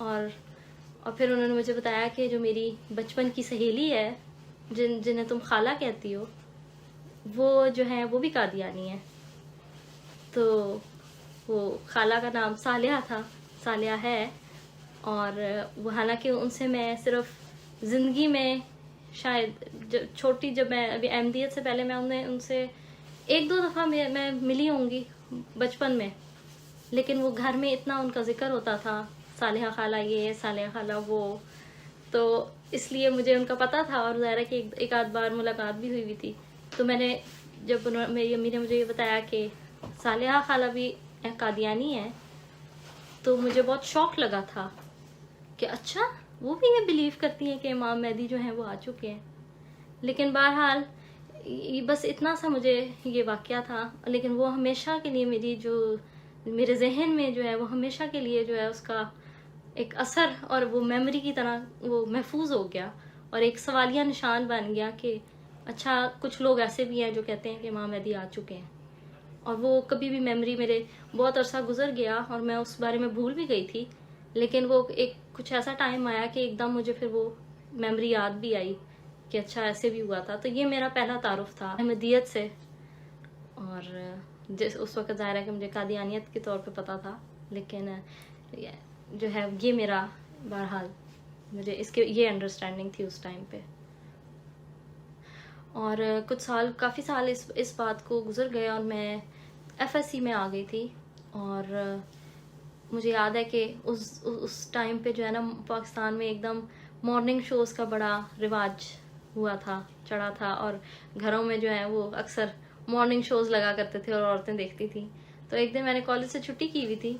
اور پھر انہوں نے مجھے بتایا کہ جو میری بچپن کی سہیلی ہے جنہیں تم خالہ کہتی ہو، وہ جو ہیں وہ بھی قادیانی ہیں. تو وہ خالہ کا نام صالحہ تھا، صالحہ ہے. اور وہ حالانکہ ان سے میں صرف زندگی میں شاید چھوٹی، جب میں ابھی احمدیت سے پہلے میں ان سے ایک دو دفعہ میں ملی ہوں گی بچپن میں، لیکن وہ گھر میں اتنا ان کا ذکر ہوتا تھا، صالحہ خالہ یہ، صالحہ خالہ وہ، تو اس لیے مجھے ان کا پتہ تھا. اور ظاہر ہے کہ ایک آدھ بار ملاقات بھی ہوئی تھی. تو میں نے جب میری امی نے مجھے یہ بتایا کہ صالحہ خالہ بھی قادیانی ہے، تو مجھے بہت شوق لگا تھا کہ اچھا وہ بھی یہ بلیو کرتی ہیں کہ امام مہدی جو ہیں وہ آ چکے ہیں. لیکن بہرحال بس اتنا سا مجھے یہ واقعہ تھا، لیکن وہ ہمیشہ کے لیے میرے ذہن میں جو ہے وہ ہمیشہ کے لیے جو ہے اس کا ایک اثر اور وہ میموری کی طرح وہ محفوظ ہو گیا، اور ایک سوالیہ نشان بن گیا کہ اچھا کچھ لوگ ایسے بھی ہیں جو کہتے ہیں کہ امام مہدی آ چکے ہیں. اور وہ کبھی بھی میموری میرے بہت عرصہ گزر گیا اور میں اس بارے میں بھول بھی گئی تھی، لیکن وہ کچھ ایسا ٹائم آیا کہ ایک دم مجھے پھر وہ میموری یاد بھی آئی کہ اچھا ایسے بھی ہوا تھا. تو یہ میرا پہلا تعارف تھا احمدیت سے. اور اس وقت ظاہر ہے کہ مجھے قادیانیت کے طور پہ پتا تھا، لیکن جو ہے یہ میرا بہرحال مجھے اس کے یہ انڈرسٹینڈنگ تھی اس ٹائم پہ. اور کافی سال اس بات کو گزر گئے اور میں ایف ایس سی میں آ گئی تھی. اور مجھے یاد ہے کہ اس ٹائم پہ جو ہے نا پاکستان میں ایک دم مارننگ شوز کا بڑا رواج ہوا تھا، چڑھا تھا، اور گھروں میں جو ہے وہ اکثر مارننگ شوز لگا کرتے تھے اور عورتیں دیکھتی تھیں. تو ایک دن میں نے کالج سے چھٹی کی ہوئی تھی،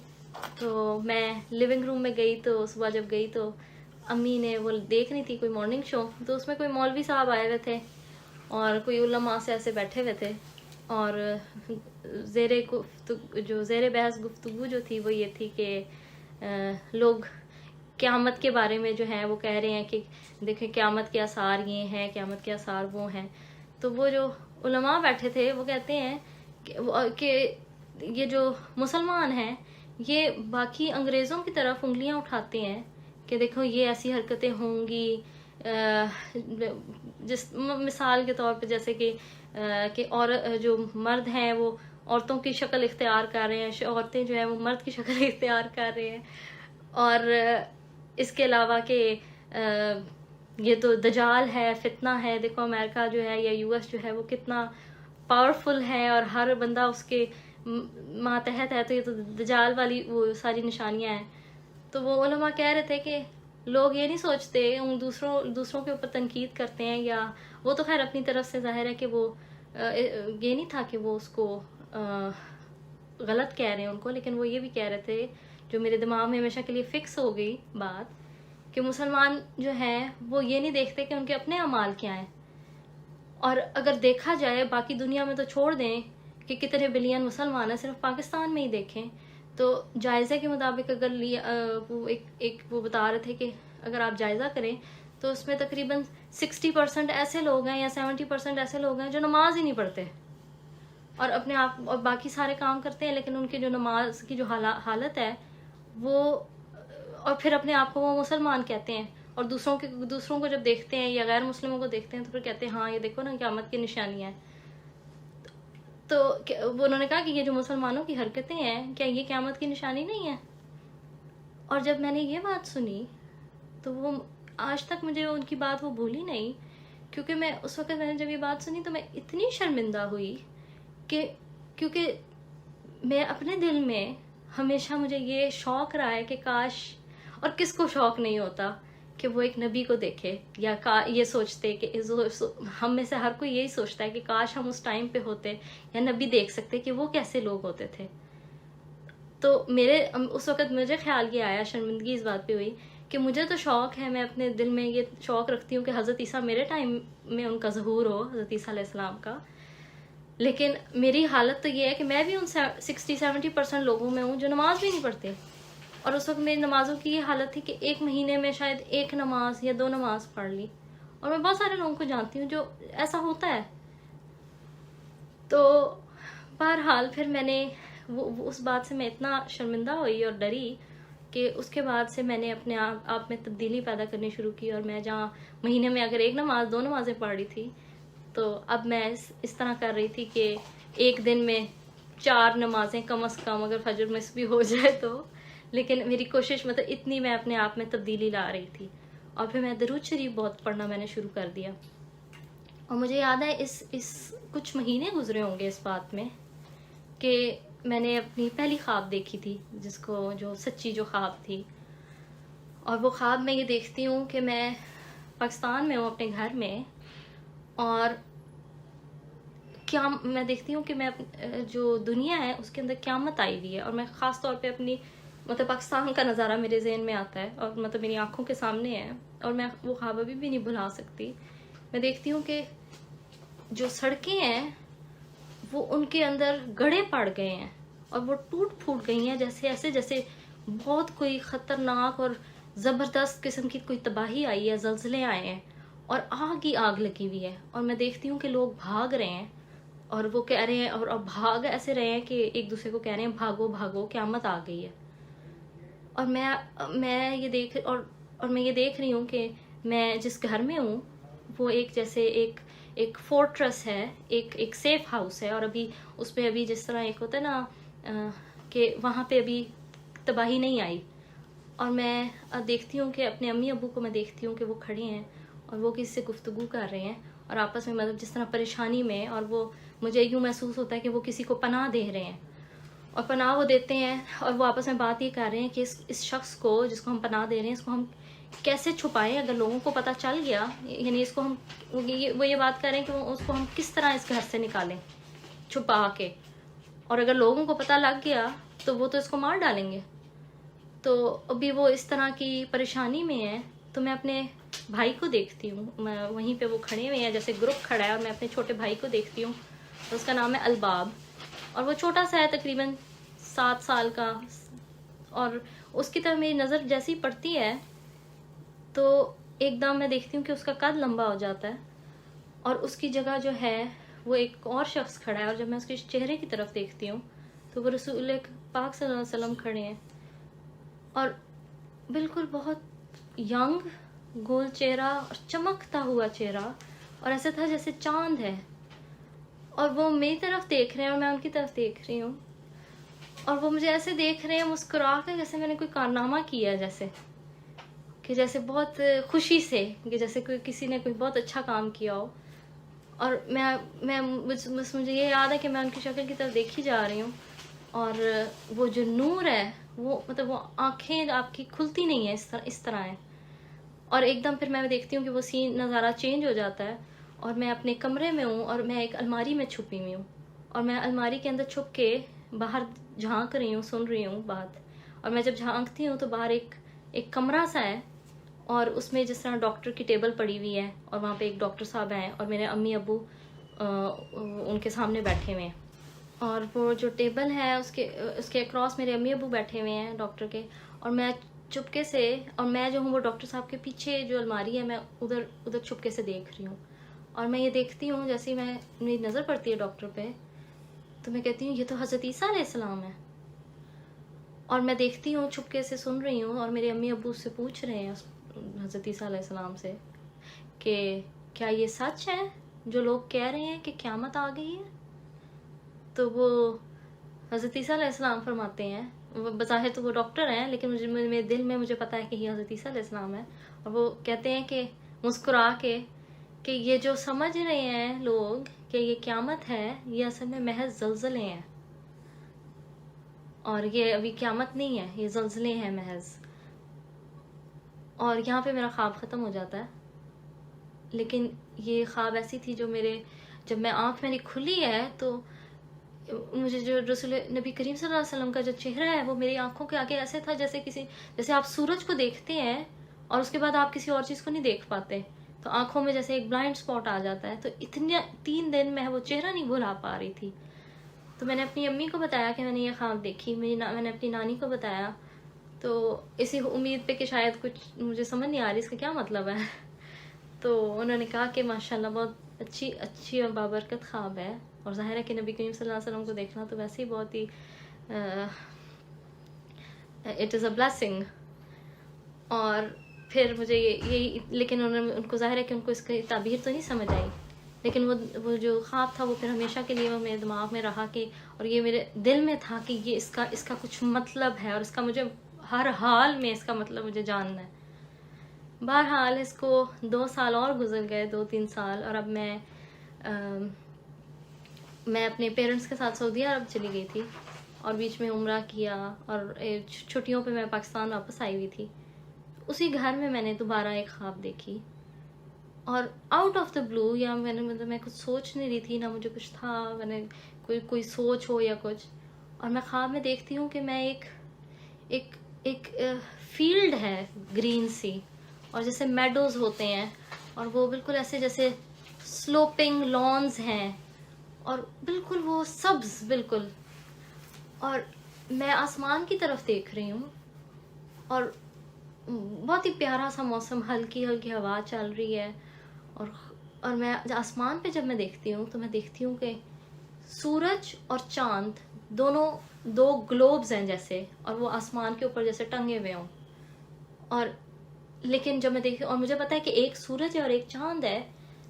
تو میں لیونگ روم میں گئی. تو صبح جب گئی تو امی نے وہ دیکھ رہی تھی کوئی مارننگ شو، تو اس میں کوئی مولوی صاحب آئے ہوئے تھے اور کوئی علماء سے ایسے بیٹھے ہوئے تھے. اور زیر بحث گفتگو جو تھی وہ یہ تھی کہ لوگ قیامت کے بارے میں جو ہیں وہ کہہ رہے ہیں کہ دیکھیں قیامت کے آثار یہ ہیں، قیامت کے آثار وہ ہیں. تو وہ جو علماء بیٹھے تھے وہ کہتے ہیں کہ یہ جو مسلمان ہیں یہ باقی انگریزوں کی طرف انگلیاں اٹھاتے ہیں کہ دیکھو یہ ایسی حرکتیں ہوں گی، جس مثال کے طور پہ جیسے کہ اور جو مرد ہیں وہ عورتوں کی شکل اختیار کر رہے ہیں، عورتیں جو ہیں وہ مرد کی شکل اختیار کر رہے ہیں. اور اس کے علاوہ کہ یہ تو دجال ہے، فتنہ ہے، دیکھو امریکہ جو ہے یا یو ایس جو ہے وہ کتنا پاورفل ہے اور ہر بندہ اس کے ماتحت ہے، تو یہ تو دجال والی وہ ساری نشانیاں ہیں. تو وہ علماء کہہ رہے تھے کہ لوگ یہ نہیں سوچتے، دوسروں کے اوپر تنقید کرتے ہیں، یا وہ تو خیر اپنی طرف سے ظاہر ہے کہ وہ یہ نہیں تھا کہ وہ اس کو غلط کہہ رہے ہیں ان کو، لیکن وہ یہ بھی کہہ رہے تھے جو میرے دماغ میں ہمیشہ کے لیے فکس ہو گئی بات، کہ مسلمان جو ہیں وہ یہ نہیں دیکھتے کہ ان کے اپنے اعمال کیا ہیں. اور اگر دیکھا جائے باقی دنیا میں تو چھوڑ دیں کہ کتنے بلین مسلمان ہیں، صرف پاکستان میں ہی دیکھیں تو جائزے کے مطابق اگر وہ بتا رہے تھے کہ اگر آپ جائزہ کریں تو اس میں تقریباً 60% ایسے لوگ ہیں یا 70% ایسے لوگ ہیں جو نماز ہی نہیں پڑھتے اور اپنے آپ اور باقی سارے کام کرتے ہیں، لیکن ان کی جو نماز کی جو حالت ہے وہ، اور پھر اپنے آپ کو وہ مسلمان کہتے ہیں، اور دوسروں کو جب دیکھتے ہیں یا غیر مسلموں کو دیکھتے ہیں تو پھر کہتے ہیں ہاں یہ دیکھو نا قیامت کی نشانیاں ہیں. تو وہ انہوں نے کہا کہ یہ جو مسلمانوں کی حرکتیں ہیں کیا یہ قیامت کی نشانی نہیں ہے؟ اور جب میں نے یہ بات سنی تو وہ آج تک مجھے ان کی بات وہ بھولی نہیں، کیونکہ میں اس وقت میں نے جب یہ بات سنی تو میں اتنی شرمندہ ہوئی کہ کیونکہ میں اپنے دل میں ہمیشہ مجھے یہ شوق رہا ہے کہ کاش، اور کس کو شوق نہیں ہوتا کہ وہ ایک نبی کو دیکھے، یا یہ سوچتے کہ ہم میں سے ہر کوئی یہی سوچتا ہے کہ کاش ہم اس ٹائم پہ ہوتے یا نبی دیکھ سکتے کہ وہ کیسے لوگ ہوتے تھے. تو اس وقت مجھے خیال یہ آیا، شرمندگی اس بات پہ ہوئی کہ مجھے تو شوق ہے، میں اپنے دل میں یہ شوق رکھتی ہوں کہ حضرت عیسیٰ میرے ٹائم میں ان کا ظہور ہو، حضرت عیسیٰ علیہ السلام کا، لیکن میری حالت تو یہ ہے کہ میں بھی ان 60-70% لوگوں میں ہوں جو نماز بھی نہیں پڑھتے. اور اس وقت میری نمازوں کی یہ حالت تھی کہ ایک مہینے میں شاید ایک نماز یا 2 نماز پڑھ لی، اور میں بہت سارے لوگوں کو جانتی ہوں جو ایسا ہوتا ہے. تو بہرحال پھر میں نے اس بات سے میں اتنا شرمندہ ہوئی اور ڈری، کہ اس کے بعد سے میں نے اپنے آپ میں تبدیلی پیدا کرنی شروع کی، اور میں جہاں مہینے میں اگر ایک نماز 2 نمازیں پڑھ رہی تھی، تو اب میں اس طرح کر رہی تھی کہ ایک دن میں 4 نمازیں کم از کم، اگر فجر مس بھی ہو جائے تو، لیکن میری کوشش مطلب اتنی میں اپنے آپ میں تبدیلی لا رہی تھی. اور پھر میں درود شریف بہت پڑھنا میں نے شروع کر دیا. اور مجھے یاد ہے اس کچھ مہینے گزرے ہوں گے اس بات میں کہ میں نے اپنی پہلی خواب دیکھی تھی، جس کو جو سچی جو خواب تھی. اور وہ خواب میں یہ دیکھتی ہوں کہ میں پاکستان میں ہوں اپنے گھر میں، اور کیا میں دیکھتی ہوں کہ میں جو دنیا ہے اس کے اندر قیامت آئی ہوئی ہے. اور میں خاص طور پہ اپنی مطلب پاکستان کا نظارہ میرے ذہن میں آتا ہے، اور مطلب میری آنکھوں کے سامنے ہے، اور میں وہ خواب ابھی بھی نہیں بھلا سکتی. میں دیکھتی ہوں کہ جو سڑکیں ہیں وہ ان کے اندر گڑھے پڑ گئے ہیں، اور وہ ٹوٹ پھوٹ گئی ہیں، جیسے بہت کوئی خطرناک اور زبردست قسم کی کوئی تباہی آئی ہے، زلزلے آئے ہیں، اور آگ ہی آگ لگی ہوئی ہے. اور میں دیکھتی ہوں کہ لوگ بھاگ رہے ہیں، اور وہ کہہ رہے ہیں، اور بھاگ ایسے رہے ہیں کہ ایک دوسرے کو کہہ رہے ہیں بھاگو بھاگو قیامت آ گئی ہے. اور میں یہ دیکھ رہی ہوں کہ میں جس گھر میں ہوں وہ ایک جیسے ایک فورٹریس ہے، ایک سیف ہاؤس ہے، اور ابھی اس پہ ابھی جس طرح ایک ہوتا ہے نا کہ وہاں پہ ابھی تباہی نہیں آئی. اور میں دیکھتی ہوں کہ اپنے امی ابو کو میں دیکھتی ہوں کہ وہ کھڑے ہیں اور وہ کسی سے گفتگو کر رہے ہیں، اور آپس میں مطلب جس طرح پریشانی میں، اور وہ مجھے یوں محسوس ہوتا ہے کہ وہ کسی کو پناہ دے رہے ہیں، اور پناہ وہ دیتے ہیں، اور وہ آپس میں بات یہ کر رہے ہیں کہ اس شخص کو جس کو ہم پناہ دے رہے ہیں، اس کو ہم کیسے چھپائیں. اگر لوگوں کو پتہ چل گیا، یعنی اس کو ہم وہ یہ بات کر رہے ہیں کہ اس کو ہم کس طرح اس گھر سے نکالیں چھپا کے، اور اگر لوگوں کو پتہ لگ گیا تو وہ تو اس کو مار ڈالیں گے. تو ابھی وہ اس طرح کی پریشانی میں ہے. تو میں اپنے بھائی کو دیکھتی ہوں، میں وہیں پہ وہ کھڑے ہوئے ہیں جیسے گروپ کھڑا ہے، اور میں اپنے چھوٹے بھائی کو دیکھتی ہوں، اس کا نام ہے الباب، اور وہ چھوٹا سا ہے تقریباً 7 سال کا. اور اس کی طرف میری نظر جیسی پڑتی ہے تو ایک دم میں دیکھتی ہوں کہ اس کا قد لمبا ہو جاتا ہے، اور اس کی جگہ جو ہے وہ ایک اور شخص کھڑا ہے. اور جب میں اس کے چہرے کی طرف دیکھتی ہوں تو وہ رسول پاک صلی اللہ علیہ وسلم کھڑے ہیں، اور بالکل بہت ینگ، گول چہرہ اور چمکتا ہوا چہرہ، اور ایسا تھا جیسے چاند ہے. اور وہ میری طرف دیکھ رہے ہیں اور میں ان کی طرف دیکھ رہی ہوں، اور وہ مجھے ایسے دیکھ رہے ہیں مسکرا کے، جیسے میں نے کوئی کارنامہ کیا، جیسے بہت خوشی سے، کہ جیسے کسی نے کوئی بہت اچھا کام کیا ہو. اور مجھے یہ یاد ہے کہ میں ان کی شکل کی طرف دیکھی جا رہی ہوں، اور وہ جو نور ہے وہ مطلب وہ آنکھیں آپ کی کھلتی نہیں ہیں، اس طرح ہے. اور ایک دم پھر میں دیکھتی ہوں کہ وہ سین نظارہ چینج ہو جاتا ہے، اور میں اپنے کمرے میں ہوں، اور میں ایک الماری میں چھپی ہوئی ہوں، اور میں الماری کے اندر چھپ کے باہر جھانک رہی ہوں، سن رہی ہوں بات. اور میں جب جھانکتی ہوں تو باہر ایک کمرہ سا ہے، اور اس میں جس طرح ڈاکٹر کی ٹیبل پڑی ہوئی ہے، اور وہاں پہ ایک ڈاکٹر صاحب ہیں، اور میرے امی ابو ان کے سامنے بیٹھے ہوئے ہیں. اور وہ جو ٹیبل ہے اس کے اکراس میرے امی ابو بیٹھے ہوئے ہیں ڈاکٹر کے، اور میں چپکے سے، اور میں جو ہوں وہ ڈاکٹر صاحب کے پیچھے جو الماری ہے میں ادھر چپکے سے دیکھ رہی ہوں. اور میں یہ دیکھتی ہوں جیسے میری نظر پڑتی ہے ڈاکٹر پہ، تو میں کہتی ہوں یہ تو حضرت عیسیٰ علیہ السلام ہے. اور میں دیکھتی ہوں، چھپکے سے سن رہی ہوں، اور میرے امی ابو سے پوچھ رہے ہیں حضرت عیسیٰ علیہ السلام سے کہ کیا یہ سچ ہے جو لوگ کہہ رہے ہیں کہ قیامت آ گئی ہے؟ تو وہ حضرت عیسیٰ علیہ السلام فرماتے ہیں، بظاہر تو وہ ڈاکٹر ہیں لیکن میرے دل میں مجھے پتا ہے کہ یہ حضرت عیسیٰ علیہ السلام ہے. اور وہ کہتے ہیں کہ مسکرا کے کہ یہ جو سمجھ رہے ہیں لوگ کہ یہ قیامت ہے، یہ اصل میں محض زلزلے ہیں، اور یہ ابھی قیامت نہیں ہے، یہ زلزلے ہیں محض. اور یہاں پہ میرا خواب ختم ہو جاتا ہے. لیکن یہ خواب ایسی تھی جو جب میں آنکھ میری کھلی ہے تو مجھے جو رسول نبی کریم صلی اللہ علیہ وسلم کا جو چہرہ ہے وہ میری آنکھوں کے آگے ایسے تھا جیسے آپ سورج کو دیکھتے ہیں اور اس کے بعد آپ کسی اور چیز کو نہیں دیکھ پاتے، تو آنکھوں میں جیسے ایک بلائنڈ سپاٹ آ جاتا ہے. تو اتنے 3 دن میں وہ چہرہ نہیں بھلا پا رہی تھی. تو میں نے اپنی امی کو بتایا کہ میں نے یہ خواب دیکھی، میں نے اپنی نانی کو بتایا، تو اسی امید پہ کہ شاید کچھ مجھے سمجھ نہیں آ رہی اس کا کیا مطلب ہے. تو انہوں نے کہا کہ ماشاءاللہ بہت اچھی اور بابرکت خواب ہے، اور ظاہر ہے کہ نبی کریم صلی اللہ علیہ وسلم کو دیکھنا تو ویسے ہی بہت ہی اٹ از اے بلیسنگ. اور پھر مجھے یہی لیکن ان کو ظاہر ہے کہ ان کو اس کی تعبیر تو نہیں سمجھ آئی، لیکن وہ جو خواب تھا وہ پھر ہمیشہ کے لیے وہ میرے دماغ میں رہا کہ، اور یہ میرے دل میں تھا کہ یہ اس کا کچھ مطلب ہے، اور اس کا مجھے ہر حال میں اس کا مطلب مجھے جاننا ہے. بہرحال اس کو 2 سال اور گزر گئے، 2-3 سال، اور اب میں اپنے پیرنٹس کے ساتھ سعودی عرب چلی گئی تھی، اور بیچ میں عمرہ کیا، اور چھٹیوں پہ میں پاکستان واپس آئی ہوئی تھی. اسی گھر میں میں نے دوبارہ ایک خواب دیکھی، اور آؤٹ آف دا بلو، یا میں کچھ سوچ نہیں رہی تھی، نہ مجھے کچھ تھا، میں نے کوئی سوچ ہو یا کچھ، اور میں خواب میں دیکھتی ہوں کہ میں ایک فیلڈ ہے گرین سی، اور جیسے میڈوز ہوتے ہیں، اور وہ بالکل ایسے جیسے سلوپنگ لانز ہیں، اور بالکل وہ سبز بالکل، اور میں آسمان کی طرف دیکھ رہی ہوں، اور بہت ہی پیارا سا موسم، ہلکی ہلکی ہوا چل رہی ہے، اور میں آسمان پہ جب میں دیکھتی ہوں تو میں دیکھتی ہوں کہ سورج اور چاند دونوں 2 گلوبز ہیں جیسے، اور وہ آسمان کے اوپر جیسے ٹنگے ہوئے ہوں. اور لیکن جب میں دیکھی، اور مجھے پتا ہے کہ ایک سورج ہے اور ایک چاند ہے،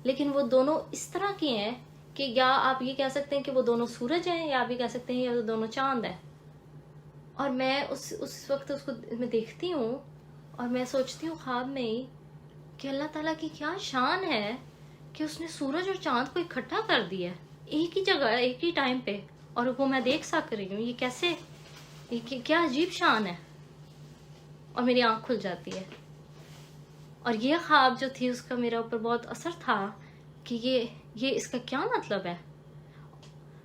لیکن وہ دونوں اس طرح کے ہیں کہ یا آپ یہ کہہ سکتے ہیں کہ وہ دونوں سورج ہیں، یا آپ یہ کہہ سکتے ہیں یا وہ دونوں چاند ہیں. اور میں اس وقت اس کو میں دیکھتی ہوں، اور میں سوچتی ہوں خواب میں ہی کہ اللہ تعالیٰ کی کیا شان ہے کہ اس نے سورج اور چاند کو اکٹھا کر دیا ایک ہی جگہ ایک ہی ٹائم پہ، اور وہ میں دیکھ سک رہی ہوں. یہ کیسے، یہ کیا عجیب شان ہے. اور میری آنکھ کھل جاتی ہے، اور یہ خواب جو تھی اس کا میرا اوپر بہت اثر تھا کہ یہ اس کا کیا مطلب ہے.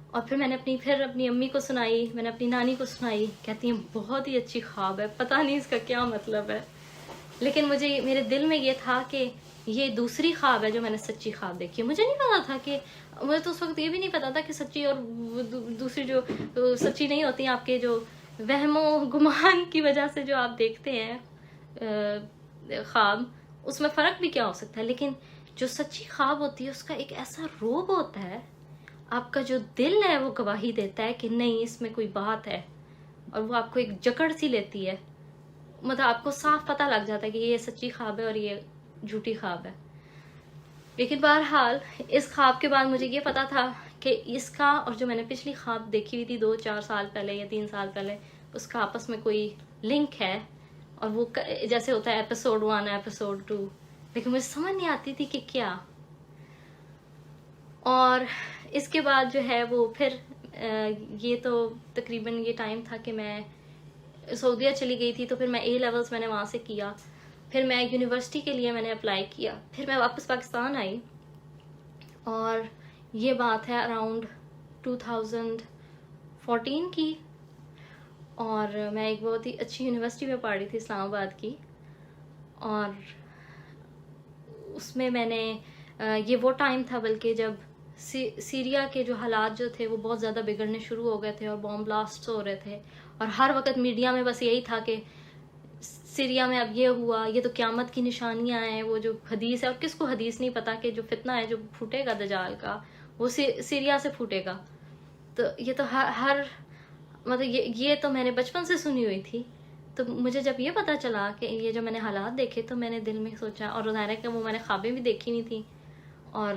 اور پھر میں نے اپنی امی کو سنائی، میں نے اپنی نانی کو سنائی، کہتی ہیں بہت ہی اچھی خواب ہے، پتہ نہیں اس کا کیا مطلب ہے. لیکن میرے دل میں یہ تھا کہ یہ دوسری خواب ہے جو میں نے سچی خواب دیکھی. مجھے نہیں پتا تھا کہ، مجھے تو اس وقت یہ بھی نہیں پتا تھا کہ سچی اور دوسری جو سچی نہیں ہوتی، آپ کے جو وہم و گمان کی وجہ سے جو آپ دیکھتے ہیں خواب، اس میں فرق بھی کیا ہو سکتا ہے. لیکن جو سچی خواب ہوتی ہے اس کا ایک ایسا روب ہوتا ہے، آپ کا جو دل ہے وہ گواہی دیتا ہے کہ نہیں اس میں کوئی بات ہے، اور وہ آپ کو ایک جکڑ سی لیتی ہے. مطلب آپ کو صاف پتہ لگ جاتا ہے کہ یہ سچی خواب ہے اور یہ جھوٹی خواب ہے. لیکن بہرحال اس خواب کے بعد مجھے یہ پتا تھا کہ اس کا اور جو میں نے پچھلی خواب دیکھی ہوئی تھی 2-4 سال پہلے یا 3 سال پہلے، اس کا آپس میں کوئی لنک ہے، اور وہ جیسے ہوتا ہے ایپیسوڈ 1 ایپیسوڈ 2، لیکن مجھے سمجھ نہیں آتی تھی کہ کیا. اور اس کے بعد جو ہے وہ پھر یہ تو تقریباً یہ ٹائم تھا کہ میں سعودیہ چلی گئی تھی، تو پھر میں اے لیولز میں نے وہاں سے کیا، پھر میں یونیورسٹی کے لیے میں نے اپلائی کیا، پھر میں واپس پاکستان آئی، اور یہ بات ہے اراؤنڈ 2014 کی، اور میں ایک بہت ہی اچھی یونیورسٹی میں پڑھ رہی تھی اسلام آباد کی، اور اس میں نے یہ وہ ٹائم تھا بلکہ جب سیریا کے جو حالات جو تھے وہ بہت زیادہ بگڑنے شروع ہو گئے تھے، اور بوم بلاسٹس ہو رہے تھے، اور ہر وقت میڈیا میں بس یہی تھا کہ سیریا میں اب یہ ہوا، یہ تو قیامت کی نشانیاں ہیں. وہ جو حدیث ہے، اور کس کو حدیث نہیں پتا کہ جو فتنہ ہے جو پھوٹے گا دجال کا وہ سیریا سے پھوٹے گا. تو یہ تو ہر مطلب یہ تو میں نے بچپن سے سنی ہوئی تھی. تو مجھے جب یہ پتا چلا کہ یہ جو میں نے حالات دیکھے، تو میں نے دل میں سوچا، اور ظاہر ہے کہ وہ میں نے خوابیں بھی دیکھی نہیں تھی، اور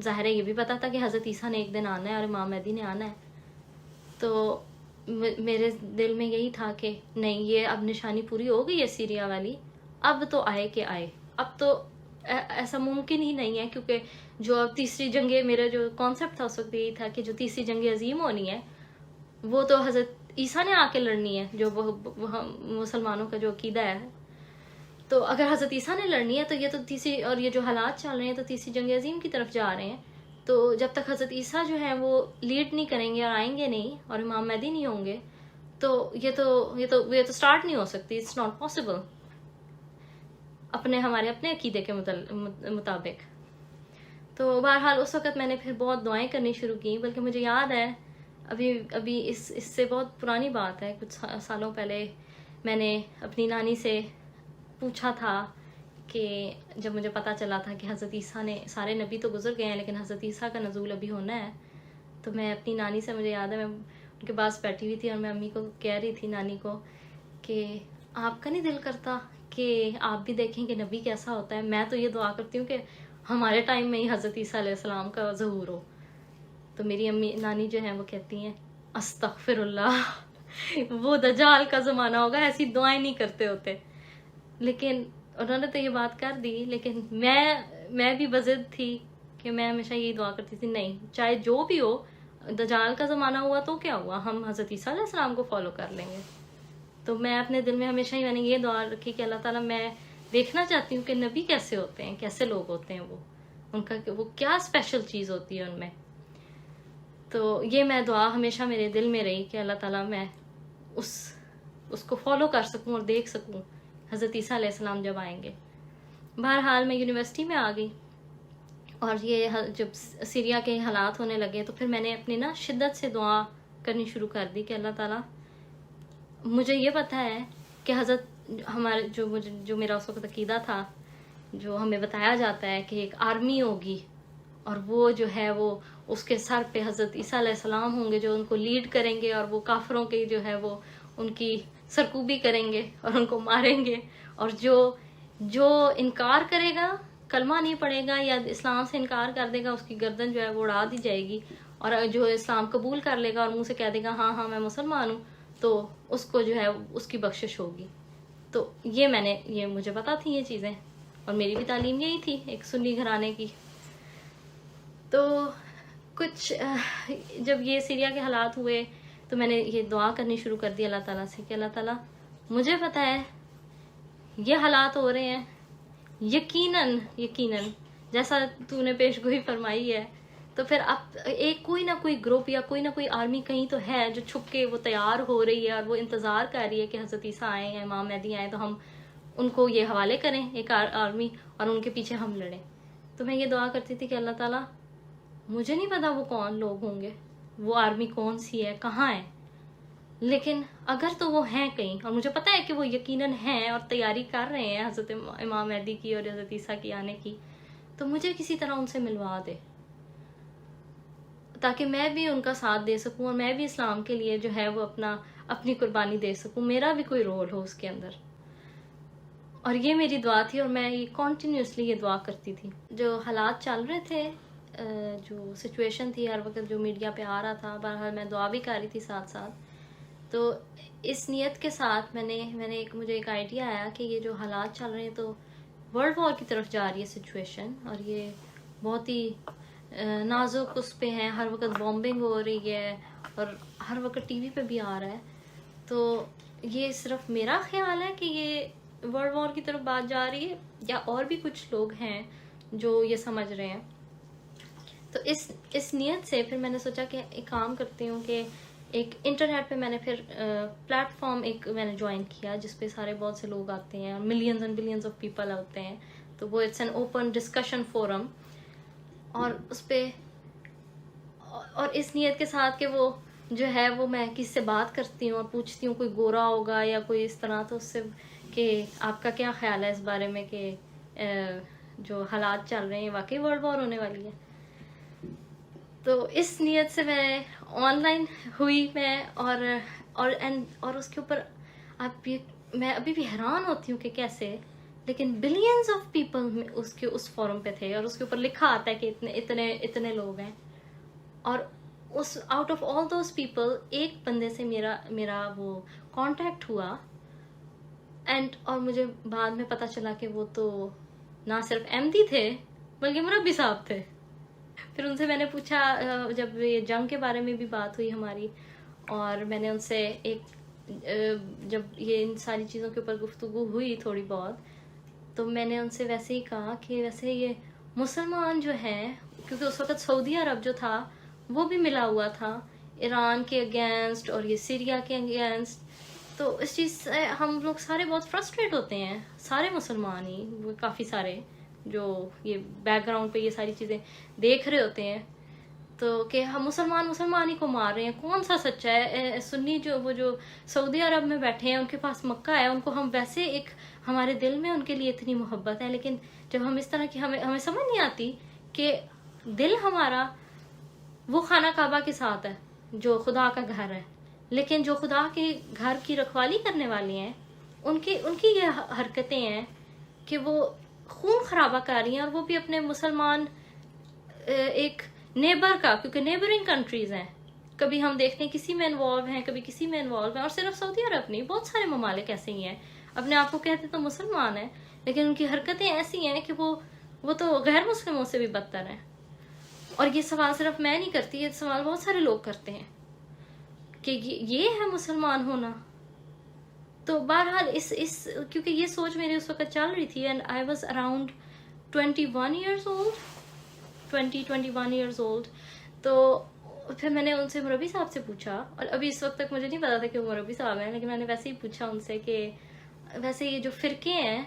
ظاہر ہے یہ بھی پتا تھا کہ حضرت عیسیٰ نے ایک دن آنا ہے اور امام مہدی نے آنا ہے. تو میرے دل میں یہی تھا کہ نہیں، یہ اب نشانی پوری ہو گئی ہے سیریا والی، اب تو آئے کہ آئے. اب تو ایسا ممکن ہی نہیں ہے، کیونکہ جو اب تیسری جنگ، میرا جو کانسیپٹ تھا اس وقت یہی تھا کہ جو تیسری جنگ عظیم ہونی ہے وہ تو حضرت عیسیٰ نے آ کے لڑنی ہے، جو مسلمانوں کا جو عقیدہ ہے. تو اگر حضرت عیسیٰ نے لڑنی ہے تو یہ تو تیسری، اور یہ جو حالات چل رہے ہیں تو تیسری جنگ عظیم کی طرف جا رہے ہیں. تو جب تک حضرت عیسیٰ جو ہیں وہ لیڈ نہیں کریں گے اور آئیں گے نہیں، اور امام مہدی نہیں ہوں گے، تو یہ تو سٹارٹ نہیں ہو سکتی. اٹس ناٹ پاسبل ہمارے اپنے عقیدے کے مطابق. تو بہرحال اس وقت میں نے پھر بہت دعائیں کرنی شروع کی، بلکہ مجھے یاد ہے ابھی اس سے بہت پرانی بات ہے، کچھ سالوں پہلے میں نے اپنی نانی سے پوچھا تھا کہ جب مجھے پتا چلا تھا کہ حضرت عیسیٰ نے، سارے نبی تو گزر گئے ہیں لیکن حضرت عیسیٰ کا نزول ابھی ہونا ہے، تو میں اپنی نانی سے، مجھے یاد ہے میں ان کے پاس بیٹھی ہوئی تھی اور میں امی کو کہہ رہی تھی، نانی کو، کہ آپ کا نہیں دل کرتا کہ آپ بھی دیکھیں کہ نبی کیسا ہوتا ہے؟ میں تو یہ دعا کرتی ہوں کہ ہمارے ٹائم میں ہی حضرت عیسیٰ علیہ السلام کا ظہور ہو۔ تو میری امی نانی جو ہیں وہ کہتی ہیں استغفر اللہ، وہ دجال کا زمانہ ہوگا، ایسی دعائیں نہیں کرتے ہوتے۔ لیکن انہوں نے تو یہ بات کر دی، لیکن میں بھی بضد تھی کہ میں ہمیشہ یہی دعا کرتی تھی، نہیں چاہے جو بھی ہو، دجال کا زمانہ ہوا تو کیا ہوا، ہم حضرت عیسیٰ علیہ السلام کو فالو کر لیں گے۔ تو میں اپنے دل میں ہمیشہ ہی میں نے یہ دعا رکھی کہ اللہ تعالیٰ میں دیکھنا چاہتی ہوں کہ نبی کیسے ہوتے ہیں، کیسے لوگ ہوتے ہیں، وہ ان کا وہ کیا اسپیشل چیز ہوتی ہے ان میں۔ تو یہ میں دعا ہمیشہ میرے دل میں رہی کہ اللہ تعالیٰ میں اس کو فالو کر سکوں اور دیکھ سکوں حضرت عیسیٰ علیہ السلام جب آئیں گے۔ بہرحال میں یونیورسٹی میں آ گئی، اور یہ جب سیریا کے حالات ہونے لگے تو پھر میں نے اپنی شدت سے دعا کرنی شروع کر دی کہ اللہ تعالیٰ مجھے یہ پتہ ہے کہ حضرت ہمارے جو میرا اس وقت عقیدہ تھا، جو ہمیں بتایا جاتا ہے کہ ایک آرمی ہوگی اور وہ جو ہے وہ اس کے سر پہ حضرت عیسیٰ علیہ السلام ہوں گے جو ان کو لیڈ کریں گے، اور وہ کافروں کے جو ہے وہ ان کی سرکوبی کریں گے اور ان کو ماریں گے، اور جو انکار کرے گا، کلمہ نہیں پڑھے گا یا اسلام سے انکار کر دے گا، اس کی گردن جو ہے وہ اڑا دی جائے گی، اور جو اسلام قبول کر لے گا اور منہ سے کہہ دے گا ہاں ہاں میں مسلمان ہوں، تو اس کو جو ہے اس کی بخشش ہوگی۔ تو یہ مجھے پتا تھی یہ چیزیں، اور میری بھی تعلیم یہی تھی ایک سنی گھرانے کی۔ تو کچھ جب یہ سیریا کے حالات ہوئے تو میں نے یہ دعا کرنی شروع کر دی اللہ تعالیٰ سے کہ اللہ تعالیٰ مجھے پتا ہے یہ حالات ہو رہے ہیں، یقیناً جیسا تو نے پیش گوئی فرمائی ہے، تو پھر اب ایک کوئی نہ کوئی گروپ یا کوئی نہ کوئی آرمی کہیں تو ہے جو چھپ کے وہ تیار ہو رہی ہے اور وہ انتظار کر رہی ہے کہ حضرت عیسیٰ آئیں یا امام مہدی آئیں تو ہم ان کو یہ حوالے کریں ایک آرمی، اور ان کے پیچھے ہم لڑیں۔ تو میں یہ دعا کرتی تھی کہ اللہ تعالیٰ مجھے نہیں پتا وہ کون لوگ ہوں گے، وہ آرمی کون سی ہے، کہاں ہے، لیکن اگر تو وہ ہیں کہیں، اور مجھے پتا ہے کہ وہ یقیناً ہیں اور تیاری کر رہے ہیں حضرت امام مہدی کی اور حضرت عیسیٰ کی آنے کی، تو مجھے کسی طرح ان سے ملوا دے تاکہ میں بھی ان کا ساتھ دے سکوں اور میں بھی اسلام کے لیے جو ہے وہ اپنی قربانی دے سکوں، میرا بھی کوئی رول ہو اس کے اندر۔ اور یہ میری دعا تھی، اور میں یہ کنٹینیوسلی یہ دعا کرتی تھی۔ جو حالات چل رہے تھے، جو سچویشن تھی ہر وقت جو میڈیا پہ آ رہا تھا، بہرحال میں دعا بھی کر رہی تھی ساتھ ساتھ۔ تو اس نیت کے ساتھ مجھے ایک آئیڈیا آیا کہ یہ جو حالات چل رہے ہیں تو ورلڈ وار کی طرف جا رہی ہے سچویشن، اور یہ بہت ہی نازک اس پہ ہیں، ہر وقت بومبنگ ہو رہی ہے اور ہر وقت ٹی وی پہ بھی آ رہا ہے۔ تو یہ صرف میرا خیال ہے کہ یہ ورلڈ وار کی طرف بات جا رہی ہے یا اور بھی کچھ لوگ ہیں جو یہ سمجھ رہے ہیں؟ تو اس نیت سے پھر میں نے سوچا کہ ایک کام کرتی ہوں کہ ایک انٹرنیٹ پہ میں نے پھر پلیٹ فارم میں نے جوائن کیا جس پہ بہت سے لوگ آتے ہیں اور millions and billions of people ہوتے ہیں، تو وہ it's an open discussion forum, اور اس پہ اور اس نیت کے ساتھ کہ وہ جو ہے وہ میں کس سے بات کرتی ہوں اور پوچھتی ہوں کوئی گورا ہوگا یا کوئی اس طرح، تو اس سے کہ آپ کا کیا خیال ہے اس بارے میں کہ جو حالات چل رہے ہیں واقعی ورلڈ وار ہونے والی ہے۔ تو اس نیت سے میں آن لائن ہوئی میں اور اس کے اوپر میں ابھی بھی حیران ہوتی ہوں کہ کیسے، لیکن بلینز آف پیپل اس فورم پہ تھے، اور اس کے اوپر لکھا آتا ہے کہ اتنے لوگ ہیں، اور اس out of all those people ایک بندے سے میرا وہ کانٹیکٹ ہوا، اور مجھے بعد میں پتا چلا کہ وہ تو نہ صرف احمدی تھے بلکہ مربی صاحب تھے۔ پھر ان سے میں نے پوچھا، جب یہ جنگ کے بارے میں بھی بات ہوئی ہماری، اور میں نے ان سے جب یہ ان ساری چیزوں کے اوپر گفتگو ہوئی تھوڑی بہت، تو میں نے ان سے ویسے ہی کہا کہ ویسے یہ مسلمان جو ہیں، کیونکہ اس وقت سعودی عرب جو تھا وہ بھی ملا ہوا تھا ایران کے اگینسٹ اور یہ سیریا کے اگینسٹ، تو اس چیز سے ہم لوگ سارے بہت فرسٹریٹ ہوتے ہیں، سارے مسلمان ہی، وہ کافی سارے جو یہ بیک گراؤنڈ پہ یہ ساری چیزیں دیکھ رہے ہوتے ہیں، تو کہ ہم مسلمان ہی کو مار رہے ہیں، کون سا سچا ہے؟ سنی وہ جو سعودی عرب میں بیٹھے ہیں، ان کے پاس مکہ ہے، ان کو ہم ویسے ایک ہمارے دل میں ان کے لیے اتنی محبت ہے، لیکن جب ہم اس طرح کی ہمیں سمجھ نہیں آتی کہ دل ہمارا وہ خانہ کعبہ کے ساتھ ہے، جو خدا کا گھر ہے، لیکن جو خدا کے گھر کی رکھوالی کرنے والے ہیں ان کی یہ حرکتیں ہیں کہ وہ خون خرابہ کر رہی ہیں، اور وہ بھی اپنے مسلمان ایک نیبر کا، کیونکہ نیبرنگ کنٹریز ہیں، کبھی ہم دیکھتے ہیں کسی میں انوالو ہیں، کبھی کسی میں انوالو ہیں، اور صرف سعودی عرب نہیں، بہت سارے ممالک ایسے ہی ہیں اپنے آپ کو کہتے تو مسلمان ہیں لیکن ان کی حرکتیں ایسی ہیں کہ وہ تو غیر مسلموں سے بھی بدتر ہیں۔ اور یہ سوال صرف میں نہیں کرتی، یہ سوال بہت سارے لوگ کرتے ہیں کہ یہ ہے مسلمان ہونا۔ تو بہرحال اس کیونکہ یہ سوچ میری اس وقت چل رہی تھی، and I was around 21 years old 21 years old. تو پھر میں نے ان سے مربی صاحب سے پوچھا، اور ابھی اس وقت تک مجھے نہیں پتا تھا کہ وہ مربی صاحب ہیں، لیکن میں نے ویسے ہی پوچھا ان سے کہ ویسے یہ جو فرقے ہیں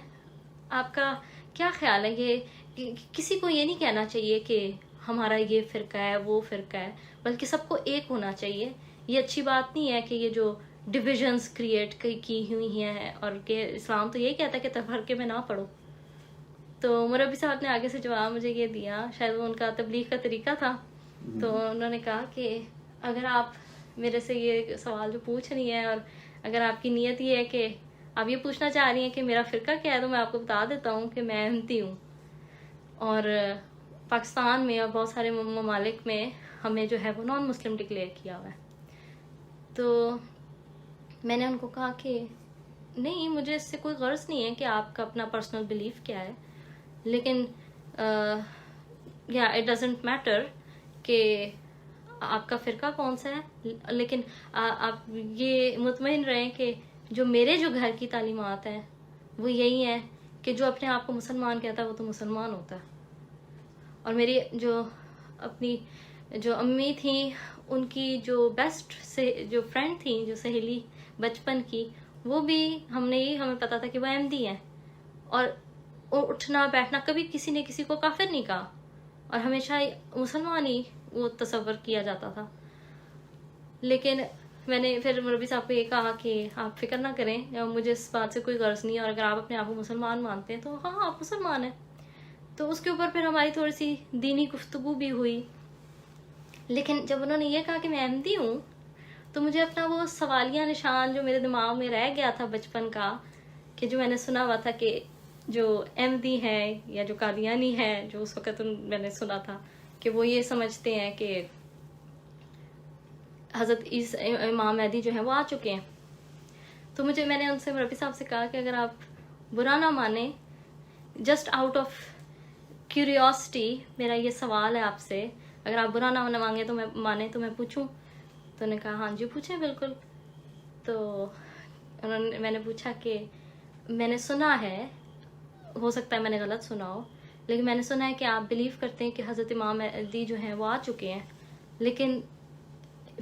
آپ کا کیا خیال ہے؟ کہ کسی کو یہ نہیں کہنا چاہیے کہ ہمارا یہ فرقہ ہے وہ فرقہ ہے، بلکہ سب کو ایک ہونا چاہیے۔ یہ اچھی بات نہیں ہے کہ یہ جو ڈویژنز کریٹ کی ہوئی ہیں، اور کہ اسلام تو یہی کہتا ہے کہ تفرقے میں نہ پڑو۔ تو مربی صاحب نے آگے سے جواب مجھے یہ دیا، شاید وہ ان کا تبلیغ کا طریقہ تھا، تو انہوں نے کہا کہ اگر آپ میرے سے یہ سوال جو پوچھ رہی ہیں، اور اگر آپ کی نیت یہ ہے کہ آپ یہ پوچھنا چاہ رہی ہیں کہ میرا فرقہ کیا ہے، تو میں آپ کو بتا دیتا ہوں کہ میں احمدی ہوں، اور پاکستان میں اور بہت سارے ممالک میں ہمیں جو ہے وہ نان مسلم ڈکلیئر کیا ہوا ہے۔ تو میں نے ان کو کہا کہ نہیں، مجھے اس سے کوئی غرض نہیں ہے کہ آپ کا اپنا پرسنل بلیف کیا ہے، لیکن اٹ ڈزنٹ میٹر کہ آپ کا فرقہ کون سا ہے، لیکن آپ یہ مطمئن رہیں کہ جو میرے جو گھر کی تعلیمات ہیں وہ یہی ہیں کہ جو اپنے آپ کو مسلمان کہتا ہے وہ تو مسلمان ہوتا ہے۔ اور میری جو اپنی جو امی تھیں، ان کی جو بیسٹ جو فرینڈ تھیں، جو سہیلی بچپن کی، وہ بھی ہمیں پتا تھا کہ وہ احمدی ہیں، اور اٹھنا بیٹھنا کبھی کسی نے کسی کو کافر نہیں کہا، اور ہمیشہ مسلمان ہی وہ تصور کیا جاتا تھا۔ لیکن میں نے پھر مربی صاحب کو یہ کہا کہ آپ فکر نہ کریں، مجھے اس بات سے کوئی غرض نہیں ہے، اور اگر آپ اپنے آپ کو مسلمان مانتے ہیں تو ہاں آپ مسلمان ہیں۔ تو اس کے اوپر پھر ہماری تھوڑی سی دینی گفتگو بھی ہوئی، لیکن جب انہوں نے یہ کہا کہ میں احمدی ہوں، تو مجھے اپنا وہ سوالیہ نشان جو میرے دماغ میں رہ گیا تھا بچپن کا، کہ جو میں نے سنا ہوا تھا کہ جو احمدی ہے یا جو قادیانی ہے، جو اس وقت میں نے سنا تھا کہ وہ یہ سمجھتے ہیں کہ حضرت امام مہدی جو ہیں وہ آ چکے ہیں۔ تو میں نے ان سے مربی صاحب سے کہا کہ اگر آپ برا نہ مانیں، جسٹ آؤٹ آف کیوریوسٹی میرا یہ سوال ہے آپ سے، اگر آپ برا نہ مانگے تو میں پوچھوں؟ تو انہوں نے کہا ہاں جی پوچھیں بالکل۔ تو میں نے پوچھا کہ میں نے سنا ہے، ہو سکتا ہے میں نے غلط سنا ہو، لیکن میں نے سنا ہے کہ آپ بلیو کرتے ہیں کہ حضرت امام مہدی جو ہیں وہ آ چکے ہیں، لیکن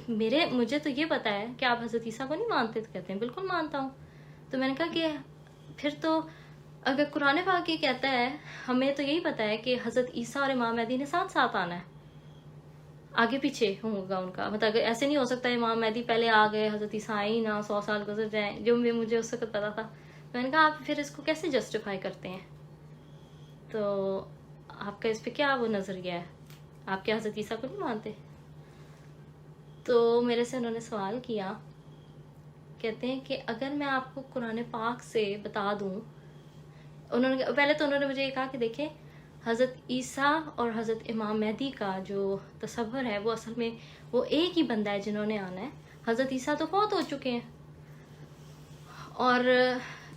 مجھے تو یہ پتا ہے کہ آپ حضرت عیسیٰ کو نہیں مانتے۔ تو کہتے ہیں بالکل مانتا ہوں۔ تو میں نے کہا کہ پھر تو اگر قرآن پاک یہ کہتا ہے، ہمیں تو یہی پتا ہے کہ حضرت عیسیٰ اور امام مہدی نے ساتھ ساتھ آنا ہے، آگے پیچھے ہوگا ان کا، مطلب ایسے نہیں ہو سکتا امام مہدی پہلے آ گئے حضرت عیسیٰ آئے ہی نہ، 100 سال گزر جائیں، جو بھی مجھے اس وقت پتا تھا۔ میں نے کہا آپ پھر اس کو کیسے جسٹیفائی کرتے ہیں؟ تو آپ کا اس پہ کیا وہ نظریہ ہے؟ آپ کیا حضرت عیسیٰ کو نہیں مانتے؟ تو میرے سے انہوں نے سوال کیا، کہتے ہیں کہ اگر میں آپ کو قرآن پاک سے بتا دوں، پہلے تو انہوں نے مجھے یہ کہا کہ دیکھیں حضرت عیسیٰ اور حضرت امام مہدی کا جو تصور ہے وہ اصل میں وہ ایک ہی بندہ ہے جنہوں نے آنا ہے۔ حضرت عیسیٰ تو فوت ہو چکے ہیں، اور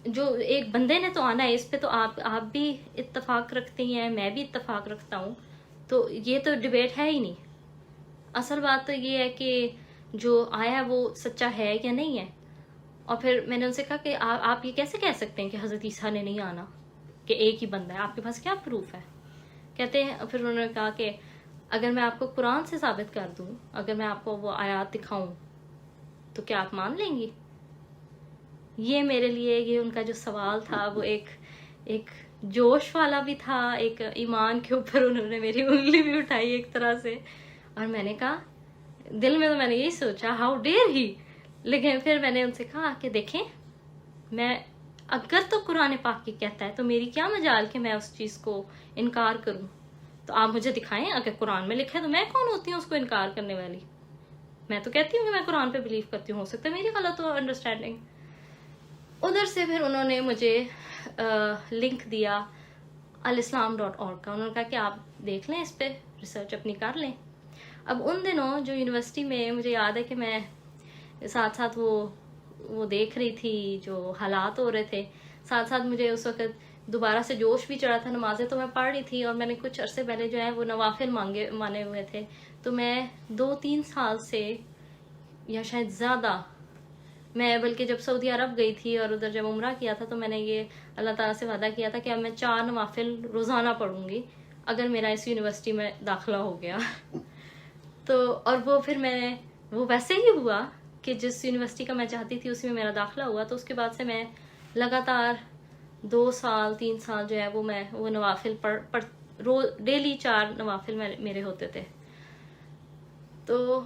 جو ایک بندے نے تو آنا ہے، اس پہ تو آپ بھی اتفاق رکھتے ہیں، میں بھی اتفاق رکھتا ہوں، تو یہ تو ڈیبیٹ ہے ہی نہیں۔ اصل بات تو یہ ہے کہ جو آیا ہے وہ سچا ہے یا نہیں ہے۔ اور پھر میں نے ان سے کہا کہ آپ یہ کیسے کہہ سکتے ہیں کہ حضرت عیسیٰ نے نہیں آنا، کہ ایک ہی بندہ ہے، آپ کے پاس کیا پروف ہے؟ کہتے ہیں پھر انہوں نے کہا کہ اگر میں آپ کو قرآن سے ثابت کر دوں، اگر میں آپ کو وہ آیات دکھاؤں، تو کیا آپ مان لیں گی؟ یہ میرے لیے یہ ان کا جو سوال تھا وہ ایک جوش والا بھی تھا، ایک ایمان کے اوپر انہوں نے میری انگلی بھی اٹھائی ایک طرح سے، اور میں نے کہا دل میں تو میں نے یہی سوچا ہاؤ ڈیئر ہی، لیکن پھر میں نے ان سے کہا کہ دیکھیں میں اگر تو قرآن پاک کی کہتا ہے تو میری کیا مجال کہ میں اس چیز کو انکار کروں؟ تو آپ مجھے دکھائیں، اگر قرآن میں لکھا ہے تو میں کون ہوتی ہوں اس کو انکار کرنے والی؟ میں تو کہتی ہوں کہ میں قرآن پہ بلیو کرتی ہوں، ہو سکتا ہے میری غلط ہو انڈرسٹینڈنگ. ادھر سے پھر انہوں نے مجھے لنک دیا alislam.org کا. انہوں نے کہا کہ آپ دیکھ لیں، اس پہ ریسرچ اپنی کر لیں. اب ان دنوں جو یونیورسٹی میں مجھے یاد ہے کہ میں ساتھ ساتھ وہ دیکھ رہی تھی جو حالات ہو رہے تھے، ساتھ ساتھ مجھے اس وقت دوبارہ سے جوش بھی چڑھا تھا. نمازیں تو میں پڑھ رہی تھی، اور میں نے کچھ عرصے پہلے جو ہے وہ نوافل مانے ہوئے تھے. تو میں 2-3 سال سے یا شاید زیادہ، میں بلکہ جب سعودی عرب گئی تھی اور ادھر جب عمرہ کیا تھا تو میں نے یہ اللہ تعالیٰ سے وعدہ کیا تھا کہ اب میں 4 نوافل روزانہ پڑھوں گی اگر میرا اس یونیورسٹی میں داخلہ ہو گیا. تو اور وہ پھر وہ ویسے ہی ہوا کہ جس یونیورسٹی کا میں چاہتی تھی اسی میں میرا داخلہ ہوا. تو اس کے بعد سے میں لگاتار 2 سال 3 سال جو ہے وہ نوافل ڈیلی 4 نوافل میرے ہوتے تھے. تو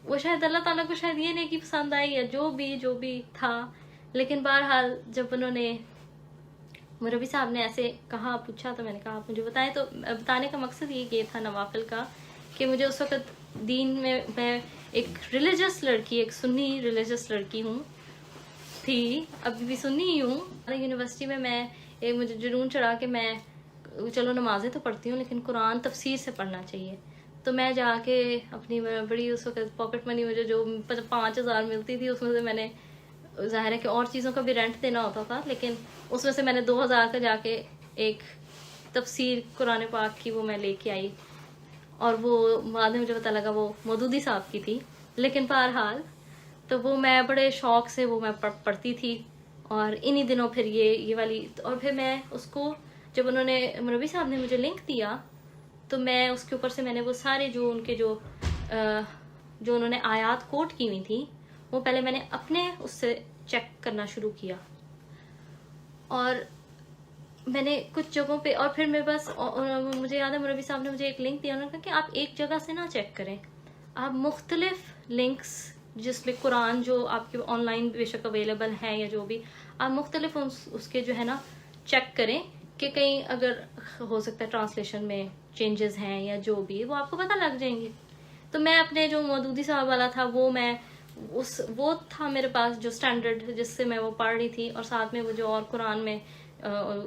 وہ شاید اللہ تعالیٰ کو شاید یہ نہیں کہ پسند آئی یا جو بھی تھا. لیکن بہرحال جب انہوں نے مربی صاحب نے ایسے پوچھا تو میں نے کہا آپ مجھے بتائیں. تو بتانے کا مقصد یہ تھا نوافل کا کہ مجھے اس وقت دین میں ایک ریلیجس لڑکی، ایک سنی ریلیجس لڑکی تھی، ابھی بھی سنی ہی ہوں. یونیورسٹی میں مجھے جنون چڑھا کہ میں چلو نمازیں تو پڑھتی ہوں لیکن قرآن تفسیر سے پڑھنا چاہیے. تو میں جا کے اپنی بڑی اس وقت پاکٹ منی مجھے جو 5,000 ملتی تھی اس میں سے میں نے، ظاہر ہے کہ اور چیزوں کا بھی رینٹ دینا ہوتا تھا، لیکن اس میں سے میں نے 2,000 کا جا کے ایک تفسیر قرآن پاک کی وہ میں لے کے آئی. اور وہ بعد میں مجھے پتا لگا وہ مودودی صاحب کی تھی. لیکن بہرحال تو وہ میں بڑے شوق سے وہ میں پڑھتی تھی. اور انہی دنوں پھر یہ والی، اور پھر میں اس کو جب انہوں نے مربی صاحب نے مجھے لنک دیا تو میں اس کے اوپر سے میں نے وہ سارے جو ان کے جو انہوں نے آیات کوٹ کی ہوئی تھی وہ پہلے میں نے اپنے اس سے چیک کرنا شروع کیا. اور میں نے کچھ جگہوں پہ، اور پھر میں بس مجھے یاد ہے مربی صاحب نے مجھے ایک لنک دیا. انہوں نے کہا کہ آپ ایک جگہ سے نہ چیک کریں، آپ مختلف لنکس جس میں قرآن جو آپ کے آن لائن بے شک اویلیبل ہے یا جو بھی، آپ مختلف اس کے جو ہے نا چیک کریں کہ کہیں اگر ہو سکتا ہے ٹرانسلیشن میں چینجز ہیں یا جو بھی، وہ آپ کو پتہ لگ جائیں گے. تو میں اپنے جو مودودی صاحب والا تھا وہ تھا میرے پاس جو سٹینڈرڈ جس سے میں وہ پڑھ رہی تھی. اور ساتھ میں وہ جو اور قرآن میں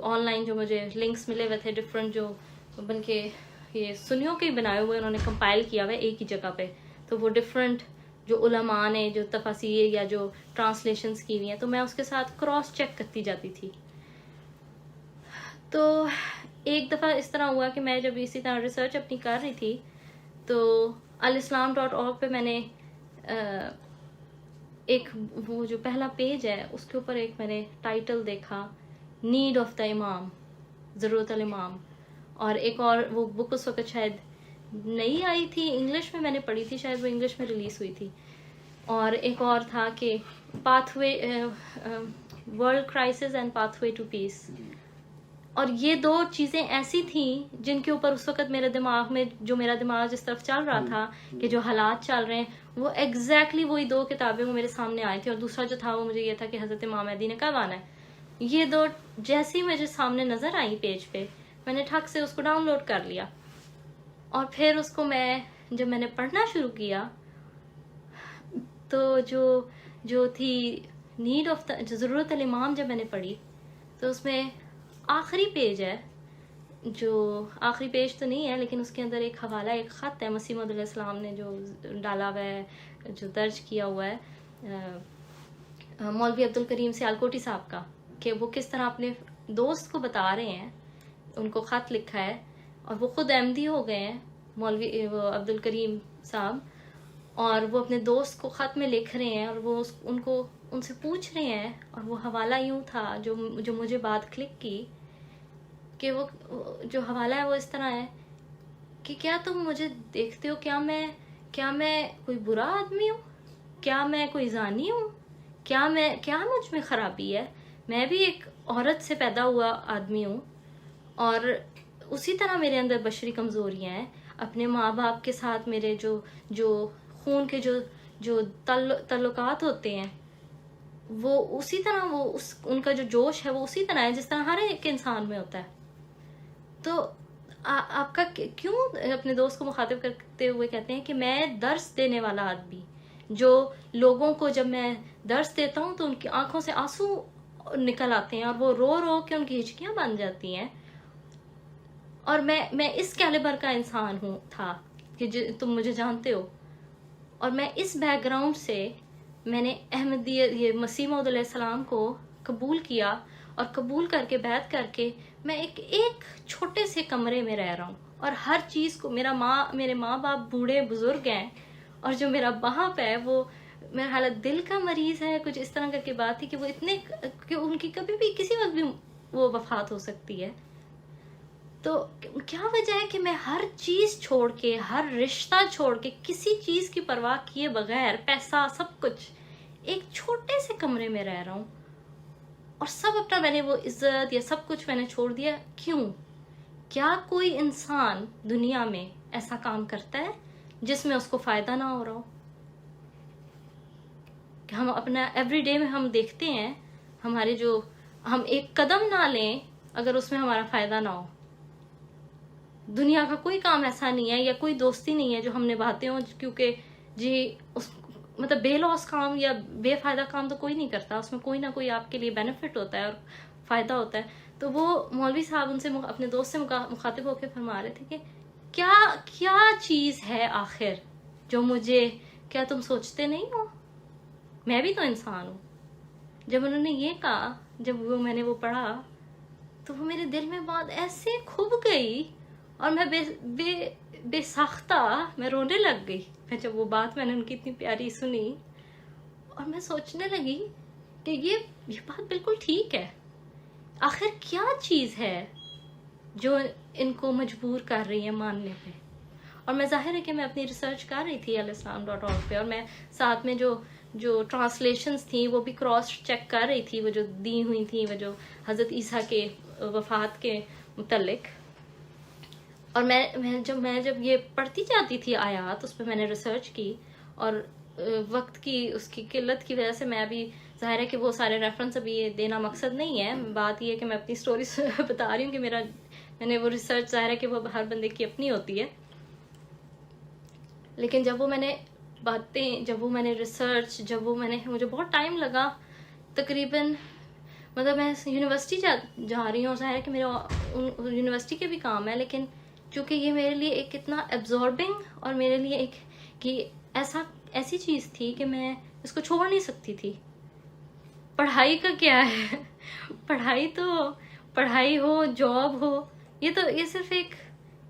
آن لائن جو مجھے لنکس ملے ہوئے تھے ڈفرینٹ، جو بلکہ یہ سنیوں کے ہی بنائے ہوئے انہوں نے کمپائل کیا ہوا ہے ایک ہی جگہ پہ. تو وہ ڈفرینٹ جو علماء نے جو تفاسیر یا جو ٹرانسلیشنز کی ہوئی ہیں تو میں اس کے ساتھ کراس چیک کرتی جاتی تھی. تو ایک دفعہ اس طرح ہوا کہ میں جب اسی طرح ریسرچ اپنی کر رہی تھی تو alislam.org پہ میں نے ایک وہ جو پہلا پیج ہے اس کے اوپر ایک میں نے ٹائٹل دیکھا، نیڈ آف دا امام، ضرورت الامام. اور ایک اور وہ بک اس وقت شاید نئی آئی تھی، انگلش میں نے پڑھی تھی، شاید وہ انگلش میں ریلیز ہوئی تھی. اور ایک اور تھا کہ pathway world crisis and pathway to peace. اور یہ 2 چیزیں ایسی تھیں جن کے اوپر اس وقت میرے دماغ میں جو میرا دماغ جس طرف چل رہا تھا کہ جو حالات چل رہے ہیں وہ ایگزیکٹلی وہی 2 کتابیں وہ میرے سامنے آئی تھی. اور دوسرا جو تھا وہ مجھے یہ تھا کہ حضرت امام مہدی نے کب آنا ہے. یہ 2 جیسی مجھے سامنے نظر آئی پیج پہ میں نے ٹھک سے اس کو ڈاؤن لوڈ کر لیا. اور پھر اس کو جب میں نے پڑھنا شروع کیا تو جو تھی نیڈ آف دا ضرورت الامام جب میں نے پڑھی تو اس میں آخری پیج ہے، جو آخری پیج تو نہیں ہے لیکن اس کے اندر ایک حوالہ، ایک خط ہے مسیح موعود علیہ السلام نے جو ڈالا ہوا ہے، جو درج کیا ہوا ہے مولوی عبدالکریم سیالکوٹی صاحب کا، کہ وہ کس طرح اپنے دوست کو بتا رہے ہیں. ان کو خط لکھا ہے اور وہ خود احمدی ہو گئے ہیں مولوی عبدالکریم صاحب، اور وہ اپنے دوست کو خط میں لکھ رہے ہیں اور وہ ان سے پوچھ رہے ہیں. اور وہ حوالہ یوں تھا جو مجھے بات کلک کی کہ وہ جو حوالہ ہے وہ اس طرح ہے کہ کیا تم مجھے دیکھتے ہو، کیا میں کوئی برا آدمی ہوں، کیا میں کوئی زانی ہوں، کیا مجھ میں خرابی ہے. میں بھی ایک عورت سے پیدا ہوا آدمی ہوں اور اسی طرح میرے اندر بشری کمزوریاں ہیں. اپنے ماں باپ کے ساتھ میرے جو خون کے جو تعلقات ہوتے ہیں وہ اسی طرح ان کا جو جوش ہے وہ اسی طرح ہے جس طرح ہر ایک انسان میں ہوتا ہے. تو آپ کا کیوں اپنے دوست کو مخاطب کرتے ہوئے کہتے ہیں کہ میں درس دینے والا آدمی، جو لوگوں کو جب میں درس دیتا ہوں تو ان کی آنکھوں سے آنسو نکل آتے ہیں اور وہ رو رو کے ان کی ہچکیاں بن جاتی ہیں. اور میں اس کیلیبر کا انسان تھا کہ تم مجھے جانتے ہو. اور میں اس بیک گراؤنڈ سے میں نے احمدیت یہ مسیح موعود علیہ السلام کو قبول کیا, اور قبول کر کے بیعت کر کے میں ایک چھوٹے سے کمرے میں رہ رہا ہوں, اور ہر چیز کو میرے ماں باپ بوڑھے بزرگ ہیں, اور جو میرا باپ ہے وہ میرا حالت دل کا مریض ہے, کچھ اس طرح کر کے بات تھی کہ وہ اتنے کہ ان کی کبھی بھی کسی وقت بھی وہ وفات ہو سکتی ہے. تو کیا وجہ ہے کہ میں ہر چیز چھوڑ کے, ہر رشتہ چھوڑ کے, کسی چیز کی پرواہ کیے بغیر, پیسہ سب کچھ, ایک چھوٹے سے کمرے میں رہ رہا ہوں, اور سب اپنا میں نے وہ عزت یا سب کچھ میں نے چھوڑ دیا. کیوں؟ کیا کوئی انسان دنیا میں ایسا کام کرتا ہے جس میں اس کو فائدہ نہ ہو رہا ہو؟ کہ ہم اپنا ایوری ڈے میں ہم دیکھتے ہیں ہمارے جو ہم ایک قدم نہ لیں اگر اس میں ہمارا فائدہ نہ ہو. دنیا کا کوئی کام ایسا نہیں ہے یا کوئی دوستی نہیں ہے جو ہم نبھاتے ہوں کیونکہ مطلب بے لوس کام یا بے فائدہ کام تو کوئی نہیں کرتا, اس میں کوئی نہ کوئی آپ کے لیے بینیفٹ ہوتا ہے اور فائدہ ہوتا ہے. تو وہ مولوی صاحب ان سے اپنے دوست سے مخاطب ہو کے فرما رہے تھے کہ کیا چیز ہے آخر جو مجھے, کیا تم سوچتے نہیں ہو میں بھی تو انسان ہوں. جب انہوں نے یہ کہا, جب میں نے وہ پڑھا تو وہ میرے دل میں بات ایسے کھب گئی اور میں بے ساختہ میں رونے لگ گئی. جب وہ بات میں نے ان کی اتنی پیاری سنی اور میں سوچنے لگی کہ یہ بات بالکل ٹھیک ہے. آخر کیا چیز ہے جو ان کو مجبور کر رہی ہے ماننے پہ؟ اور میں ظاہر ہے کہ میں اپنی ریسرچ کر رہی تھی alislam.org پہ, اور میں ساتھ میں جو ٹرانسلیشنز تھیں وہ بھی کراس چیک کر رہی تھی, وہ جو دی ہوئی تھیں وہ جو حضرت عیسیٰ کے وفات کے متعلق. اور میں جب یہ پڑھتی جاتی تھی آیات, اس پہ میں نے ریسرچ کی, اور وقت کی اس کی قلت کی وجہ سے میں ابھی ظاہر ہے کہ وہ سارے ریفرنس ابھی یہ دینا مقصد نہیں ہے. بات یہ ہے کہ میں اپنی سٹوری بتا رہی ہوں کہ میں نے وہ ریسرچ, ظاہر ہے کہ وہ ہر بندے کی اپنی ہوتی ہے, لیکن جب وہ میں نے باتیں, جب وہ میں نے ریسرچ, مجھے بہت ٹائم لگا تقریباً, مطلب میں یونیورسٹی جا رہی ہوں, ظاہر ہے کہ میرا یونیورسٹی کے بھی کام ہے, لیکن چونکہ یہ میرے لیے ایک اتنا ایبزاربنگ اور میرے لیے ایک کہ ایسی چیز تھی کہ میں اس کو چھوڑ نہیں سکتی تھی. پڑھائی کا کیا ہے, پڑھائی ہو, جاب ہو, یہ صرف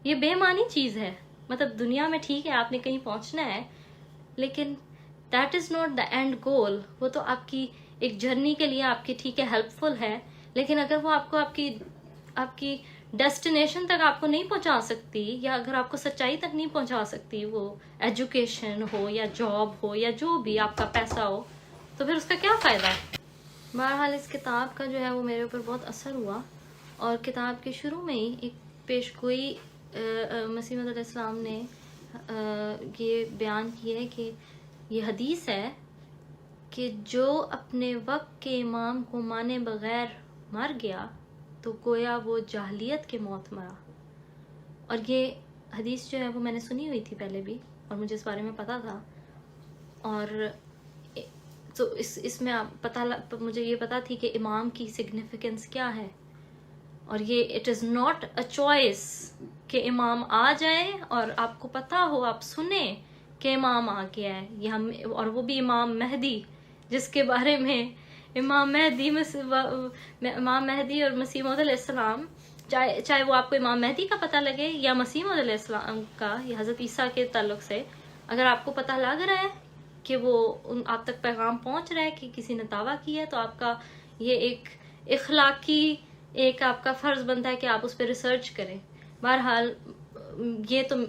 یہ بے معنی چیز ہے. مطلب دنیا میں ٹھیک ہے آپ نے کہیں پہنچنا ہے, لیکن that is not the end goal. وہ تو آپ کی ایک جرنی کے لیے آپ کی ٹھیک ہے ہیلپ فل ہے, لیکن اگر وہ آپ کی ڈیسٹینیشن تک آپ کو نہیں پہنچا سکتی, یا اگر آپ کو سچائی تک نہیں پہنچا سکتی, وہ ایجوکیشن ہو یا جاب ہو یا جو بھی آپ کا پیسہ ہو, تو پھر اس کا کیا فائدہ؟ بہرحال اس کتاب کا جو ہے وہ میرے اوپر بہت اثر ہوا, اور کتاب کے شروع میں ہی ایک پیشگوئی مسیح موعود علیہ السلام نے یہ بیان کی ہے کہ یہ حدیث ہے کہ جو اپنے وقت کے امام کو مانے بغیر مر گیا تو گویا وہ جاہلیت کے موت مرا. اور یہ حدیث جو ہے وہ میں نے سنی ہوئی تھی پہلے بھی, اور مجھے اس بارے میں پتا تھا, اور تو اس میں مجھے یہ پتا تھی کہ امام کی سگنیفیکنس کیا ہے, اور یہ it is not a choice کہ امام آ جائے اور آپ کو پتا ہو, آپ سنیں کہ امام آ گیا ہے, یہ اور وہ بھی امام مہدی, جس کے بارے میں امام مہدی اور مسیح موعود علیہ السلام, چاہے وہ آپ کو امام مہدی کا پتہ لگے یا مسیح موعود علیہ السلام کا یا حضرت عیسیٰ کے تعلق سے, اگر آپ کو پتہ لگ رہا ہے کہ وہ آپ تک پیغام پہنچ رہا ہے کہ کسی نے دعویٰ کیا ہے, تو آپ کا یہ ایک اخلاقی آپ کا فرض بنتا ہے کہ آپ اس پہ ریسرچ کریں. بہرحال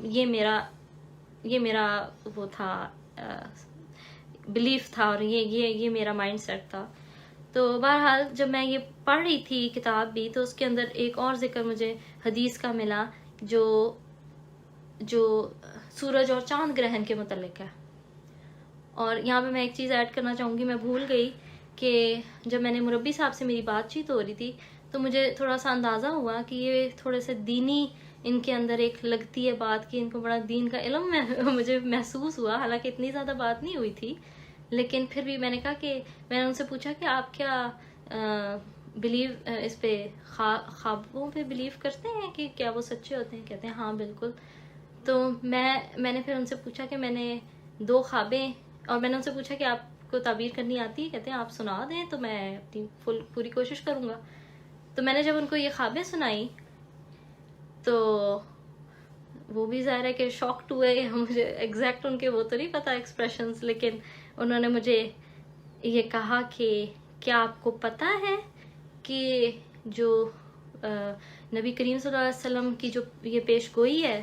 یہ میرا وہ تھا, بلیف تھا, اور یہ میرا مائنڈ سیٹ تھا. تو بہرحال جب میں یہ پڑھ رہی تھی کتاب بھی, تو اس کے اندر ایک اور ذکر مجھے حدیث کا ملا جو سورج اور چاند گرہن کے متعلق ہے. اور یہاں پہ میں ایک چیز ایڈ کرنا چاہوں گی, میں بھول گئی کہ جب میں نے مربی صاحب سے میری بات چیت ہو رہی تھی تو مجھے تھوڑا سا اندازہ ہوا کہ یہ تھوڑے سے دینی ان کے اندر ایک لگتی ہے بات کہ ان کو بڑا دین کا علم مجھے محسوس ہوا، حالانکہ اتنی زیادہ بات نہیں ہوئی تھی، لیکن پھر بھی میں نے کہا کہ میں نے ان سے پوچھا کہ آپ کیا بلیو اس پہ خوابوں پہ بلیو کرتے ہیں کہ کیا وہ سچے ہوتے ہیں؟ کہتے ہیں ہاں بالکل. تو میں نے پھر ان سے پوچھا کہ میں نے 2 خوابیں، اور میں نے ان سے پوچھا کہ آپ کو تعبیر کرنی آتی ہے؟ کہتے ہیں آپ سنا دیں تو میں اپنی پوری کوشش کروں گا. تو میں نے جب ان کو یہ خوابیں سنائی تو وہ بھی ظاہر ہے کہ شاکڈ ہوئے. مجھے ایگزیکٹ ان کے وہ تو نہیں پتا ایکسپریشنز، لیکن انہوں نے مجھے یہ کہا کہ کیا آپ کو پتہ ہے کہ جو نبی کریم صلی اللہ علیہ وسلم کی جو یہ پیش گوئی ہے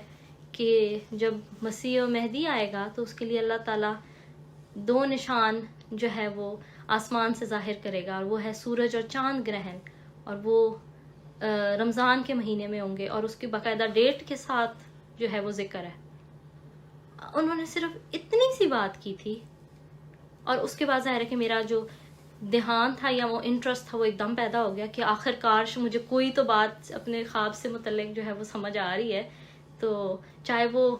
کہ جب مسیح و مہدی آئے گا تو اس کے لیے اللہ تعالیٰ 2 نشان جو ہے وہ آسمان سے ظاہر کرے گا، اور وہ ہے سورج اور چاند گرہن، اور وہ رمضان کے مہینے میں ہوں گے، اور اس کی باقاعدہ ڈیٹ کے ساتھ جو ہے وہ ذکر ہے. انہوں نے صرف اتنی سی بات کی تھی، اور اس کے بعد ظاہر ہے کہ میرا جو دھیان تھا یا وہ انٹرسٹ تھا وہ ایک دم پیدا ہو گیا کہ آخر کار مجھے کوئی تو بات اپنے خواب سے متعلق جو ہے وہ سمجھ آ رہی ہے، تو چاہے وہ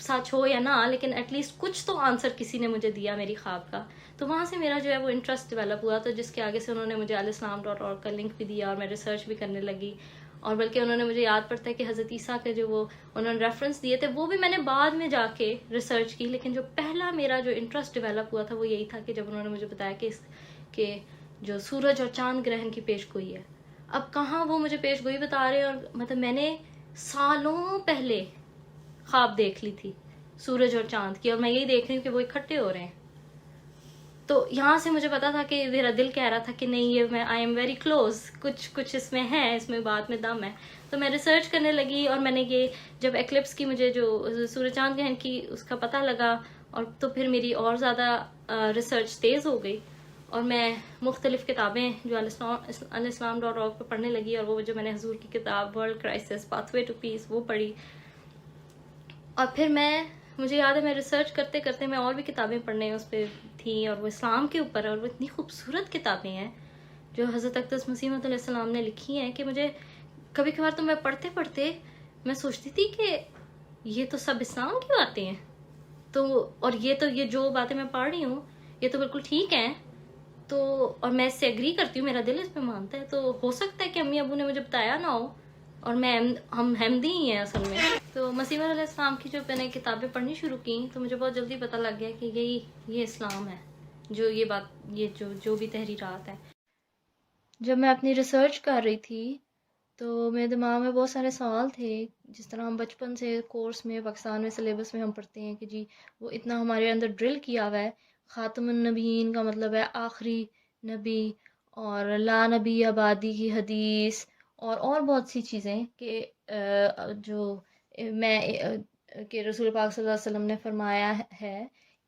سچ ہو یا نہ، لیکن ایٹ لیسٹ کچھ تو آنسر کسی نے مجھے دیا میری خواب کا. تو وہاں سے میرا جو ہے وہ انٹرسٹ ڈیولپ ہوا، تو جس کے آگے سے انہوں نے مجھے alislam.org کا لنک بھی دیا، اور میں ریسرچ بھی کرنے لگی. اور بلکہ انہوں نے مجھے یاد پڑتا ہے کہ حضرت عیسیٰ کے جو وہ انہوں نے ریفرنس دیے تھے وہ بھی میں نے بعد میں جا کے ریسرچ کی، لیکن جو پہلا میرا جو انٹرسٹ ڈیولپ ہوا تھا وہ یہی تھا کہ جب انہوں نے مجھے بتایا کہ جو سورج اور چاند گرہن کی پیش گوئی ہے. اب کہاں وہ مجھے پیش گوئی بتا رہے ہیں، اور مطلب میں نے سالوں پہلے خواب دیکھ لی تھی سورج اور چاند کی، اور میں یہی دیکھ رہی ہوں کہ وہ اکٹھے ہو رہے ہیں. تو یہاں سے مجھے پتا تھا کہ میرا دل کہہ رہا تھا کہ نہیں، یہ میں آئی ایم ویری کلوز، کچھ اس میں ہے، اس میں بات میں دم ہے. تو میں ریسرچ کرنے لگی، اور میں نے یہ جب ایکلپس کی مجھے جو سورج چاند گرہن کی اس کا پتہ لگا، اور تو پھر میری اور زیادہ ریسرچ تیز ہو گئی، اور میں مختلف کتابیں جو alislam.org پہ پڑھنے لگی، اور وہ جو میں نے حضور کی کتاب world crisis pathway to peace وہ پڑھی. اور پھر مجھے یاد ہے میں ریسرچ کرتے کرتے میں اور بھی کتابیں پڑھنے اس پہ تھیں، اور وہ اسلام کے اوپر، اور وہ اتنی خوبصورت کتابیں ہیں جو حضرت اقدس مسیح موعود علیہ السلام نے لکھی ہیں کہ مجھے کبھی کبھار تو میں پڑھتے پڑھتے میں سوچتی تھی کہ یہ تو سب اسلام کی باتیں ہیں، تو اور یہ جو باتیں میں پڑھ رہی ہوں یہ تو بالکل ٹھیک ہیں، تو اور میں اس سے ایگری کرتی ہوں، میرا دل اس پہ مانتا ہے. تو ہو سکتا ہے کہ امی ابو نے مجھے بتایا نہ ہو، اور ہم احمدی ہی ہیں اصل میں. تو مسیح علیہ السلام کی جو میں نے کتابیں پڑھنی شروع کی تو مجھے بہت جلدی پتہ لگ گیا کہ یہ اسلام ہے، جو یہ بات جو بھی تحریرات ہیں. جب میں اپنی ریسرچ کر رہی تھی تو میرے دماغ میں بہت سارے سوال تھے، جس طرح ہم بچپن سے کورس میں پاکستان میں سلیبس میں ہم پڑھتے ہیں کہ جی وہ اتنا ہمارے اندر ڈرل کیا ہوا ہے، خاتم النبیین کا مطلب ہے آخری نبی، اور لا نبی آبادی کی حدیث، اور بہت سی چیزیں کہ جو میں کہ رسول پاک صلی اللہ علیہ وسلم نے فرمایا ہے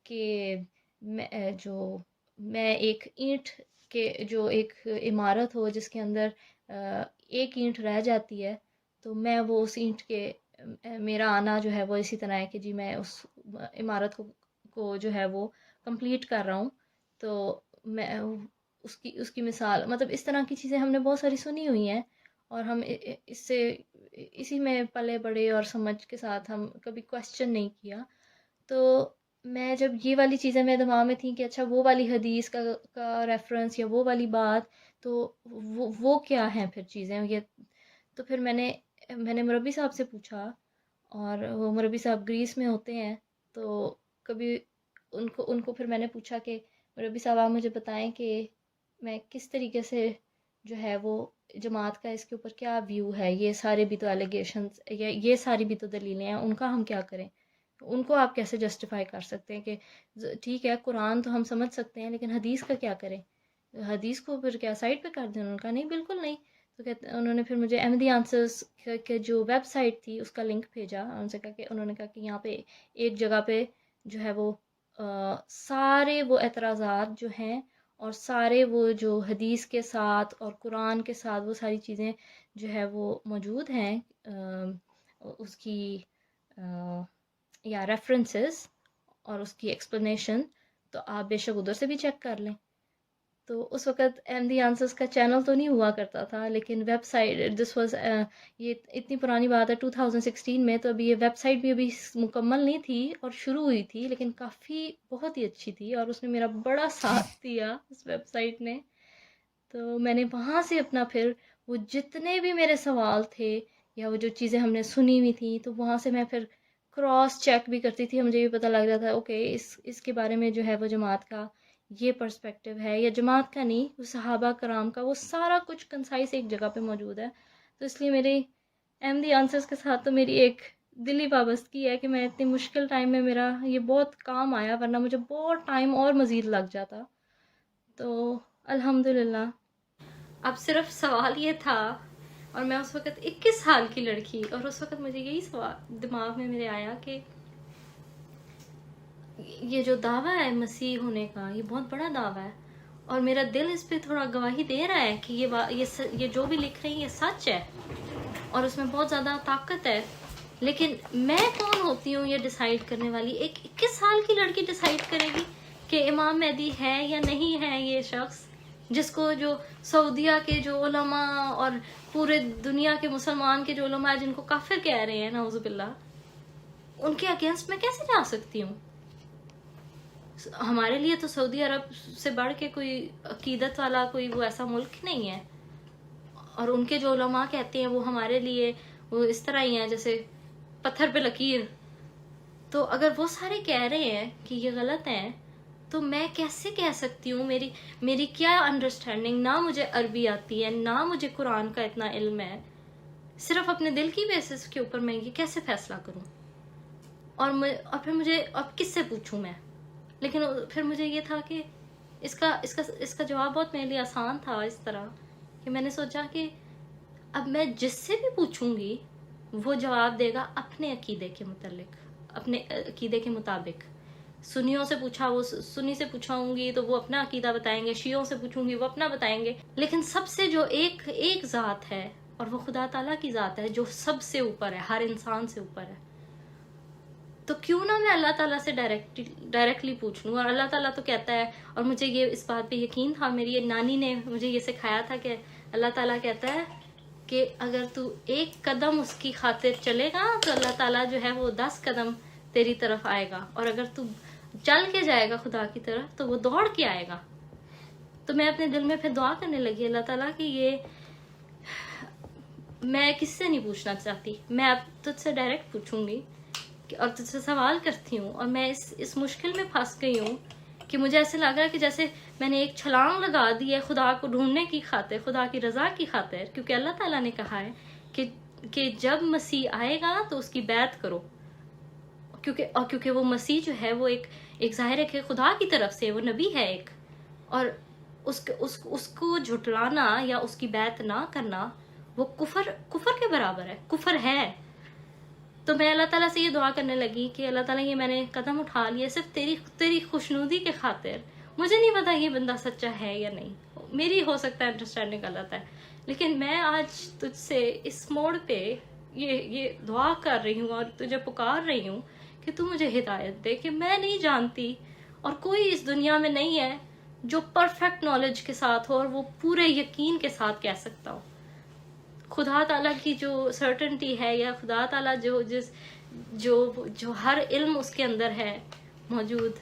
کہ میں ایک اینٹ کہ جو ایک عمارت ہو جس کے اندر ایک اینٹ رہ جاتی ہے، تو میں وہ اس اینٹ کے میرا آنا جو ہے وہ اسی طرح ہے کہ جی میں اس عمارت کو جو ہے وہ کمپلیٹ کر رہا ہوں. تو میں اس کی مثال، مطلب اس طرح کی چیزیں ہم نے بہت ساری سنی ہوئی ہیں، اور ہم اسی میں پلے بڑے، اور سمجھ کے ساتھ ہم کبھی کوشچن نہیں کیا. تو میں جب یہ والی چیزیں میرے دماغ میں تھیں کہ اچھا وہ والی حدیث کا ریفرنس یا وہ والی بات، تو وہ کیا ہیں پھر چیزیں یہ. تو پھر میں نے مربی صاحب سے پوچھا، اور وہ مربی صاحب گریس میں ہوتے ہیں، تو کبھی ان کو پھر میں نے پوچھا کہ مربی صاحب آپ مجھے بتائیں کہ میں کس طریقے سے جو ہے وہ جماعت کا اس کے اوپر کیا ویو ہے، یہ سارے بھی تو ایلیگیشنز یا یہ ساری بھی تو دلیلیں ہیں، ان کا ہم کیا کریں، ان کو آپ کیسے جسٹیفائی کر سکتے ہیں کہ ٹھیک ہے قرآن تو ہم سمجھ سکتے ہیں لیکن حدیث کا کیا کریں، حدیث کو پھر کیا سائٹ پہ کر دیں. انہوں نے کہا نہیں بالکل نہیں. تو انہوں نے پھر مجھے احمدی آنسرز کے جو ویب سائٹ تھی اس کا لنک بھیجا، انہوں نے کہا کہ یہاں پہ ایک جگہ پہ جو ہے وہ سارے وہ اعتراضات جو ہیں، اور سارے وہ جو حدیث کے ساتھ اور قرآن کے ساتھ وہ ساری چیزیں جو ہے وہ موجود ہیں، اس کی یا ریفرنسز اور اس کی ایکسپلینیشن، تو آپ بے شک ادھر سے بھی چیک کر لیں. تو اس وقت احمدی آنسرز کا چینل تو نہیں ہوا کرتا تھا، لیکن ویب سائٹ دس واز، یہ اتنی پرانی بات ہے 2016 میں، تو ابھی یہ ویب سائٹ بھی ابھی مکمل نہیں تھی اور شروع ہوئی تھی، لیکن کافی بہت ہی اچھی تھی اور اس نے میرا بڑا ساتھ دیا اس ویب سائٹ نے. تو میں نے وہاں سے اپنا پھر وہ جتنے بھی میرے سوال تھے یا وہ جو چیزیں ہم نے سنی ہوئی تھیں، تو وہاں سے میں پھر کراس چیک بھی کرتی تھی. مجھے یہ پتہ لگ رہا تھا اوکے اس کے بارے میں جو ہے وہ جماعت کا یہ پرسپیکٹیو ہے، یا جماعت کا نہیں، وہ صحابہ کرام کا، وہ سارا کچھ کنسائز ایک جگہ پہ موجود ہے. تو اس لیے میری احمدی آنسرز کے ساتھ تو میری ایک دلی وابستگی ہے کہ میں اتنی مشکل ٹائم میں میرا یہ بہت کام آیا، ورنہ مجھے بہت ٹائم اور مزید لگ جاتا. تو الحمدللہ اب صرف سوال یہ تھا، اور میں اس وقت 21 سال کی لڑکی، اور اس وقت مجھے یہی سوال دماغ میں میرے آیا کہ یہ جو دعویٰ ہے مسیح ہونے کا، یہ بہت بڑا دعویٰ ہے، اور میرا دل اس پہ تھوڑا گواہی دے رہا ہے کہ یہ جو بھی لکھ رہی ہیں یہ سچ ہے اور اس میں بہت زیادہ طاقت ہے. لیکن میں کون ہوتی ہوں یہ ڈیسائیڈ کرنے والی؟ ایک 21 سال کی لڑکی ڈیسائیڈ کرے گی کہ امام مہدی ہے یا نہیں ہے یہ شخص، جس کو جو سعودیہ کے جو علماء اور پورے دنیا کے مسلمان کے جو علماء جن کو کافر کہہ رہے ہیں نعوذ باللہ، ان کے اگینسٹ میں کیسے جا سکتی ہوں؟ ہمارے لیے تو سعودی عرب سے بڑھ کے کوئی عقیدت والا کوئی وہ ایسا ملک نہیں ہے، اور ان کے جو علماء کہتے ہیں وہ ہمارے لیے وہ اس طرح ہی ہیں جیسے پتھر پہ لکیر. تو اگر وہ سارے کہہ رہے ہیں کہ یہ غلط ہیں، تو میں کیسے کہہ سکتی ہوں؟ میری کیا انڈرسٹینڈنگ؟ نہ مجھے عربی آتی ہے، نہ مجھے قرآن کا اتنا علم ہے، صرف اپنے دل کی بیسس کے اوپر میں یہ کیسے فیصلہ کروں؟ اور پھر مجھے اب کس سے پوچھوں میں؟ لیکن پھر مجھے یہ تھا کہ اس کا جواب بہت میرے لیے آسان تھا، اس طرح کہ میں نے سوچا کہ اب میں جس سے بھی پوچھوں گی وہ جواب دے گا اپنے عقیدے کے متعلق، اپنے عقیدے کے مطابق. سنیوں سے پوچھا، وہ سنی سے پوچھاؤں گی تو وہ اپنا عقیدہ بتائیں گے، شیعوں سے پوچھوں گی وہ اپنا بتائیں گے. لیکن سب سے جو ایک ذات ہے، اور وہ خدا تعالیٰ کی ذات ہے جو سب سے اوپر ہے، ہر انسان سے اوپر ہے. تو کیوں نہ میں اللہ تعالیٰ سے ڈائریکٹلی پوچھ لوں؟ اور اللہ تعالیٰ تو کہتا ہے، اور مجھے یہ اس بات پہ یقین تھا، میری یہ نانی نے مجھے یہ سکھایا تھا کہ اللہ تعالیٰ کہتا ہے کہ اگر تو ایک قدم اس کی خاطر چلے گا تو اللہ تعالیٰ جو ہے وہ 10 قدم تیری طرف آئے گا، اور اگر تو چل کے جائے گا خدا کی طرف تو وہ دوڑ کے آئے گا. تو میں اپنے دل میں پھر دعا کرنے لگی اللہ تعالیٰ کہ یہ میں کس سے نہیں پوچھنا چاہتی، میں اب تجھ سے ڈائریکٹ پوچھوں گی اور تجھ سے سوال کرتی ہوں. اور میں اس مشکل میں پھنس گئی ہوں کہ مجھے ایسے لگ رہا ہے کہ جیسے میں نے ایک چھلانگ لگا دی ہے خدا کو ڈھونڈنے کی خاطر، خدا کی رضا کی خاطر، کیونکہ اللہ تعالیٰ نے کہا ہے کہ جب مسیح آئے گا تو اس کی بیعت کرو، کیونکہ وہ مسیح جو ہے وہ ایک ظاہر ہے کہ خدا کی طرف سے وہ نبی ہے ایک، اور اس کو جھٹلانا یا اس کی بیعت نہ کرنا وہ کفر کے برابر ہے، کفر ہے. تو میں اللہ تعالیٰ سے یہ دعا کرنے لگی کہ اللہ تعالیٰ یہ میں نے قدم اٹھا لیا صرف تیری خوشنودی کے خاطر. مجھے نہیں پتا یہ بندہ سچا ہے یا نہیں، میری ہو سکتا ہے انڈرسٹینڈنگ غلط ہے، لیکن میں آج تجھ سے اس موڑ پہ یہ دعا کر رہی ہوں اور تجھے پکار رہی ہوں کہ تو مجھے ہدایت دے، کہ میں نہیں جانتی اور کوئی اس دنیا میں نہیں ہے جو پرفیکٹ نالج کے ساتھ ہو اور وہ پورے یقین کے ساتھ کہہ سکتا ہو. خدا تعالیٰ کی جو سرٹنٹی ہے، یا خدا تعالیٰ جو ہر علم اس کے اندر ہے موجود،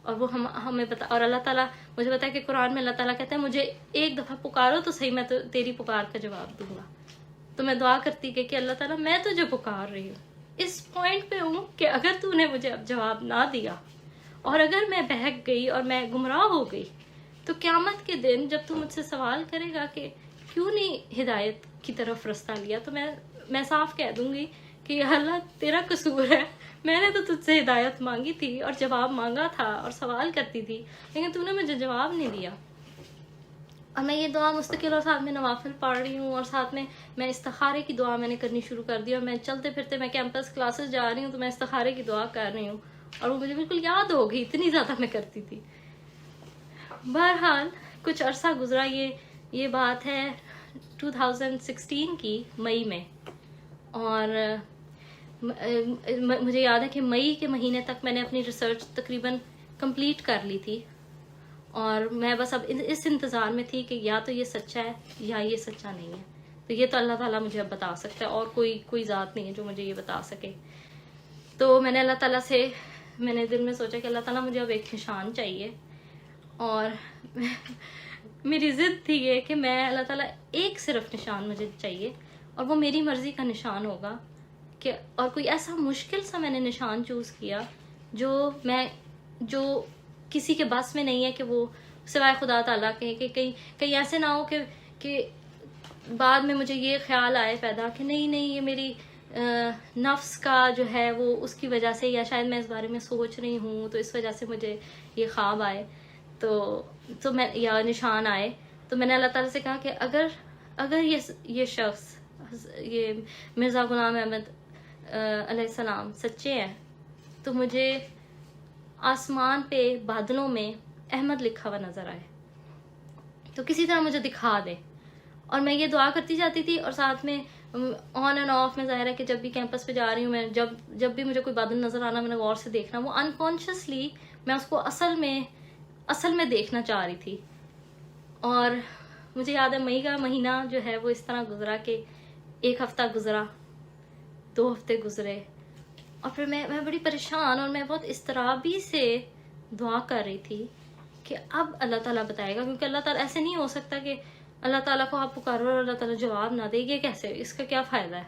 اور وہ ہمیں پتا، اور اللہ تعالیٰ مجھے پتا ہے کہ قرآن میں اللہ تعالیٰ کہتا ہے مجھے ایک دفعہ پکارو تو صحیح، میں تو تیری پکار کا جواب دوں گا. تو میں دعا کرتی کہ اللہ تعالیٰ میں تجھے پکار رہی ہوں، اس پوائنٹ پہ ہوں کہ اگر تو نے مجھے اب جواب نہ دیا اور اگر میں بہک گئی اور میں گمراہ ہو گئی، تو قیامت کے دن جب تو مجھ سے سوال کرے گا کہ کیوں نہیں ہدایت کی طرف رستہ لیا، تو میں صاف کہہ دوں گی کہ اللہ تیرا قصور ہے، میں نے تو تجھ سے ہدایت مانگی تھی اور جواب مانگا تھا اور سوال کرتی تھی، لیکن تو نے مجھے جواب نہیں دیا. اور میں یہ دعا مستقل اور ساتھ میں نوافل پڑھ رہی ہوں، اور ساتھ میں استخارے کی دعا میں نے کرنی شروع کر دی، اور میں چلتے پھرتے میں کیمپس کلاسز جا رہی ہوں تو میں استخارے کی دعا کر رہی ہوں، اور وہ مجھے بالکل یاد ہو گئی، اتنی زیادہ میں کرتی تھی. بہرحال کچھ عرصہ گزرا، یہ بات ہے 2016 کی مئی میں، اور مجھے یاد ہے کہ مئی کے مہینے تک میں نے اپنی ریسرچ تقریباً کمپلیٹ کر لی تھی. اور میں بس اب اس انتظار میں تھی کہ یا تو یہ سچا ہے یا یہ سچا نہیں ہے. تو یہ تو اللہ تعالیٰ مجھے اب بتا سکتا ہے، اور کوئی ذات نہیں ہے جو مجھے یہ بتا سکے. تو میں نے اللہ تعالیٰ سے، میں نے دل میں سوچا کہ اللہ تعالیٰ مجھے اب ایک نشان چاہیے، اور میری ضد تھی یہ کہ میں اللہ تعالیٰ ایک صرف نشان مجھے چاہیے، اور وہ میری مرضی کا نشان ہوگا کہ، اور کوئی ایسا مشکل سا میں نے نشان چوز کیا جو کسی کے بس میں نہیں ہے کہ وہ سوائے خدا تعالیٰ کے، کہ کہیں ایسے نہ ہو کہ بعد میں مجھے یہ خیال آئے پیدا کہ نہیں یہ میری نفس کا جو ہے وہ اس کی وجہ سے، یا شاید میں اس بارے میں سوچ رہی ہوں تو اس وجہ سے مجھے یہ خواب آئے تو میں، یا نشان آئے. تو میں نے اللہ تعالیٰ سے کہا کہ اگر یہ شخص، یہ مرزا غلام احمد علیہ السلام سچے ہیں تو مجھے آسمان پہ بادلوں میں احمد لکھا ہوا نظر آئے، تو کسی طرح مجھے دکھا دے. اور میں یہ دعا کرتی جاتی تھی، اور ساتھ میں آن اینڈ آف میں ظاہر ہے کہ جب بھی کیمپس پہ جا رہی ہوں، میں جب بھی مجھے کوئی بادل نظر آنا، میں نے غور سے دیکھنا، وہ انکانشیسلی میں اس کو اصل میں دیکھنا چاہ رہی تھی. اور مجھے یاد ہے مئی کا مہینہ جو ہے وہ اس طرح گزرا کہ ایک ہفتہ گزرا، 2 ہفتے گزرے، اور پھر میں بڑی پریشان اور میں بہت اضطرابی سے دعا کر رہی تھی کہ اب اللہ تعالیٰ بتائے گا، کیونکہ اللہ تعالیٰ ایسے نہیں ہو سکتا کہ اللہ تعالیٰ کو آپ پکارو اور اللہ تعالیٰ جواب نہ دے. یہ کیسے، اس کا کیا فائدہ ہے؟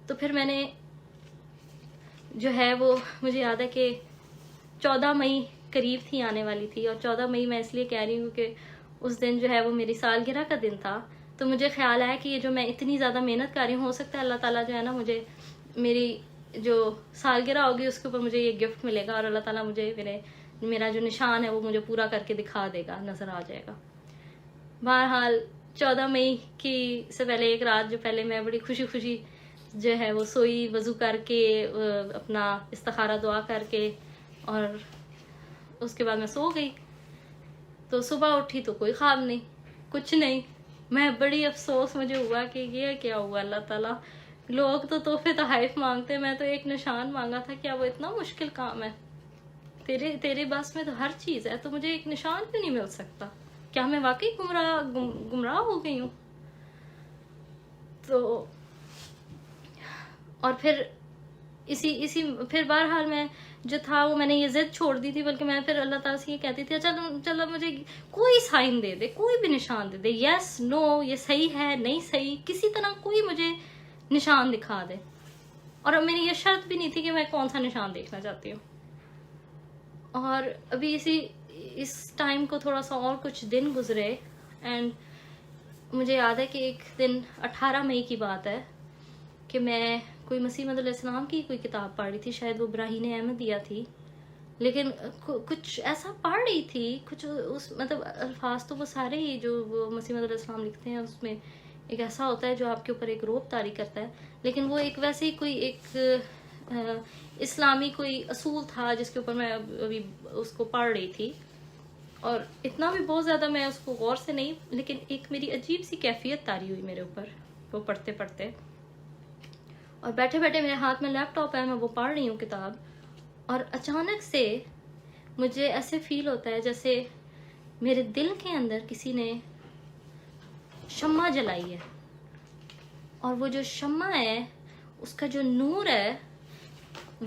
تو پھر میں نے جو ہے وہ، مجھے یاد ہے کہ 14 مئی قریب تھی، آنے والی تھی، اور 14 مئی میں اس لیے کہہ رہی ہوں کہ اس دن جو ہے وہ میری سالگرہ کا دن تھا. تو مجھے خیال آیا کہ یہ جو میں اتنی زیادہ محنت کر رہی ہوں، ہو سکتا ہے اللہ تعالیٰ جو ہے نا مجھے میری جو سالگرہ ہوگی اس کے اوپر مجھے یہ گفٹ ملے گا، اور اللہ تعالیٰ مجھے میرا جو نشان ہے وہ مجھے پورا کر کے دکھا دے گا، نظر آ جائے گا. بہرحال 14 مئی کی سے پہلے ایک رات جو پہلے میں بڑی خوشی جو ہے وہ سوئی، وضو کر کے اپنا استخارہ دعا کر کے، اور اس کے بعد میں سو گئی. تو صبح اٹھی تو کوئی خواب نہیں، کچھ نہیں. میں بڑی افسوس مجھے ہوا کہ یہ کیا ہوا اللہ تعالیٰ، لوگ تو تحفے تحائف مانگتے، میں تو ایک نشان مانگا تھا. کیا وہ اتنا مشکل کام ہے؟ تیرے بس میں تو ہر چیز ہے، تو مجھے ایک نشان کیوں نہیں مل سکتا؟ کیا میں واقعی گمراہ ہو گئی ہوں؟ تو اور پھر پھر بہرحال میں جو تھا وہ میں نے یہ ضد چھوڑ دی تھی، بلکہ میں پھر اللہ تعالیٰ سے یہ کہتی تھی چلو مجھے کوئی سائن دے دے، کوئی بھی نشان دے دے، یس نو، یہ صحیح ہے نہیں صحیح، کسی طرح کوئی مجھے نشان دکھا دے. اور میری یہ شرط بھی نہیں تھی کہ میں کون سا نشان دیکھنا چاہتی ہوں. اور ابھی اس ٹائم کو تھوڑا سا اور کچھ دن گزرے، اینڈ مجھے یاد ہے کہ ایک دن 18 مئی کی بات ہے کہ میں کوئی مسیح موعود علیہ السلام کی کوئی کتاب پڑھ رہی تھی، شاید وہ براہین احمدیہ تھی، لیکن کچھ ایسا پڑھ رہی تھی، کچھ اس مطلب الفاظ تو وہ سارے ہی جو وہ مسیح موعود علیہ السلام لکھتے ہیں اس میں ایک ایسا ہوتا ہے جو آپ کے اوپر ایک روب طاری کرتا ہے، لیکن وہ ایک ویسے ہی کوئی ایک اسلامی کوئی اصول تھا جس کے اوپر میں ابھی اس کو پڑھ رہی تھی. اور اتنا بھی بہت زیادہ میں اس کو غور سے نہیں، لیکن ایک میری عجیب سی کیفیت طاری ہوئی میرے اوپر وہ پڑھتے پڑھتے. اور بیٹھے میرے ہاتھ میں لیپ ٹاپ ہے، میں وہ پڑھ رہی ہوں کتاب، اور اچانک سے مجھے ایسے فیل ہوتا ہے جیسے میرے دل کے اندر کسی نے شمع جلائی ہے، اور وہ جو شمع ہے اس کا جو نور ہے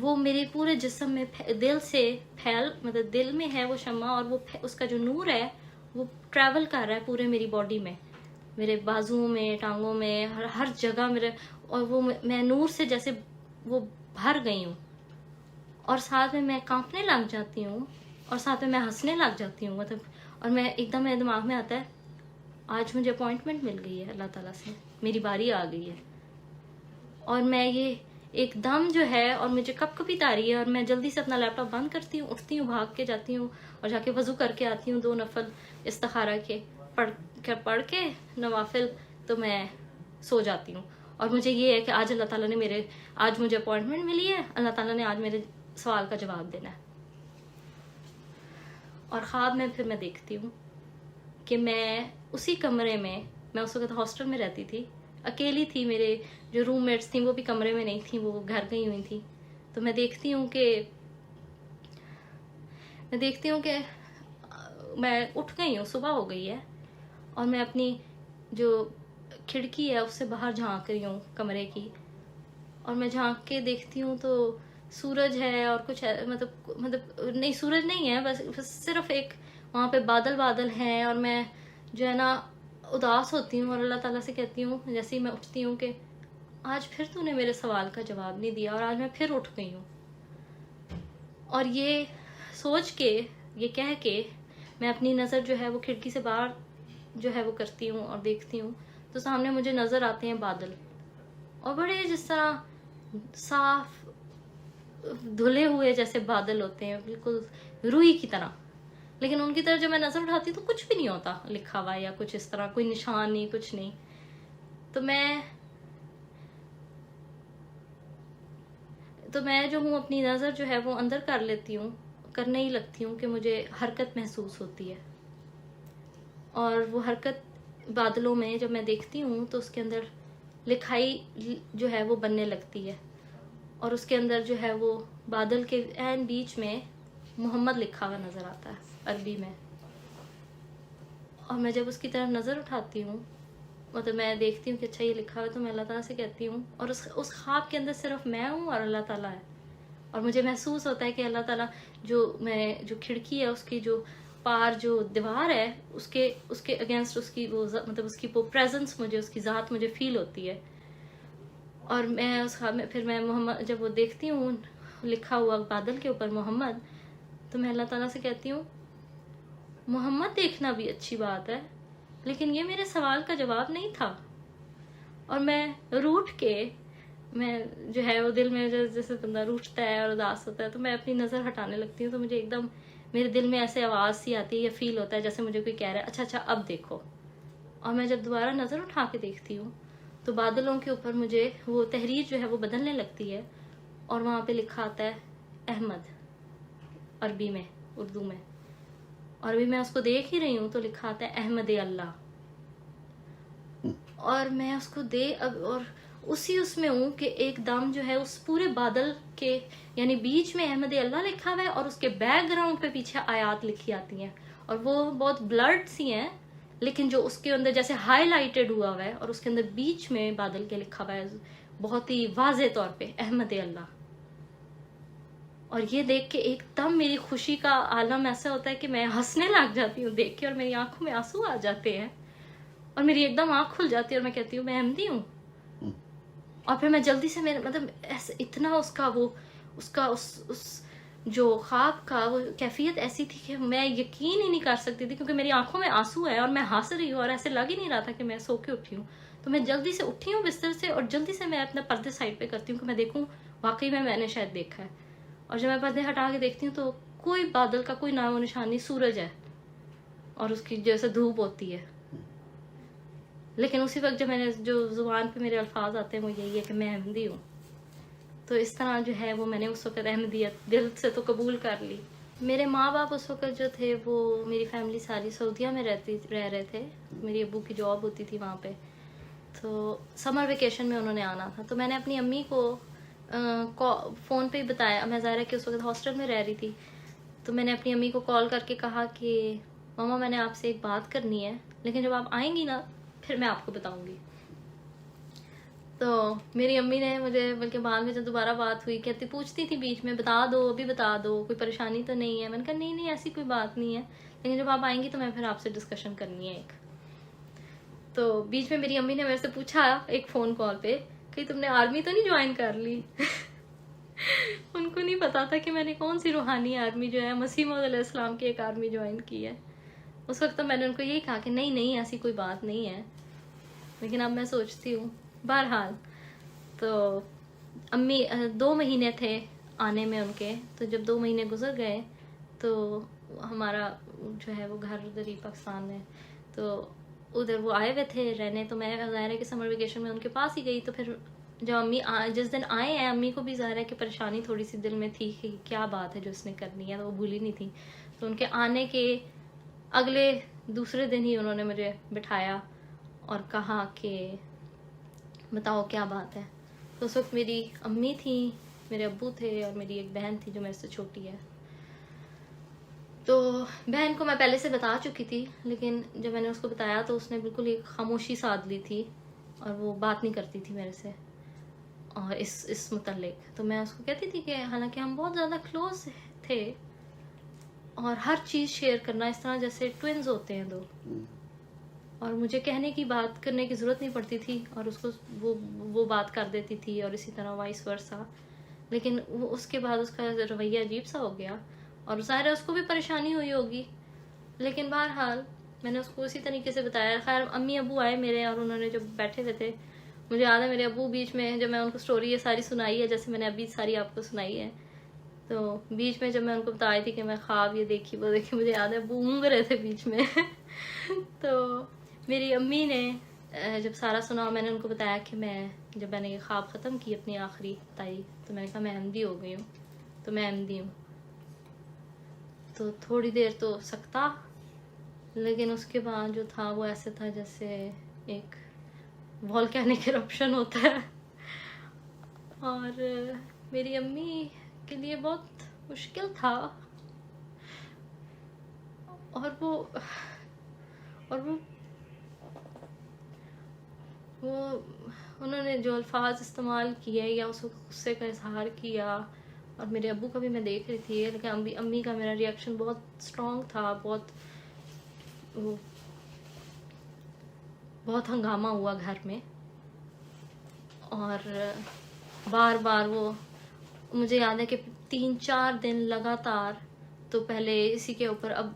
وہ میرے پورے جسم میں دل سے مطلب دل میں ہے وہ شمع، اور وہ اس کا جو نور ہے وہ ٹریول کر رہا ہے پورے میری باڈی میں، میرے بازوؤں میں، ٹانگوں میں، ہر جگہ میرے، اور وہ میں نور سے جیسے وہ بھر گئی ہوں، اور ساتھ میں کانپنے لگ جاتی ہوں، اور ساتھ میں ہنسنے لگ جاتی ہوں مطلب. اور میں ایک دم میرے دماغ میں آتا ہے آج مجھے اپوائنٹمنٹ مل گئی ہے اللہ تعالیٰ سے، میری باری آ گئی ہے. اور میں یہ ایک دم جو ہے، اور مجھے کب کبھی طاری ہے، اور میں جلدی سے اپنا لیپ ٹاپ بند کرتی ہوں، اٹھتی ہوں، بھاگ کے جاتی ہوں، اور جا کے وضو کر کے آتی ہوں 2 نفل استخارہ کے پڑھ کے نوافل، تو میں سو جاتی ہوں. اور مجھے یہ ہے کہ آج اللہ تعالیٰ نے آج مجھے اپوائنٹمنٹ ملی ہے، اللہ تعالیٰ نے آج میرے سوال کا جواب دینا ہے. اور خواب میں پھر میں دیکھتی ہوں کہ میں اسی کمرے میں اس وقت ہاسٹل میں رہتی تھی، اکیلی تھی، میرے جو روم میٹس تھیں وہ بھی کمرے میں نہیں تھیں، وہ گھر گئی ہوئی تھیں. تو میں دیکھتی ہوں کہ میں اٹھ گئی ہوں, صبح ہو گئی ہے, اور میں اپنی جو کھڑکی ہے اس سے باہر جھانک رہی ہوں کمرے کی, اور میں جھانک کے دیکھتی ہوں تو سورج ہے اور کچھ مطلب نہیں, سورج نہیں ہے, بس صرف ایک وہاں پہ بادل بادل ہیں, اور میں جو ہے نا اداس ہوتی ہوں اور اللہ تعالیٰ سے کہتی ہوں جیسے ہی میں اٹھتی ہوں کہ آج پھر تو نے میرے سوال کا جواب نہیں دیا, اور آج میں پھر اٹھ گئی ہوں. اور یہ سوچ کے, یہ کہہ کے میں اپنی نظر جو ہے وہ کھڑکی سے باہر جو ہے وہ کرتی ہوں اور دیکھتی ہوں, تو سامنے مجھے نظر آتے ہیں بادل, اور بڑے جس طرح صاف دھلے ہوئے جیسے بادل ہوتے ہیں, بالکل روئی کی طرح. لیکن ان کی طرف جب میں نظر اٹھاتی ہوں تو کچھ بھی نہیں ہوتا لکھا ہوا یا کچھ اس طرح, کوئی نشان نہیں, کچھ نہیں. تو میں جو ہوں اپنی نظر جو ہے وہ اندر کر لیتی ہوں, کرنے ہی لگتی ہوں کہ مجھے حرکت محسوس ہوتی ہے, اور وہ حرکت بادلوں میں جب میں دیکھتی ہوں تو اس کے اندر لکھائی جو ہے وہ بننے لگتی ہے, اور اس کے اندر جو ہے وہ بادل کے عین بیچ میں محمد لکھا ہوا نظر آتا ہے عربی میں. اور میں جب اس کی طرف نظر اٹھاتی ہوں, مطلب میں دیکھتی ہوں کہ اچھا یہ لکھا ہوا ہے, تو میں اللہ تعالیٰ سے کہتی ہوں, اور اس خواب کے اندر صرف میں ہوں اور اللہ تعالیٰ ہے, اور مجھے محسوس ہوتا ہے کہ اللہ تعالیٰ جو کھڑکی ہے اس کی جو پار جو دیوار ہے اس کے اگینسٹ اس کی وہ مطلب اس کی وہ پریزنس مجھے, اس کی ذات مجھے فیل ہوتی ہے. اور میں اس خواب میں پھر میں محمد جب وہ دیکھتی ہوں لکھا ہوا بادل کے اوپر محمد, تو میں اللہ تعالیٰ سے کہتی ہوں محمد دیکھنا بھی اچھی بات ہے, لیکن یہ میرے سوال کا جواب نہیں تھا. اور میں روٹھ کے, میں جو ہے وہ دل میں جیسے بندہ روٹھتا ہے اور اداس ہوتا ہے, تو میں اپنی نظر ہٹانے لگتی ہوں, تو مجھے ایک دم میرے دل میں ایسے آواز سی آتی ہے یا فیل ہوتا ہے جیسے مجھے کوئی کہہ رہا ہے اچھا اب دیکھو. اور میں جب دوبارہ نظر اٹھا کے دیکھتی ہوں تو بادلوں کے اوپر مجھے وہ تحریر جو ہے وہ بدلنے لگتی ہے, اور وہاں پہ لکھا آتا ہے احمد عربی میں, اردو میں, اور ابھی میں اس کو دیکھ ہی رہی ہوں تو لکھا آتا ہے احمد اللہ. اور میں اس کو اور اس میں ہوں کہ ایک دم جو ہے اس پورے بادل کے یعنی بیچ میں احمد اللہ لکھا ہوا ہے, اور اس کے بیک گراؤنڈ پہ پیچھے آیات لکھی آتی ہیں, اور وہ بہت بلرڈ سی ہیں, لیکن جو اس کے اندر جیسے ہائی لائٹڈ ہوا ہوا ہے, اور اس کے اندر بیچ میں بادل کے لکھا ہوا ہے بہت ہی واضح طور پہ احمد اللہ. اور یہ دیکھ کے ایک دم میری خوشی کا عالم ایسا ہوتا ہے کہ میں ہنسنے لگ جاتی ہوں دیکھ کے, اور میری آنکھوں میں آنسو آ جاتے ہیں, اور میری ایک دم آنکھ کھل جاتی ہے, اور میں کہتی ہوں میں احمدی ہوں. اور پھر میں جلدی سے مطلب اتنا اس کا جو خواب کا وہ کیفیت ایسی تھی کہ میں یقین ہی نہیں کر سکتی تھی, کیونکہ میری آنکھوں میں آنسو ہے اور میں ہنس رہی ہوں, اور ایسے لگ ہی نہیں رہا تھا کہ میں سو کے اٹھی ہوں. تو میں جلدی سے اٹھی ہوں بستر سے, اور جلدی سے میں اپنا پردے سائڈ پہ کرتی ہوں کہ میں دیکھوں واقعی میں نے شاید دیکھا ہے. اور جب میں پردے ہٹا کے دیکھتی ہوں تو کوئی بادل کا کوئی نام و نشان نہیں, سورج ہے اور اس کی جیسے دھوپ ہوتی ہے. لیکن اسی وقت جب میں نے جو زبان پہ میرے الفاظ آتے ہیں وہ یہی ہے کہ میں احمدی ہوں. تو اس طرح جو ہے وہ میں نے اس وقت احمدیت دل سے تو قبول کر لی. میرے ماں باپ اس وقت جو تھے وہ میری فیملی ساری سعودیہ میں رہ رہے تھے, میری ابو کی جاب ہوتی تھی وہاں پہ, تو سمر ویکیشن میں انہوں نے آنا تھا. تو میں نے اپنی امی کو فون پہ ہی بتایا, میں ظاہرہ کہ اس وقت ہاسٹل میں رہ رہی تھی, تو میں نے اپنی امی کو کال کر کے کہا کہ ماما میں نے آپ سے ایک بات کرنی ہے, لیکن جب آپ آئیں گی نا پھر میں آپ کو بتاؤں گی. تو میری امی نے مجھے بلکہ بعد میں جب دوبارہ بات ہوئی کہتی پوچھتی تھی بیچ میں بتا دو, ابھی بتا دو, کوئی پریشانی تو نہیں ہے. میں نے کہا نہیں ایسی کوئی بات نہیں ہے, لیکن جب آپ آئیں گی تو میں پھر آپ سے ڈسکشن کرنی ہے ایک. تو بیچ میں میری امی نے میرے سے پوچھا ایک فون کال پہ کہ تم نے آرمی تو نہیں جوائن کر لی. ان کو نہیں پتا تھا کہ میں نے کون سی روحانی آرمی جو ہے مسیح موعود علیہ السلام کی ایک آرمی جوائن کی ہے. اس وقت تو میں نے ان کو یہی کہا کہ نہیں ایسی کوئی بات نہیں ہے, لیکن اب میں سوچتی ہوں. بہرحال تو امی 2 مہینے تھے آنے میں ان کے, تو جب 2 مہینے گزر گئے تو ہمارا جو ہے وہ گھر ادھر ہی پاکستان میں, تو ادھر وہ آئے ہوئے تھے رہنے, تو میں ظاہر ہے کہ سمر ویکیشن میں ان کے پاس ہی گئی. تو پھر جب امی جس دن آئے ہیں امی کو بھی ظاہر ہے کہ پریشانی تھوڑی سی دل میں تھی کہ کیا بات ہے جو اس نے کرنی ہے, تو وہ بھولی نہیں تھی. تو ان کے آنے کے اگلے دوسرے دن ہی انہوں نے مجھے بٹھایا اور کہا کہ بتاؤ کیا بات ہے. تو اس وقت میری امی تھیں, میرے ابو تھے, اور میری ایک بہن تھی جو میرے سے چھوٹی ہے. تو بہن کو میں پہلے سے بتا چکی تھی، لیکن جب میں نے اس کو بتایا تو اس نے بالکل ایک خاموشی سادھ لی تھی اور وہ بات نہیں کرتی تھی میرے سے اور اس متعلق. تو میں اس کو کہتی تھی کہ حالانکہ ہم بہت زیادہ کلوز تھے اور ہر چیز شیئر کرنا اس طرح جیسے ٹوئنز ہوتے ہیں دو، اور مجھے کہنے کی بات کرنے کی ضرورت نہیں پڑتی تھی اور اس کو وہ بات کر دیتی تھی اور اسی طرح وائس ورسا. لیکن وہ اس کے بعد اس کا رویہ عجیب سا ہو گیا اور ظاہر ہے اس کو بھی پریشانی ہوئی ہوگی. لیکن بہرحال میں نے اس کو اسی طریقے سے بتایا. خیر امی ابو آئے میرے اور انہوں نے جب بیٹھے ہوئے تھے، مجھے یاد ہے میرے ابو بیچ میں جب میں ان کو اسٹوری یہ ساری سنائی ہے جیسے میں نے ابھی ساری آپ کو سنائی ہے، تو بیچ میں جب میں ان کو بتائی تھی کہ میں خواب یہ دیکھی وہ دیکھی، مجھے یاد ہے ابو اونگ رہے تھے بیچ میں. تو میری امی نے جب سارا سنا، میں نے ان کو بتایا کہ جب میں نے یہ خواب ختم کی اپنی آخری بتائی تو میں نے کہا میں احمدی ہو گئی ہوں، تو میں احمدی ہوں. تو تھوڑی دیر تو سکتا، لیکن اس کے بعد جو تھا وہ ایسے تھا جیسے ایک والکینک ایرپشن ہوتا ہے. اور میری امی کے لیے بہت مشکل تھا، اور وہ انہوں نے جو الفاظ استعمال کیے یا اس غصے کا اظہار کیا، اور میرے ابو کا بھی میں دیکھ رہی تھی، لیکن امی کا میرا ریئیکشن بہت اسٹرانگ تھا. بہت ہنگامہ ہوا گھر میں، اور بار بار وہ مجھے یاد ہے کہ 3-4 دن لگاتار تو پہلے اسی کے اوپر اب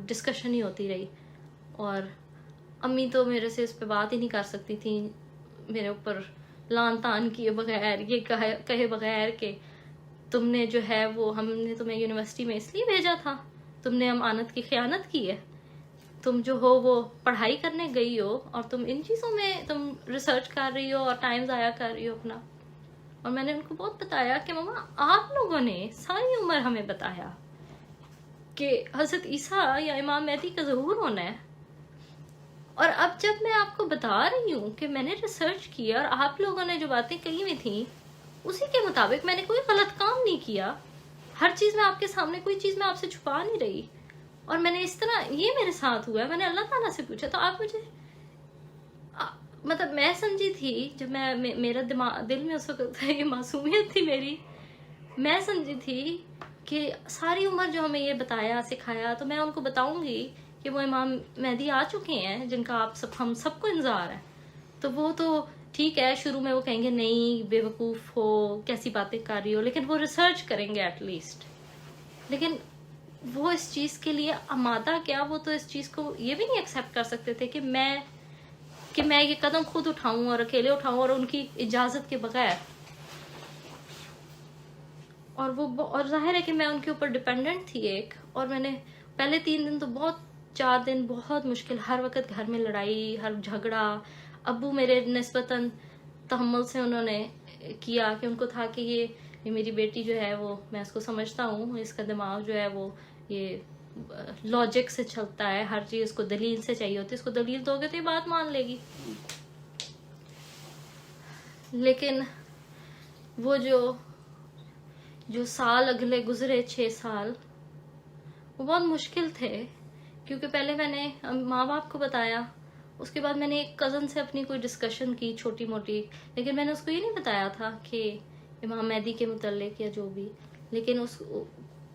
ڈسکشن ہی ہوتی رہی. اور امی تو میرے سے اس پہ بات ہی نہیں کر سکتی تھی میرے اوپر لان تان کیے بغیر، یہ کہے بغیر کہ تم نے جو ہے وہ ہم نے تمہیں یونیورسٹی میں اس لیے بھیجا تھا، تم نے امانت کی خیانت کی ہے، تم جو ہو وہ پڑھائی کرنے گئی ہو اور تم ان چیزوں میں تم ریسرچ کر رہی ہو اور ٹائم ضائع کر رہی ہو اپنا. اور میں نے ان کو بہت بتایا کہ ماما آپ لوگوں نے ساری عمر ہمیں بتایا کہ حضرت عیسیٰ یا امام مہدی کا ظہور ہونا ہے، اور اب جب میں آپ کو بتا رہی ہوں کہ میں نے ریسرچ کیا اور آپ لوگوں نے جو باتیں کہی ہوئی تھیں اسی کے مطابق میں نے کوئی غلط کام نہیں کیا، ہر چیز میں آپ کے سامنے، کوئی چیز میں آپ سے چھپا نہیں رہی، اور میں نے اس طرح یہ میرے ساتھ ہوا ہے. میں نے اللہ تعالیٰ سے پوچھا تو آپ مجھے مطلب میں سمجھی تھی، جب میرا دل میں اس وقت یہ معصومیت تھی میری، میں سمجھی تھی کہ ساری عمر جو ہمیں یہ بتایا سکھایا تو میں ان کو بتاؤں گی کہ وہ امام مہدی آ چکے ہیں جن کا ہم سب کو انتظار ہے. تو وہ تو ٹھیک ہے، شروع میں وہ کہیں گے نہیں بے وقوف ہو، کیسی باتیں کر رہی ہو، لیکن وہ ریسرچ کریں گے ایٹ لیسٹ. لیکن وہ اس چیز کے لیے آمادہ کیا، وہ تو اس چیز کو یہ بھی نہیں ایکسیپٹ کر سکتے تھے کہ میں یہ قدم خود اٹھاؤں اور اکیلے اٹھاؤں اور ان کی اجازت کے بغیر. اور ظاہر ہے کہ میں ان کے اوپر ڈیپینڈنٹ تھی ایک، اور میں نے پہلے 3 دن تو 4 دن بہت مشکل، ہر وقت گھر میں لڑائی، ہر جھگڑا. ابو میرے نسبتاً تحمل سے انہوں نے کیا کہ ان کو تھا کہ یہ میری بیٹی جو ہے وہ، میں اس کو سمجھتا ہوں، اس کا دماغ جو ہے وہ یہ لاجک سے چلتا ہے، ہر چیز کو دلیل سے چاہیے ہوتی ہے، اس کو دلیل دو گے تو یہ بات مان لے گی. لیکن وہ جو سال اگلے گزرے 6 سال وہ بہت مشکل تھے، کیونکہ پہلے میں نے ماں باپ کو بتایا، اس کے بعد میں نے ایک کزن سے اپنی کوئی ڈسکشن کی چھوٹی موٹی، لیکن میں نے اس کو یہ نہیں بتایا تھا کہ امام مہدی کے متعلق یا جو بھی. لیکن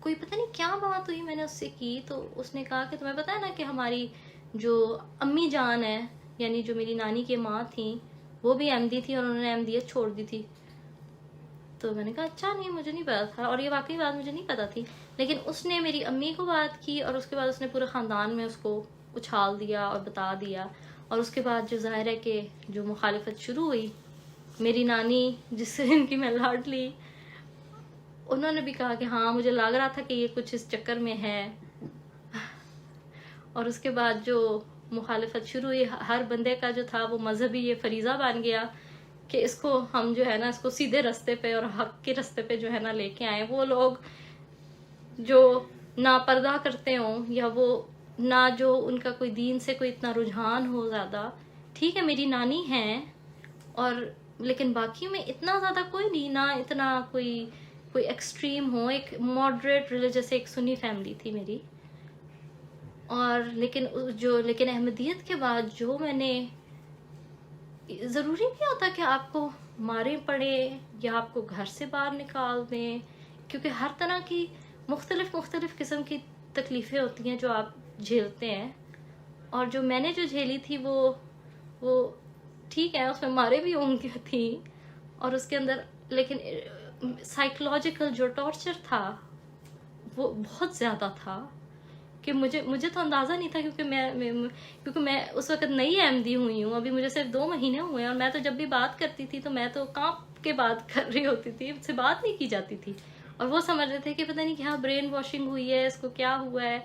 کوئی پتہ نہیں کیا بات ہوئی، میں نے اس سے کی تو اس نے کہا کہ تمہیں پتہ ہے نا کہ ہماری جو امی جان ہے، یعنی جو میری نانی کی ماں تھیں، وہ بھی احمدی تھی اور انہوں نے احمدیت چھوڑ دی تھی. تو میں نے کہا اچھا، نہیں مجھے نہیں پتا تھا، اور یہ واقعی بات مجھے نہیں پتا تھی. لیکن اس نے میری امی کو بات کی اور اس کے بعد اس نے پورے خاندان میں اس کو اچھال دیا اور بتا دیا. اور اس کے بعد جو ظاہر ہے کہ جو مخالفت شروع ہوئی، میری نانی جس سے ان کی میں لاڈ لی، انہوں نے بھی کہا کہ ہاں مجھے لگ رہا تھا کہ یہ کچھ اس چکر میں ہے. اور اس کے بعد جو مخالفت شروع ہوئی، ہر بندے کا جو تھا وہ مذہبی یہ فریضہ بن گیا کہ اس کو ہم جو ہے نا اس کو سیدھے رستے پہ اور حق کے رستے پہ جو ہے نا لے کے آئیں. وہ لوگ جو نہ پردہ کرتے ہوں یا وہ نہ جو ان کا کوئی دین سے کوئی اتنا رجحان ہو زیادہ، ٹھیک ہے میری نانی ہیں، اور لیکن باقیوں میں اتنا زیادہ کوئی نہیں، نہ اتنا کوئی ایکسٹریم ہو. ایک ماڈریٹ ریلیجس ایک سنی فیملی تھی میری، اور لیکن احمدیت کے بعد جو میں نے، ضروری نہیں ہوتا کہ آپ کو مارے پڑے یا آپ کو گھر سے باہر نکال دیں، کیونکہ ہر طرح کی مختلف قسم کی تکلیفیں ہوتی ہیں جو آپ جھیلتے ہیں. اور جو میں نے جو جھیلی تھی وہ ٹھیک ہے، اس میں مارے بھی ہوں گے تھی، اور اس کے اندر لیکن سائیکولوجیکل جو ٹارچر تھا وہ بہت زیادہ تھا کہ مجھے تو اندازہ نہیں تھا، کیونکہ میں اس وقت نئی احمدی ہوئی ہوں، ابھی مجھے صرف 2 مہینے ہوئے ہیں، اور میں تو جب بھی بات کرتی تھی تو میں تو کانپ کے بات کر رہی ہوتی تھی، مجھ سے بات نہیں کی جاتی تھی، اور وہ سمجھ رہے تھے کہ پتہ نہیں کیا برین واشنگ ہوئی ہے، اس کو کیا ہوا ہے.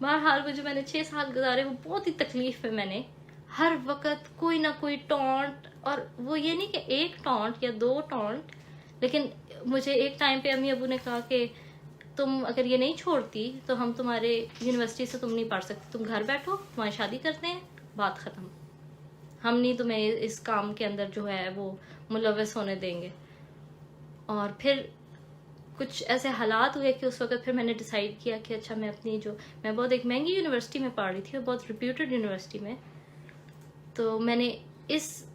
بہرحال وہ جو میں نے 6 سال گزارے وہ بہت ہی تکلیف میں، میں نے ہر وقت کوئی نہ کوئی ٹونٹ، اور وہ یہ نہیں کہ ایک ٹونٹ یا 2 ٹونٹ، لیکن مجھے ایک ٹائم پہ امی ابو نے کہا کہ تم اگر یہ نہیں چھوڑتی تو ہم تمہارے یونیورسٹی سے تم نہیں پڑھ سکتی، تم گھر بیٹھو، تمہاری شادی کرتے ہیں، بات ختم، ہم نہیں تمہیں اس کام کے اندر جو ہے وہ ملوث ہونے دیں گے. اور پھر کچھ ایسے حالات ہوئے کہ اس وقت پھر میں نے ڈیسائیڈ کیا کہ اچھا میں بہت ایک مہنگی یونیورسٹی میں پڑھ رہی تھی اور بہت ریپیوٹڈ یونیورسٹی میں، تو میں نے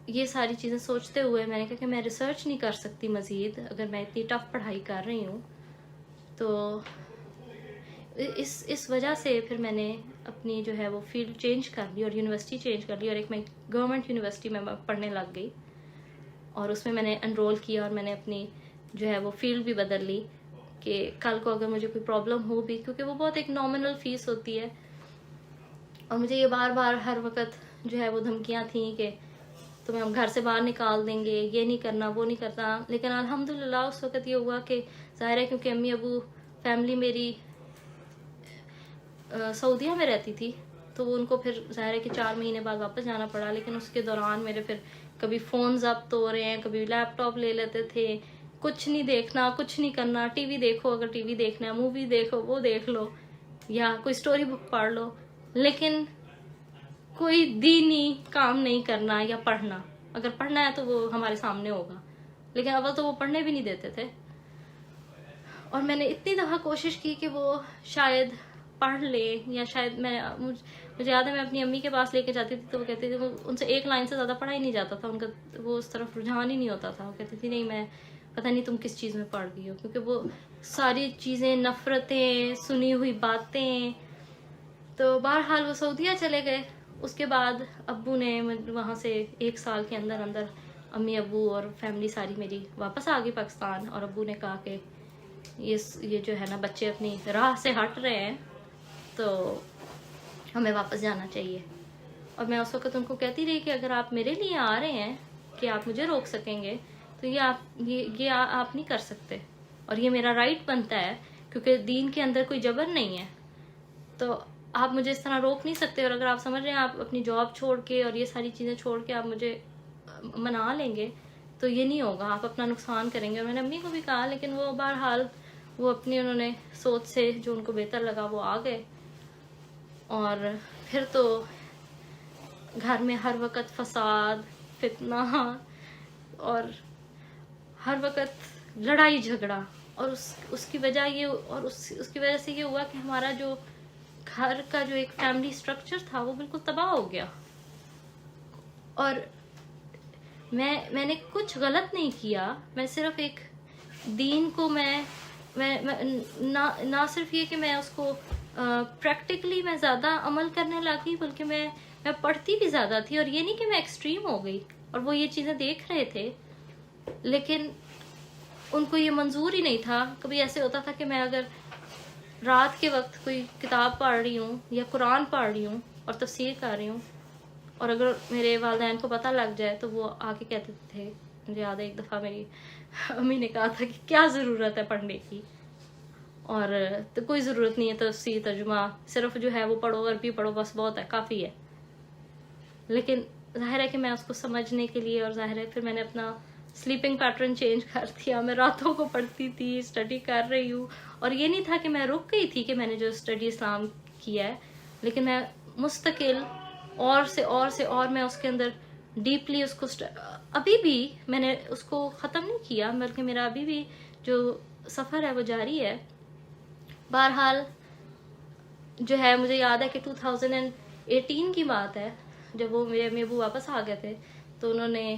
یہ ساری چیزیں سوچتے ہوئے میں نے کہا کہ میں ریسرچ نہیں کر سکتی مزید، اگر میں اتنی ٹف پڑھائی کر رہی ہوں. تو اس وجہ سے پھر میں نے اپنی جو ہے وہ فیلڈ چینج کر لی اور یونیورسٹی چینج کر لی، اور ایک میں گورنمنٹ یونیورسٹی میں پڑھنے لگ گئی، اور اس میں نے انرول کیا، اور میں نے اپنی جو ہے وہ فیلڈ بھی بدل لی کہ کل کو اگر مجھے کوئی پرابلم ہو بھی، کیونکہ وہ بہت ایک نامنل فیس ہوتی ہے، اور مجھے یہ بار بار ہر وقت جو ہے وہ دھمکیاں تھیں کہ تمہیں ہم گھر سے باہر نکال دیں گے، یہ نہیں کرنا، وہ نہیں کرنا. لیکن الحمدللہ اس وقت یہ ہوا کہ ظاہر ہے کیونکہ امی ابو فیملی میری سعودیہ میں رہتی تھی، تو ان کو پھر ظاہر ہے کہ 4 مہینے بعد واپس جانا پڑا، لیکن اس کے دوران میرے پھر کبھی فون ضبط ہو رہے ہیں، کبھی لیپ ٹاپ لے لیتے تھے، کچھ نہیں دیکھنا، کچھ نہیں کرنا، ٹی وی دیکھو، اگر ٹی وی دیکھنا ہے مووی دیکھو، وہ دیکھ لو، یا کوئی سٹوری بک پڑھ لو، لیکن کوئی دینی کام نہیں کرنا یا پڑھنا. اگر پڑھنا ہے تو وہ ہمارے سامنے ہوگا، لیکن اول تو وہ پڑھنے بھی نہیں دیتے تھے. اور میں نے اتنی دفعہ کوشش کی کہ وہ شاید پڑھ لے، یا شاید مجھے یاد ہے میں اپنی امی کے پاس لے کے جاتی تھی تو وہ کہتی تھی، ان سے ایک لائن سے زیادہ پڑھا ہی نہیں جاتا تھا، ان کا وہ اس طرف رجحان ہی نہیں ہوتا تھا. وہ کہتی تھی نہیں، میں پتہ نہیں تم کس چیز میں پڑھ گئی ہو، کیونکہ وہ ساری چیزیں، نفرتیں، سنی ہوئی باتیں. تو بہرحال وہ سعودیہ چلے گئے. اس کے بعد ابو نے وہاں سے 1 سال کے اندر امی ابو اور فیملی ساری میری واپس آ گئی پاکستان، اور ابو نے کہا کہ یہ جو ہے نا بچے اپنی راہ سے ہٹ رہے ہیں تو ہمیں واپس جانا چاہیے. اور میں اس وقت ان کو کہتی رہی کہ اگر آپ میرے لیے آ رہے ہیں کہ آپ مجھے روک سکیں گے تو یہ آپ نہیں کر سکتے، اور یہ میرا رائٹ بنتا ہے، کیونکہ دین کے اندر کوئی جبر نہیں ہے، تو آپ مجھے اس طرح روک نہیں سکتے. اور اگر آپ سمجھ رہے ہیں آپ اپنی جاب چھوڑ کے اور یہ ساری چیزیں چھوڑ کے آپ مجھے منا لیں گے تو یہ نہیں ہوگا، آپ اپنا نقصان کریں گے. اور میں نے امی کو بھی کہا، لیکن وہ بہرحال وہ اپنی انہوں نے سوچ سے جو ان کو بہتر لگا وہ آ گئے. اور پھر تو گھر میں ہر وقت فساد، فتنہ، اور ہر وقت لڑائی جھگڑا، اور اس کی وجہ سے یہ ہوا کہ ہمارا جو گھر کا جو ایک فیملی سٹرکچر تھا وہ بالکل تباہ ہو گیا. اور میں نے کچھ غلط نہیں کیا، میں صرف ایک دین کو میں نہ صرف یہ کہ میں اس کو پریکٹیکلی میں زیادہ عمل کرنے لگی، بلکہ میں پڑھتی بھی زیادہ تھی. اور یہ نہیں کہ میں ایکسٹریم ہو گئی، اور وہ یہ چیزیں دیکھ رہے تھے لیکن ان کو یہ منظور ہی نہیں تھا. کبھی ایسے ہوتا تھا کہ میں اگر رات کے وقت کوئی کتاب پڑھ رہی ہوں یا قرآن پڑھ رہی ہوں اور تفسیر کر رہی ہوں، اور اگر میرے والدین کو پتہ لگ جائے تو وہ آ کے کہتے تھے، مجھے یاد ہے ایک دفعہ میری امی نے کہا تھا کہ کیا ضرورت ہے پڑھنے کی، اور تو کوئی ضرورت نہیں ہے تفسیر ترجمہ، صرف جو ہے وہ پڑھو، عربی پڑھو، بس بہت ہے، کافی ہے. لیکن ظاہر ہے کہ میں اس کو سمجھنے کے لیے، اور ظاہر ہے پھر میں نے اپنا سلیپنگ پیٹرن چینج کر دیا. میں راتوں کو پڑھتی تھی، اسٹڈی کر رہی ہوں، اور یہ نہیں تھا کہ میں رک گئی تھی کہ میں نے جو اسٹڈی اسلام کیا ہے، لیکن میں مستقل اور میں اس کے اندر ڈیپلی اس کو ابھی بھی میں نے اس کو ختم نہیں کیا، بلکہ میرا ابھی بھی جو سفر ہے وہ جاری ہے. بہرحال جو ہے مجھے یاد ہے کہ 2018 کی بات ہے، جب وہ میرے امی ابو واپس آ گئے تھے تو انہوں نے،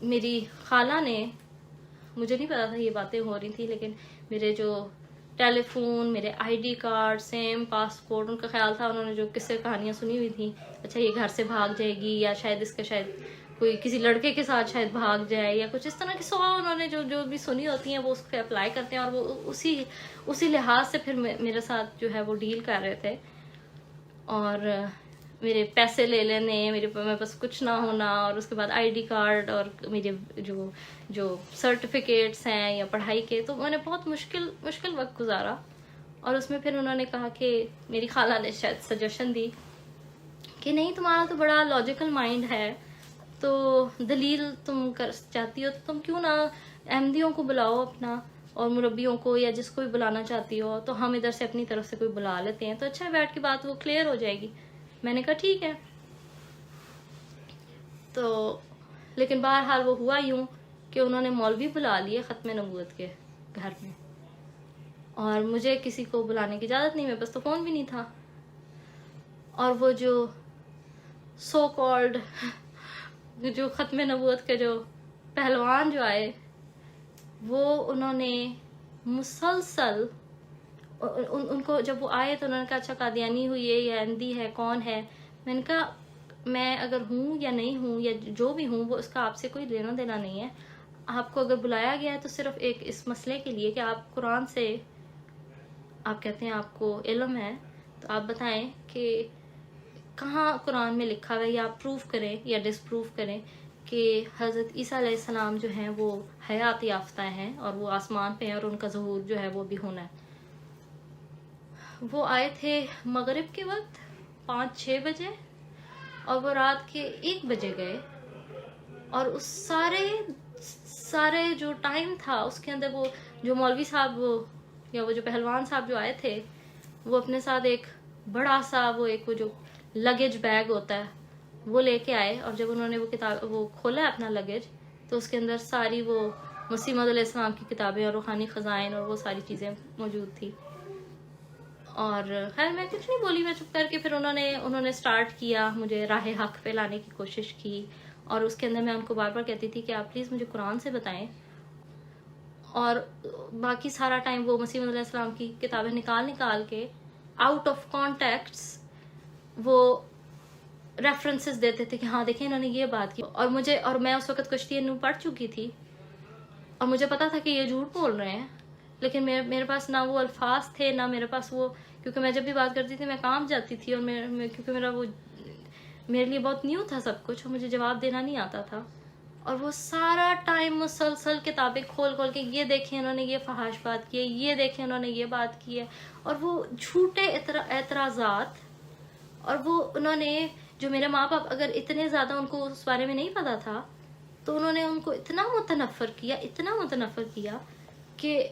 میری خالہ نے، مجھے نہیں پتا تھا یہ باتیں ہو رہی تھی، لیکن میرے جو ٹیلی فون، میرے I D card, SIM passport, ان کا خیال تھا، انہوں نے جو قصے کہانیاں سنی ہوئی تھیں، اچھا یہ گھر سے بھاگ جائے گی، یا شاید اس کا شاید کوئی کسی لڑکے کے ساتھ شاید بھاگ جائے، یا کچھ اس طرح کی 100 انہوں نے جو بھی سنی ہوتی ہیں وہ اس پہ اپلائی کرتے ہیں، اور وہ اسی لحاظ سے پھر میرے ساتھ جو ہے وہ ڈیل کر رہے تھے، اور میرے پیسے لے لینے، میرے پاس کچھ نہ ہونا، اور اس کے بعد آئی ڈی کارڈ اور میرے جو سرٹیفکیٹس ہیں یا پڑھائی کے، تو میں نے بہت مشکل وقت گزارا، اور اس میں پھر انہوں نے کہا کہ میری خالہ نے شاید سجیشن دی کہ نہیں تمہارا تو بڑا لاجیکل مائنڈ ہے، تو دلیل تم کر چاہتی ہو تو تم کیوں نہ احمدیوں کو بلاؤ اپنا، اور مربیوں کو یا جس کو بھی بلانا چاہتی ہو، تو ہم ادھر سے اپنی طرف سے کوئی بلا لیتے ہیں، تو اچھا بیٹھ کے بات وہ کلیئر ہو جائے گی۔ میں نے کہا ٹھیک ہے۔ تو لیکن بہرحال وہ ہوا یوں کہ انہوں نے مولوی بلا لیے ختم نبوت کے گھر میں، اور مجھے کسی کو بلانے کی اجازت نہیں، میرے پاس تو فون بھی نہیں تھا، اور وہ جو سو کالڈ جو ختم نبوت کے جو پہلوان جو آئے، وہ انہوں نے مسلسل ان کو جب وہ آئے تو انہوں نے کہا اچھا قادیانی ہوئی ہے یا احمدی ہے، کون ہے؟ میں نے کہا میں اگر ہوں یا نہیں ہوں یا جو بھی ہوں، وہ اس کا آپ سے کوئی لینا دینا نہیں ہے، آپ کو اگر بلایا گیا ہے تو صرف ایک اس مسئلے کے لیے کہ آپ قرآن سے، آپ کہتے ہیں آپ کو علم ہے، تو آپ بتائیں کہ کہاں قرآن میں لکھا ہوا ہے، یا آپ پروف کریں یا ڈس پروف کریں کہ حضرت عیسیٰ علیہ السلام جو ہیں وہ حیات یافتہ ہیں اور وہ آسمان پہ ہیں، اور ان کا ظہور جو ہے وہ بھی ہونا ہے۔ وہ آئے تھے مغرب کے وقت 5-6 بجے، اور وہ رات کے 1 بجے گئے، اور اس سارے جو ٹائم تھا اس کے اندر وہ جو مولوی صاحب یا وہ جو پہلوان صاحب جو آئے تھے، وہ اپنے ساتھ ایک بڑا سا وہ جو لگیج بیگ ہوتا ہے وہ لے کے آئے، اور جب انہوں نے وہ کھولا اپنا لگیج، تو اس کے اندر ساری وہ مسیح موعود علیہ السلام کی کتابیں اور روحانی خزائن اور وہ ساری چیزیں موجود تھی۔ اور خیر میں کچھ نہیں بولی، میں چپ کر کے، پھر انہوں نے سٹارٹ کیا، مجھے راہ حق پہ لانے کی کوشش کی، اور اس کے اندر میں ان کو بار بار کہتی تھی کہ آپ پلیز مجھے قرآن سے بتائیں، اور باقی سارا ٹائم وہ مسیح موعود علیہ السلام کی کتابیں نکال کے آؤٹ آف کانٹیکٹس وہ ریفرنسز دیتے تھے کہ ہاں دیکھیں انہوں نے یہ بات کی، اور میں اس وقت کشتی نو پڑھ چکی تھی، اور مجھے پتا تھا کہ یہ جھوٹ بول رہے ہیں، لیکن میرے پاس نہ وہ الفاظ تھے، نہ میرے پاس وہ، کیونکہ میں جب بھی بات کرتی تھی میں کام جاتی تھی، اور کیونکہ میرے لیے بہت نیو تھا سب کچھ، اور مجھے جواب دینا نہیں آتا تھا، اور وہ سارا ٹائم مسلسل کتابیں کھول کے یہ دیکھیں انہوں نے یہ فحاش بات کی ہے، یہ دیکھیں انہوں نے یہ بات کی ہے، اور وہ جھوٹے اعتراضات، اور وہ انہوں نے جو میرے ماں باپ اگر اتنے زیادہ ان کو اس بارے میں نہیں پتا تھا، تو انہوں نے ان کو اتنا متنفر کیا کہ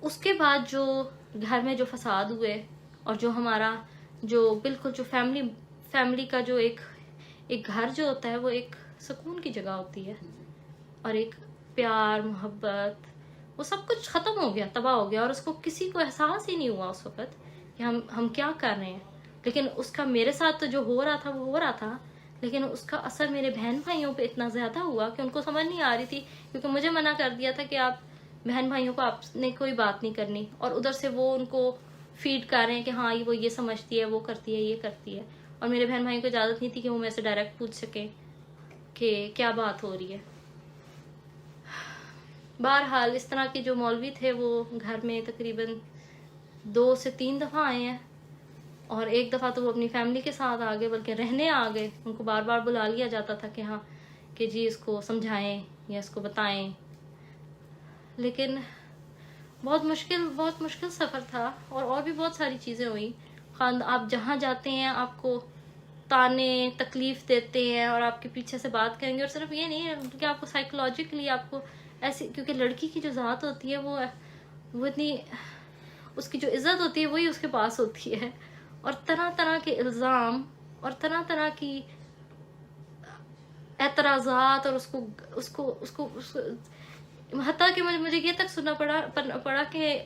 اس کے بعد جو گھر میں جو فساد ہوئے، اور جو ہمارا جو بالکل جو فیملی کا جو ایک گھر جو ہوتا ہے وہ ایک سکون کی جگہ ہوتی ہے، اور ایک پیار محبت، وہ سب کچھ ختم ہو گیا، تباہ ہو گیا، اور اس کو کسی کو احساس ہی نہیں ہوا اس وقت کہ ہم کیا کر رہے ہیں۔ لیکن اس کا میرے ساتھ تو جو ہو رہا تھا وہ ہو رہا تھا، لیکن اس کا اثر میرے بہن بھائیوں پہ اتنا زیادہ ہوا کہ ان کو سمجھ نہیں آ رہی تھی، کیونکہ مجھے منع کر دیا تھا کہ آپ بہن بھائیوں کو آپ نے کوئی بات نہیں کرنی، اور ادھر سے وہ ان کو فیڈ کر رہے ہیں کہ ہاں وہ یہ سمجھتی ہے، وہ کرتی ہے، یہ کرتی ہے، اور میرے بہن بھائیوں کو اجازت نہیں تھی کہ وہ میرے سے ڈائریکٹ پوچھ سکیں کہ کیا بات ہو رہی ہے۔ بہرحال اس طرح کے جو مولوی تھے وہ گھر میں تقریباً 2 سے 3 دفعہ آئے ہیں، اور ایک دفعہ تو وہ اپنی فیملی کے ساتھ آ گئے، بلکہ رہنے آ گئے، ان کو بار بار بلا لیا جاتا تھا کہ ہاں کہ جی اس کو سمجھائیں یا اس کو بتائیں، لیکن بہت مشکل سفر تھا، اور بھی بہت ساری چیزیں ہوئی۔ آپ جہاں جاتے ہیں آپ کو تانے تکلیف دیتے ہیں، اور آپ کے پیچھے سے بات کریں گے، اور صرف یہ نہیں ہے کہ آپ کو سائیکولوجیکلی آپ کو ایسی، کیونکہ لڑکی کی جو ذات ہوتی ہے وہ اتنی، اس کی جو عزت ہوتی ہے وہی اس کے پاس ہوتی ہے، اور طرح طرح کے الزام اور طرح طرح کی اعتراضات، اور اس کو حتیٰ کہ مجھے یہ تک سننا پڑا کہ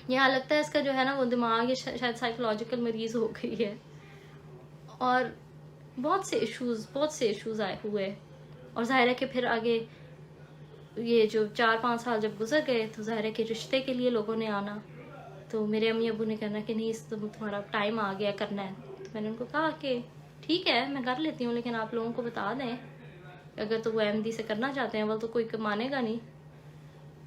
یہاں لگتا ہے اس کا جو ہے نا وہ دماغ شاید سائیکولوجیکل مریض ہو گئی ہے. اور بہت سے ایشوز آئے ہوئے. اور ظاہر ہے کہ پھر آگے یہ جو 4-5 سال جب گزر گئے تو ظاہر ہے کہ رشتے کے لیے لوگوں نے آنا. تو میرے امی ابو نے کہنا کہ نہیں تمہارا ٹائم آ گیا کرنا ہے. تو میں نے ان کو کہا کہ ٹھیک ہے میں کر لیتی ہوں، لیکن آپ لوگوں کو بتا دیں اگر تو وہ احمدی سے کرنا چاہتے ہیں وہ تو کوئی مانے گا نہیں.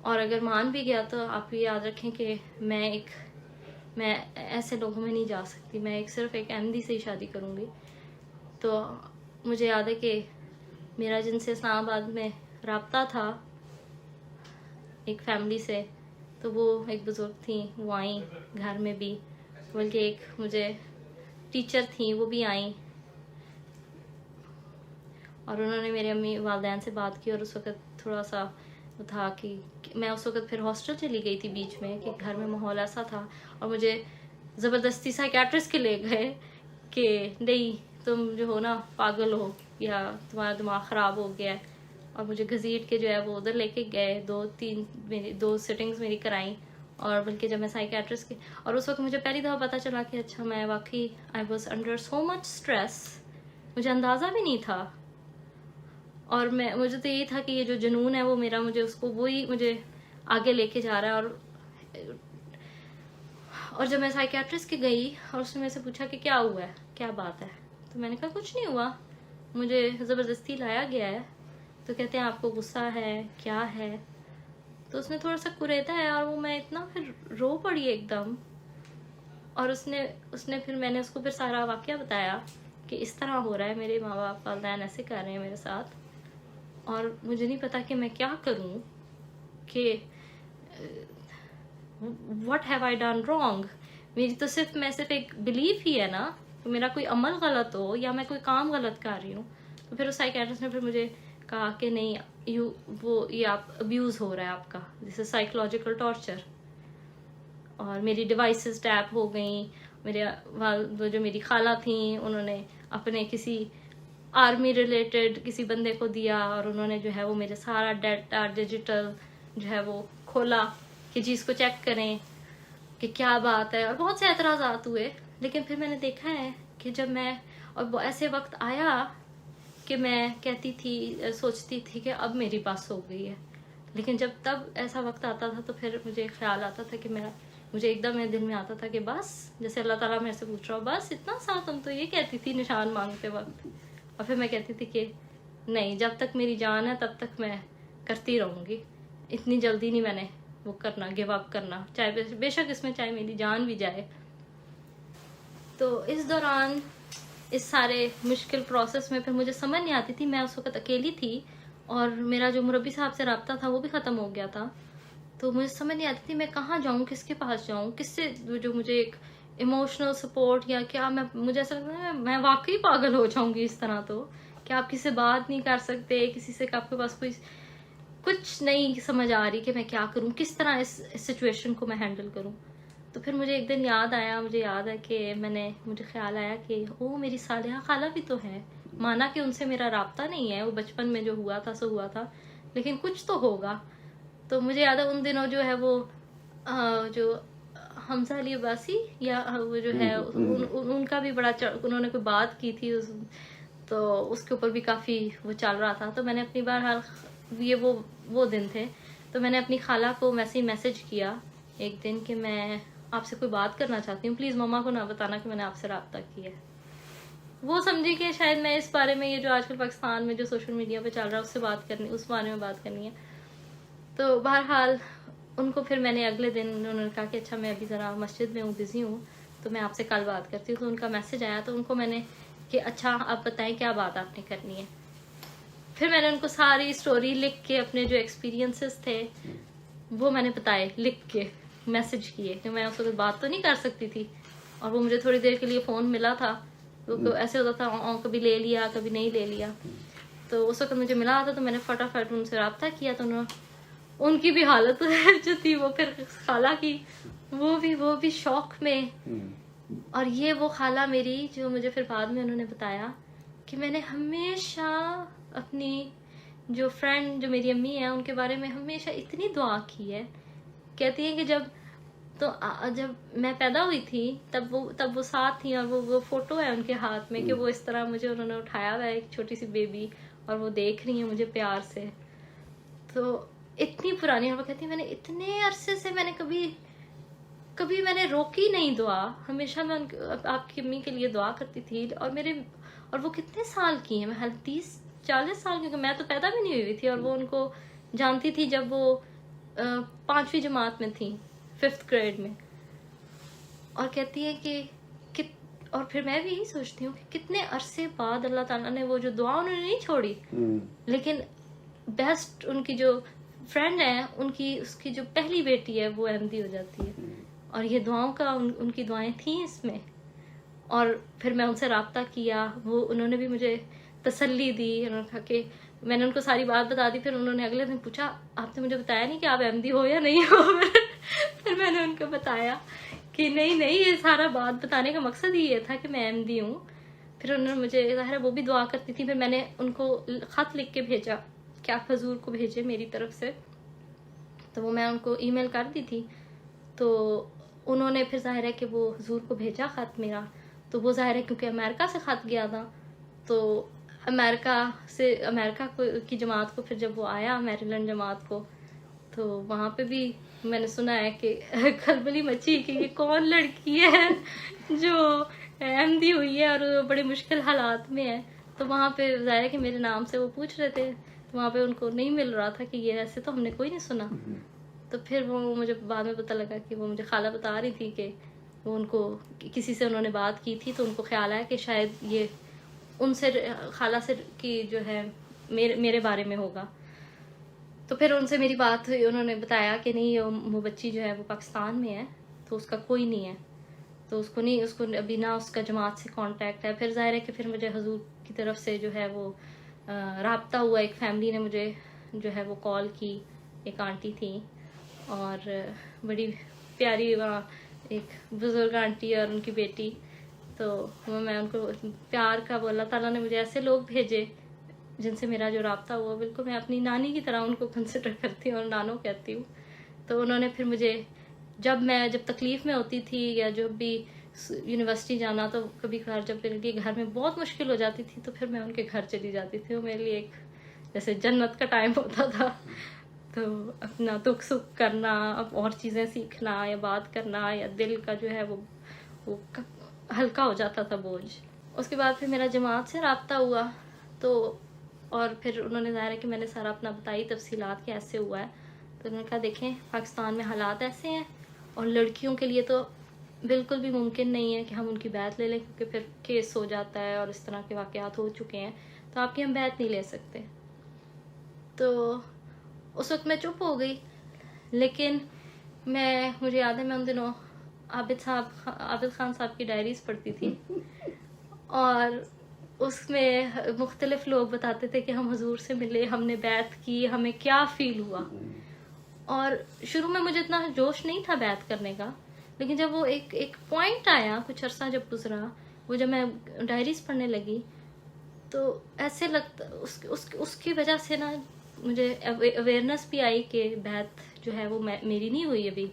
اور اگر مان بھی گیا تو آپ یہ یاد رکھیں کہ میں ایسے لوگوں میں نہیں جا سکتی، میں صرف ایک احمدی سے ہی شادی کروں گی. تو مجھے یاد ہے کہ میرا جن سے اسلام آباد میں رابطہ تھا ایک فیملی سے، تو وہ ایک بزرگ تھیں، وہ آئیں گھر میں بھی، بلکہ ایک مجھے ٹیچر تھیں وہ بھی آئیں، اور انہوں نے میرے امی والدین سے بات کی. اور اس وقت تھوڑا سا تھا کہ میں اس وقت پھر ہاسٹل چلی گئی تھی بیچ میں، کہ گھر میں ماحول ایسا تھا اور مجھے زبردستی سائیکیٹرسٹ کے لے گئے کہ نہیں تم جو ہو نا پاگل ہو یا تمہارا دماغ خراب ہو گیا ہے. اور مجھے گھسیٹ کے جو ہے وہ ادھر لے کے گئے، 2 سٹنگز میری کرائیں. اور بلکہ جب میں سائیکیٹرسٹ کی، اور اس وقت مجھے پہلی دفعہ پتہ چلا کہ اچھا میں واقعی I was under so much stress, مجھے اندازہ بھی نہیں تھا. اور مجھے تو یہی تھا کہ یہ جو جنون ہے وہ میرا، وہی مجھے آگے لے کے جا رہا ہے. اور جب میں سائیکیٹرسٹ کی گئی اور اس نے میرے سے پوچھا کہ کیا ہوا ہے، کیا بات ہے، تو میں نے کہا کچھ نہیں ہوا، مجھے زبردستی لایا گیا ہے. تو کہتے ہیں آپ کو غصہ ہے کیا ہے؟ تو اس نے تھوڑا سا کریدا ہے اور وہ میں اتنا پھر رو پڑی ایک دم. اور اس نے پھر میں نے اس کو پھر سارا واقعہ بتایا کہ اس طرح ہو رہا ہے، میرے ماں باپ والدین ایسے کر رہے ہیں میرے ساتھ، اور مجھے نہیں پتا کہ میں کیا کروں، کہ what have I done wrong. میری تو میں صرف ایک بلیف ہی ہے نا، کہ میرا کوئی عمل غلط ہو یا میں کوئی کام غلط کر رہی ہوں. تو پھر اس سائیکیٹرسٹ نے پھر مجھے کہا کہ نہیں یہ آپ ابیوز ہو رہا ہے آپ کا، دس از سائیکولوجیکل ٹارچر. اور میری ڈیوائسز ٹیپ ہو گئیں. جو میری خالہ تھیں انہوں نے اپنے کسی آرمی ریلیٹڈ کسی بندے کو دیا، اور انہوں نے جو ہے وہ میرے سارا ڈیٹا ڈیجیٹل جو ہے وہ کھولا کہ جی اس کو چیک کریں کہ کیا بات ہے. اور بہت سے اعتراضات ہوئے. لیکن پھر میں نے دیکھا ہے کہ جب میں، اور ایسے وقت آیا کہ میں کہتی تھی، سوچتی تھی کہ اب میری بس ہو گئی ہے. لیکن جب تب ایسا وقت آتا تھا تو پھر مجھے خیال آتا تھا کہ مجھے ایک دم میرے دل میں آتا تھا کہ بس، جیسے اللہ تعالیٰ میرے سے پوچھ رہا ہو بس اتنا سا. تم تو یہ کہتی تھی نشان مانگتے وقت. اور پھر میں کہتی تھی کہ نہیں، جب تک میری جان ہے تب تک میں کرتی رہوں گی، اتنی جلدی نہیں میں نے وہ کرنا، گیو اپ کرنا، چاہے بے شک اس میں چاہے میری جان بھی جائے. تو اس دوران اس سارے مشکل پروسیس میں پھر مجھے سمجھ نہیں آتی تھی. میں اس وقت اکیلی تھی اور میرا جو مربی صاحب سے رابطہ تھا وہ بھی ختم ہو گیا تھا. تو مجھے سمجھ نہیں آتی تھی میں کہاں جاؤں، کس کے پاس جاؤں، کس سے جو مجھے ایک ایموشنل سپورٹ یا کیا. مجھے ایسا لگتا ہے میں واقعی پاگل ہو جاؤں گی اس طرح. تو کہ آپ کسی سے بات نہیں کر سکتے، کسی سے آپ کے پاس کوئی کچھ نہیں سمجھ آ رہی کہ میں کیا کروں، کس طرح اس سچویشن کو میں ہینڈل کروں. تو پھر مجھے ایک دن مجھے یاد ہے کہ مجھے خیال آیا کہ میری صالحہ خالہ بھی تو ہے. مانا کہ ان سے میرا رابطہ نہیں ہے، وہ بچپن میں جو ہوا تھا سو ہوا تھا، لیکن کچھ تو ہوگا. تو مجھے یاد ہے ان دنوں جو ہے وہ جو حمزہ علی عباسی یا وہ جو ہے ان کا بھی بڑا انہوں نے کوئی بات کی تھی تو اس کے اوپر بھی کافی وہ چل رہا تھا. تو میں نے اپنی بہرحال یہ وہ دن تھے، تو میں نے اپنی خالہ کو میسج کیا ایک دن کہ میں آپ سے کوئی بات کرنا چاہتی ہوں، پلیز مما کو نہ بتانا کہ میں نے آپ سے رابطہ کیا ہے. وہ سمجھی کہ شاید میں اس بارے میں، یہ جو آج کل پاکستان میں جو سوشل میڈیا پہ چل رہا ہے اس سے بات کرنی، اس بارے میں بات کرنی ہے. تو بہرحال ان کو پھر میں نے اگلے دن انہوں نے کہا کہ اچھا میں ابھی ذرا مسجد میں ہوں، بزی ہوں، تو میں آپ سے کل بات کرتی ہوں. تو ان کا میسج آیا تو ان کو میں نے کہ اچھا آپ بتائیں کیا بات آپ نے کرنی ہے. پھر میں نے ان کو ساری سٹوری لکھ کے اپنے جو ایکسپیرینسز تھے وہ میں نے بتائے، لکھ کے میسج کیے کہ میں اس وقت بات تو نہیں کر سکتی تھی. اور وہ مجھے تھوڑی دیر کے لیے فون ملا تھا تو ایسے ہوتا تھا کبھی لے لیا کبھی نہیں لے لیا. تو اس وقت مجھے ملا تھا تو میں نے فٹافٹ ان سے رابطہ کیا. تو ان کی بھی حالت جو تھی وہ پھر خالہ کی وہ بھی شوق میں. اور یہ وہ خالہ میری جو مجھے پھر بعد میں انہوں نے بتایا کہ میں نے ہمیشہ اپنی جو فرینڈ جو میری امی ہیں ان کے بارے میں ہمیشہ اتنی دعا کی ہے. کہتی ہیں کہ جب تو جب میں پیدا ہوئی تھی تب وہ ساتھ تھی، اور وہ فوٹو ہے ان کے ہاتھ میں کہ وہ اس طرح مجھے انہوں نے اٹھایا ہوا ہے، ایک چھوٹی سی بیبی، اور وہ دیکھ رہی ہیں مجھے پیار سے. تو اتنی پرانی، اور وہ کہتی ہیں میں نے اتنے عرصے سے میں نے کبھی میں نے روکی نہیں دعا، ہمیشہ میں آپ کی امی کے لیے دعا کرتی تھی. اور وہ کتنے سال کی ہیں، میں 30-40 سال کی، میں تو پیدا بھی نہیں ہوئی تھی، اور وہ ان کو جانتی تھی جب وہ 5ویں جماعت میں تھی، 5th گریڈ میں. اور کہتی ہے کہ اور پھر میں بھی یہی سوچتی ہوں کہ کتنے عرصے بعد اللہ تعالیٰ نے وہ جو دعا انہوں نے نہیں چھوڑی، لیکن بیسٹ ان کی جو فرینڈ ہے اس کی جو پہلی بیٹی ہے وہ احمدی ہو جاتی ہے. اور یہ دعاؤں کا ان کی دعائیں تھیں اس میں. اور پھر میں ان سے رابطہ کیا، انہوں نے بھی مجھے تسلی دی. انہوں نے کہا کہ میں نے ان کو ساری بات بتا دی. پھر انہوں نے اگلے دن پوچھا آپ نے مجھے بتایا نہیں کہ آپ احمدی ہو یا نہیں ہو. پھر میں نے ان کو بتایا کہ نہیں یہ سارا بات بتانے کا مقصد ہی یہ تھا کہ میں احمدی ہوں. پھر انہوں نے مجھے، ظاہر ہے وہ بھی دعا کرتی تھی. پھر میں نے ان کو خط لکھ کے بھیجا کہ آپ حضور کو بھیجے میری طرف سے. تو وہ میں ان کو ای میل کر دی تھی. تو انہوں نے پھر ظاہر ہے کہ وہ حضور کو بھیجا خط میرا. تو وہ ظاہر ہے کیونکہ امریکہ سے خط گیا تھا، تو امریکہ کی جماعت کو پھر جب وہ آیا میریلینڈ جماعت کو، تو وہاں پہ بھی میں نے سنا ہے کہ کھلبلی مچی کہ یہ کون لڑکی ہے جو احمدی ہوئی ہے اور بڑے مشکل حالات میں ہے. تو وہاں پہ ظاہر ہے کہ میرے نام سے وہ پوچھ رہے تھے، تو وہاں پہ ان کو نہیں مل رہا تھا کہ یہ ایسے تو ہم نے کوئی نہیں سنا. تو پھر وہ مجھے بعد میں پتہ لگا کہ وہ مجھے خالہ بتا رہی تھی کہ وہ ان کو کسی سے انہوں نے بات کی تھی، تو ان کو خیال آیا کہ شاید یہ ان سے خالہ سے کی جو ہے میرے بارے میں ہوگا. تو پھر ان سے میری بات ہوئی، انہوں نے بتایا کہ نہیں وہ بچی جو ہے وہ پاکستان میں ہے، تو اس کا کوئی نہیں ہے، تو اس کو ابھی نہ اس کا جماعت سے کانٹیکٹ ہے. پھر ظاہر ہے کہ پھر مجھے حضور کی طرف سے جو ہے وہ رابطہ ہوا. ایک فیملی نے مجھے جو ہے وہ کال کی، ایک آنٹی تھی اور بڑی پیاری ایک بزرگ آنٹی اور ان کی بیٹی. تو میں ان کو پیار کا، وہ اللہ تعالیٰ نے مجھے ایسے لوگ بھیجے جن سے میرا جو رابطہ ہوا، بالکل میں اپنی نانی کی طرح ان کو کنسیڈر کرتی ہوں اور نانو کہتی ہوں. تو انہوں نے پھر مجھے جب تکلیف میں ہوتی تھی یا جب بھی یونیورسٹی جانا، تو کبھی کبھار جب میرے لیے گھر میں بہت مشکل ہو جاتی تھی تو پھر میں ان کے گھر چلی جاتی تھی. وہ میرے لیے ایک جیسے جنت کا ٹائم ہوتا تھا. تو اپنا دکھ سکھ کرنا، اب اور چیزیں سیکھنا یا بات کرنا، یا دل کا جو ہے وہ ہلکا ہو جاتا تھا بوجھ. اس کے بعد پھر میرا جماعت سے رابطہ ہوا. تو اور پھر انہوں نے ظاہر ہے کہ میں نے سارا اپنا بتائی تفصیلات کہ ایسے ہوا ہے. تو انہوں نے کہا دیکھیں پاکستان میں حالات ایسے ہیں، اور لڑکیوں کے لیے تو بالکل بھی ممکن نہیں ہے کہ ہم ان کی بیعت لے لیں، کیونکہ پھر کیس ہو جاتا ہے اور اس طرح کے واقعات ہو چکے ہیں، تو آپ کی ہم بیعت نہیں لے سکتے. تو اس وقت میں چپ ہو گئی. لیکن مجھے یاد ہے میں ان دنوں عابد خان صاحب کی ڈائریز پڑھتی تھی، اور اس میں مختلف لوگ بتاتے تھے کہ ہم حضور سے ملے، ہم نے بیعت کی، ہمیں کیا فیل ہوا. اور شروع میں مجھے اتنا جوش نہیں تھا بیعت کرنے کا، لیکن جب وہ ایک پوائنٹ آیا، کچھ عرصہ جب گزرا، وہ جب میں ڈائریز پڑھنے لگی، تو ایسے لگتا اس کی وجہ سے نا مجھے اویئرنیس بھی آئی کہ بیعت جو ہے وہ میری نہیں ہوئی ابھی.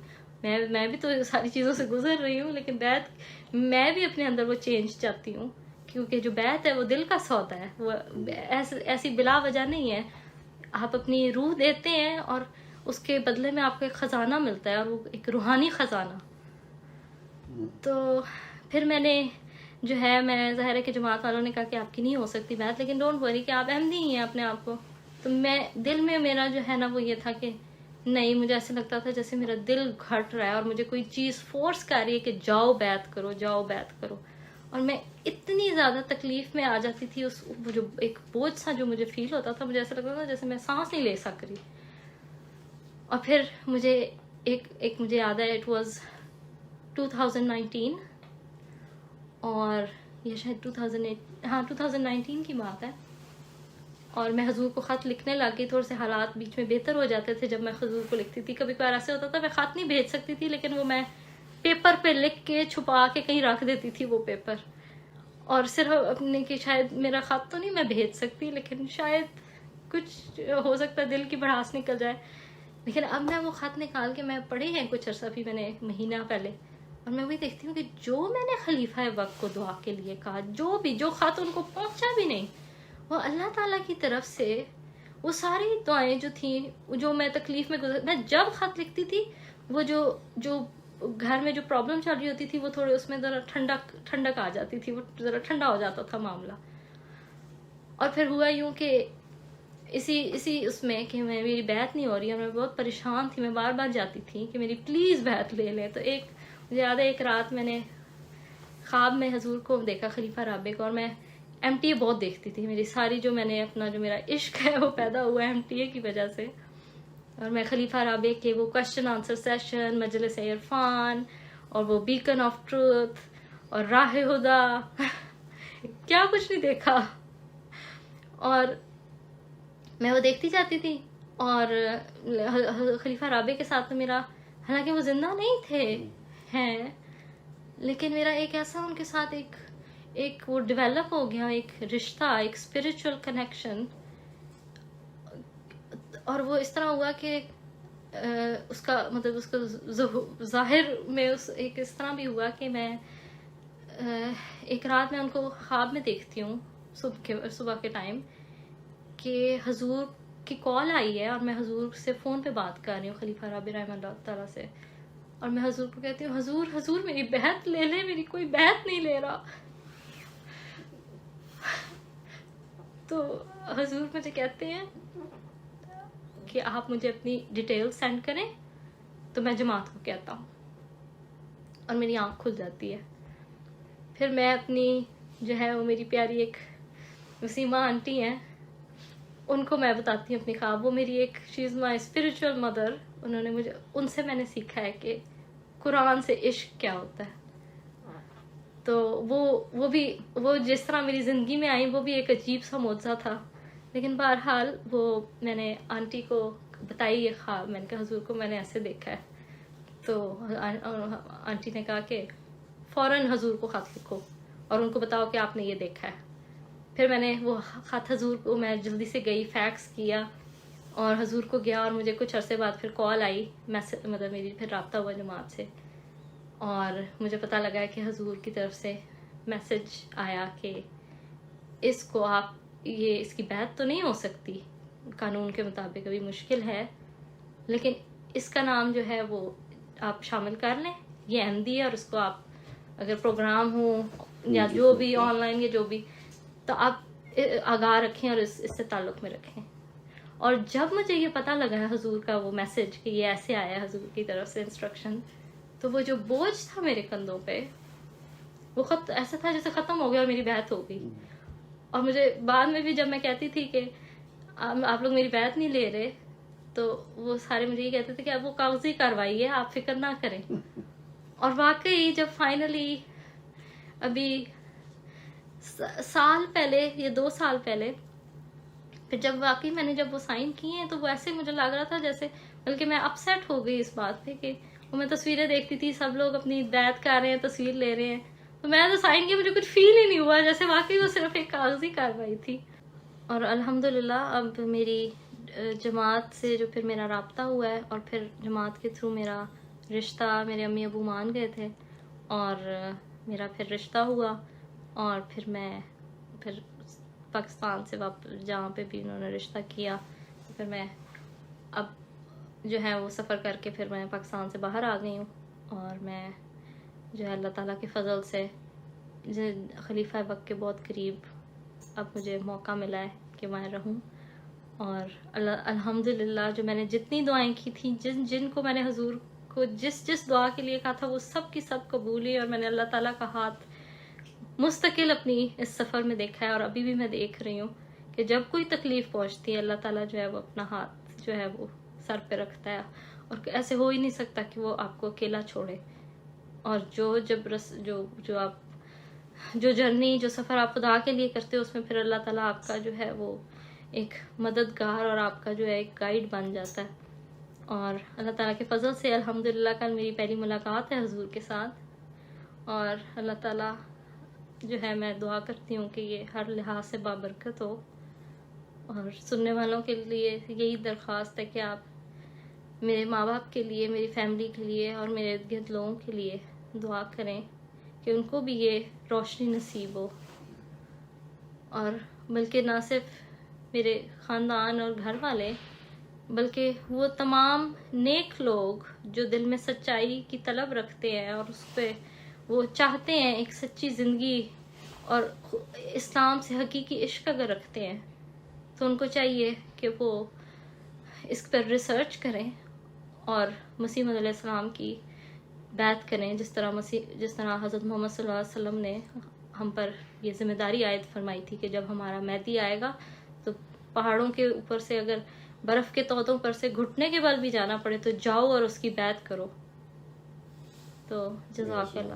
میں بھی تو ساری چیزوں سے گزر رہی ہوں، لیکن بیعت میں بھی اپنے اندر وہ چینج چاہتی ہوں، کیونکہ جو بیعت ہے وہ دل کا سودا ہے، وہ ایسی بلا وجہ نہیں ہے. آپ اپنی روح دیتے ہیں اور اس کے بدلے میں آپ کو ایک خزانہ ملتا ہے، اور وہ ایک روحانی خزانہ. تو پھر میں نے جو ہے، میں ظاہر ہے کہ جماعت والوں نے کہا کہ آپ کی نہیں ہو سکتی بیعت، لیکن ڈونٹ وری کہ آپ احمدی ہی ہیں اپنے آپ کو. تو میں دل میں میرا جو ہے نا وہ یہ تھا کہ نہیں، مجھے ایسے لگتا تھا جیسے میرا دل گھٹ رہا ہے اور مجھے کوئی چیز فورس کر رہی ہے کہ جاؤ بیعت کرو، جاؤ بیعت کرو. اور میں اتنی زیادہ تکلیف میں آ جاتی تھی، وہ جو ایک بوجھ سا جو مجھے فیل ہوتا تھا، مجھے ایسا لگتا تھا جیسے میں سانس نہیں لے سک رہی. اور پھر مجھے مجھے یاد ہے، اٹ واز 2019، اور یہ شاید 2019 کی بات ہے. اور میں حضور کو خط لکھنے لگ گئی. تھوڑے سے حالات بیچ میں بہتر ہو جاتے تھے جب میں حضور کو لکھتی تھی. کبھی کبھار ایسے ہوتا تھا میں خط نہیں بھیج سکتی تھی، لیکن وہ میں پیپر پہ لکھ کے چھپا کے کہیں رکھ دیتی تھی وہ پیپر، اور صرف اپنے کہ شاید میرا خط تو نہیں میں بھیج سکتی، لیکن شاید کچھ ہو سکتا ہے دل کی بڑھاس نکل جائے. لیکن اب میں وہ خط نکال کے میں پڑھے ہیں کچھ عرصہ بھی، میں نے مہینہ پہلے، اور میں وہی دیکھتی ہوں کہ جو میں نے خلیفہ وقت کو دعا کے لیے کہا، جو خط ان کو پہنچا بھی نہیں، وہ اللہ تعالیٰ کی طرف سے وہ ساری دعائیں جو تھیں، جو میں تکلیف میں میں جب خط لکھتی تھی، وہ جو گھر میں جو پرابلم چل رہی ہوتی تھی وہ تھوڑے اس میں ذرا ٹھنڈک آ جاتی تھی، وہ ذرا ٹھنڈا ہو جاتا تھا معاملہ. اور پھر ہوا یوں کہ اسی اس میں کہ میری بیعت نہیں ہو رہی اور میں بہت پریشان تھی، میں بار بار جاتی تھی کہ میری پلیز بیعت لے لیں. تو مجھے یاد ہے ایک رات میں نے خواب میں حضور کو دیکھا، خلیفہ رابع کو، اور میں ایم ٹی اے بہت دیکھتی تھی. میری ساری جو میرا عشق ہے وہ پیدا ہوا ہے ایم ٹی اے کی وجہ سے. اور میں خلیفہ رابع کے وہ کوشچن آنسر سیشن، مجلس عرفان، اور وہ بیکن آف ٹروتھ اور راہ ہدا کیا کچھ نہیں دیکھا. اور میں وہ دیکھتی جاتی تھی. اور خلیفہ رابع کے ساتھ میرا، حالانکہ وہ زندہ نہیں تھے ہیں، لیکن میرا ایک ایسا ان کے ساتھ ایک وہ ڈیولپ ہو گیا، ایک رشتہ، ایک اسپرچل کنیکشن. اور وہ اس طرح ہوا کہ اس کا مطلب اس کا ظاہر میں ایک اس طرح بھی ہوا کہ میں ایک رات میں ان کو خواب میں دیکھتی ہوں صبح کے ٹائم کہ حضور کی کال آئی ہے اور میں حضور سے فون پہ بات کر رہی ہوں، خلیفہ رابع رحمہ اللہ تعالیٰ سے. اور میں حضور کو کہتی ہوں، حضور میری بیعت لے لیں، میری کوئی بیعت نہیں لے رہا. تو حضور مجھے کہتے ہیں کہ آپ مجھے اپنی ڈیٹیل سینڈ کریں تو میں جماعت کو کہتا ہوں. اور میری آنکھ کھل جاتی ہے. پھر میں اپنی جو ہے وہ میری پیاری ایک وسیمہ آنٹی ہیں، ان کو میں بتاتی ہوں اپنی خواب. وہ میری ایک شی از مائی اسپرچل مدر. انہوں نے مجھے، ان سے میں نے سیکھا ہے کہ قرآن سے عشق کیا ہوتا ہے. تو وہ جس طرح میری زندگی میں آئی وہ بھی ایک عجیب سا معجزہ تھا. لیکن بہرحال وہ میں نے آنٹی کو بتائی یہ خواب، میں نے کہا حضور کو میں نے ایسے دیکھا ہے. تو آنٹی نے کہا کہ فوراً حضور کو خط لکھو اور ان کو بتاؤ کہ آپ نے یہ دیکھا ہے. پھر میں نے وہ خط حضور کو، میں جلدی سے گئی، فیکس کیا اور حضور کو گیا. اور مجھے کچھ عرصے بعد پھر کال آئی، مطلب میری پھر رابطہ ہوا جماعت سے، اور مجھے پتہ لگا کہ حضور کی طرف سے میسج آیا کہ اس کو آپ، اس کی بیعت تو نہیں ہو سکتی قانون کے مطابق، ابھی مشکل ہے، لیکن اس کا نام جو ہے وہ آپ شامل کر لیں، یہ احمدی ہے، اور اس کو آپ اگر پروگرام ہو یا جو بھی آن لائن یا جو بھی، تو آپ آگاہ رکھیں اور اس سے تعلق میں رکھیں. اور جب مجھے یہ پتہ لگا ہے حضور کا وہ میسج کہ یہ ایسے آیا ہے حضور کی طرف سے انسٹرکشن، تو وہ جو بوجھ تھا میرے کندھوں پہ، وہ خط ایسا تھا جیسے ختم ہو گیا اور میری بیعت ہو گئی. اور مجھے بعد میں بھی جب میں کہتی تھی کہ آپ لوگ میری بیعت نہیں لے رہے، تو وہ سارے مجھے یہ کہتے تھے کہ اب وہ کاغذی کارروائی ہے، آپ فکر نہ کریں. اور واقعی جب فائنلی ابھی سال پہلے یا 2 سال پہلے، پھر جب واقعی میں نے جب وہ سائن کیے ہیں، تو وہ ایسے مجھے لگ رہا تھا جیسے، بلکہ میں اپسیٹ ہو گئی اس بات پہ کہ وہ میں تصویریں دیکھتی تھی، سب لوگ اپنی بیعت کر رہے ہیں، تصویر لے رہے ہیں، تو میں تو سائن کیا، مجھے کچھ فیل ہی نہیں ہوا، جیسے واقعی وہ صرف ایک کاغذی کارروائی تھی. اور الحمدللہ اب میری جماعت سے جو پھر میرا رابطہ ہوا ہے، اور پھر جماعت کے تھرو میرا رشتہ، میرے امی ابو مان گئے تھے اور میرا پھر رشتہ ہوا. اور پھر پاکستان سے جہاں پہ بھی انہوں نے رشتہ کیا، پھر میں اب جو ہے وہ سفر کر کے پھر میں پاکستان سے باہر آ گئی ہوں. اور میں جو ہے اللہ تعالیٰ کے فضل سے خلیفہ وقت کے بہت قریب اب مجھے موقع ملا ہے کہ میں رہوں. اور الحمدللہ جو میں نے جتنی دعائیں کی تھیں، جن کو میں نے حضور کو جس دعا کے لیے کہا تھا، وہ سب کی سب قبول ہوئی. اور میں نے اللہ تعالیٰ کا ہاتھ مستقل اپنی اس سفر میں دیکھا ہے، اور ابھی بھی میں دیکھ رہی ہوں کہ جب کوئی تکلیف پہنچتی ہے، اللہ تعالیٰ جو ہے وہ اپنا ہاتھ جو ہے وہ سر پہ رکھتا ہے، اور ایسے ہو ہی نہیں سکتا کہ وہ آپ کو اکیلا چھوڑے. اور جو جرنی، جو سفر آپ خدا کے لیے کرتے ہو، اس میں پھر اللہ تعالیٰ آپ کا جو ہے وہ ایک مددگار اور آپ کا جو ہے ایک گائیڈ بن جاتا ہے. اور اللہ تعالیٰ کے فضل سے الحمدللہ کل میری پہلی ملاقات ہے حضور کے ساتھ. اور اللہ تعالیٰ جو ہے، میں دعا کرتی ہوں کہ یہ ہر لحاظ سے بابرکت ہو. اور سننے والوں کے لیے یہی درخواست ہے کہ آپ میرے ماں باپ کے لیے، میری فیملی کے لیے اور میرے ارد گرد لوگوں کے لیے دعا کریں کہ ان کو بھی یہ روشنی نصیب ہو، اور بلکہ نہ صرف میرے خاندان اور گھر والے، بلکہ وہ تمام نیک لوگ جو دل میں سچائی کی طلب رکھتے ہیں اور اس پہ وہ چاہتے ہیں ایک سچی زندگی اور اسلام سے حقیقی عشق اگر رکھتے ہیں، تو ان کو چاہیے کہ وہ اس پر ریسرچ کریں اور مسیح موعود علیہ السلام کی بیعت کریں، جس طرح حضرت محمد صلی اللہ علیہ وسلم نے ہم پر یہ ذمہ داری عائد فرمائی تھی کہ جب ہمارا مہدی آئے گا تو پہاڑوں کے اوپر سے اگر برف کے تودوں پر سے گھٹنے کے بل بھی جانا پڑے تو جاؤ اور اس کی بیعت کرو. تو جزاک اللہ.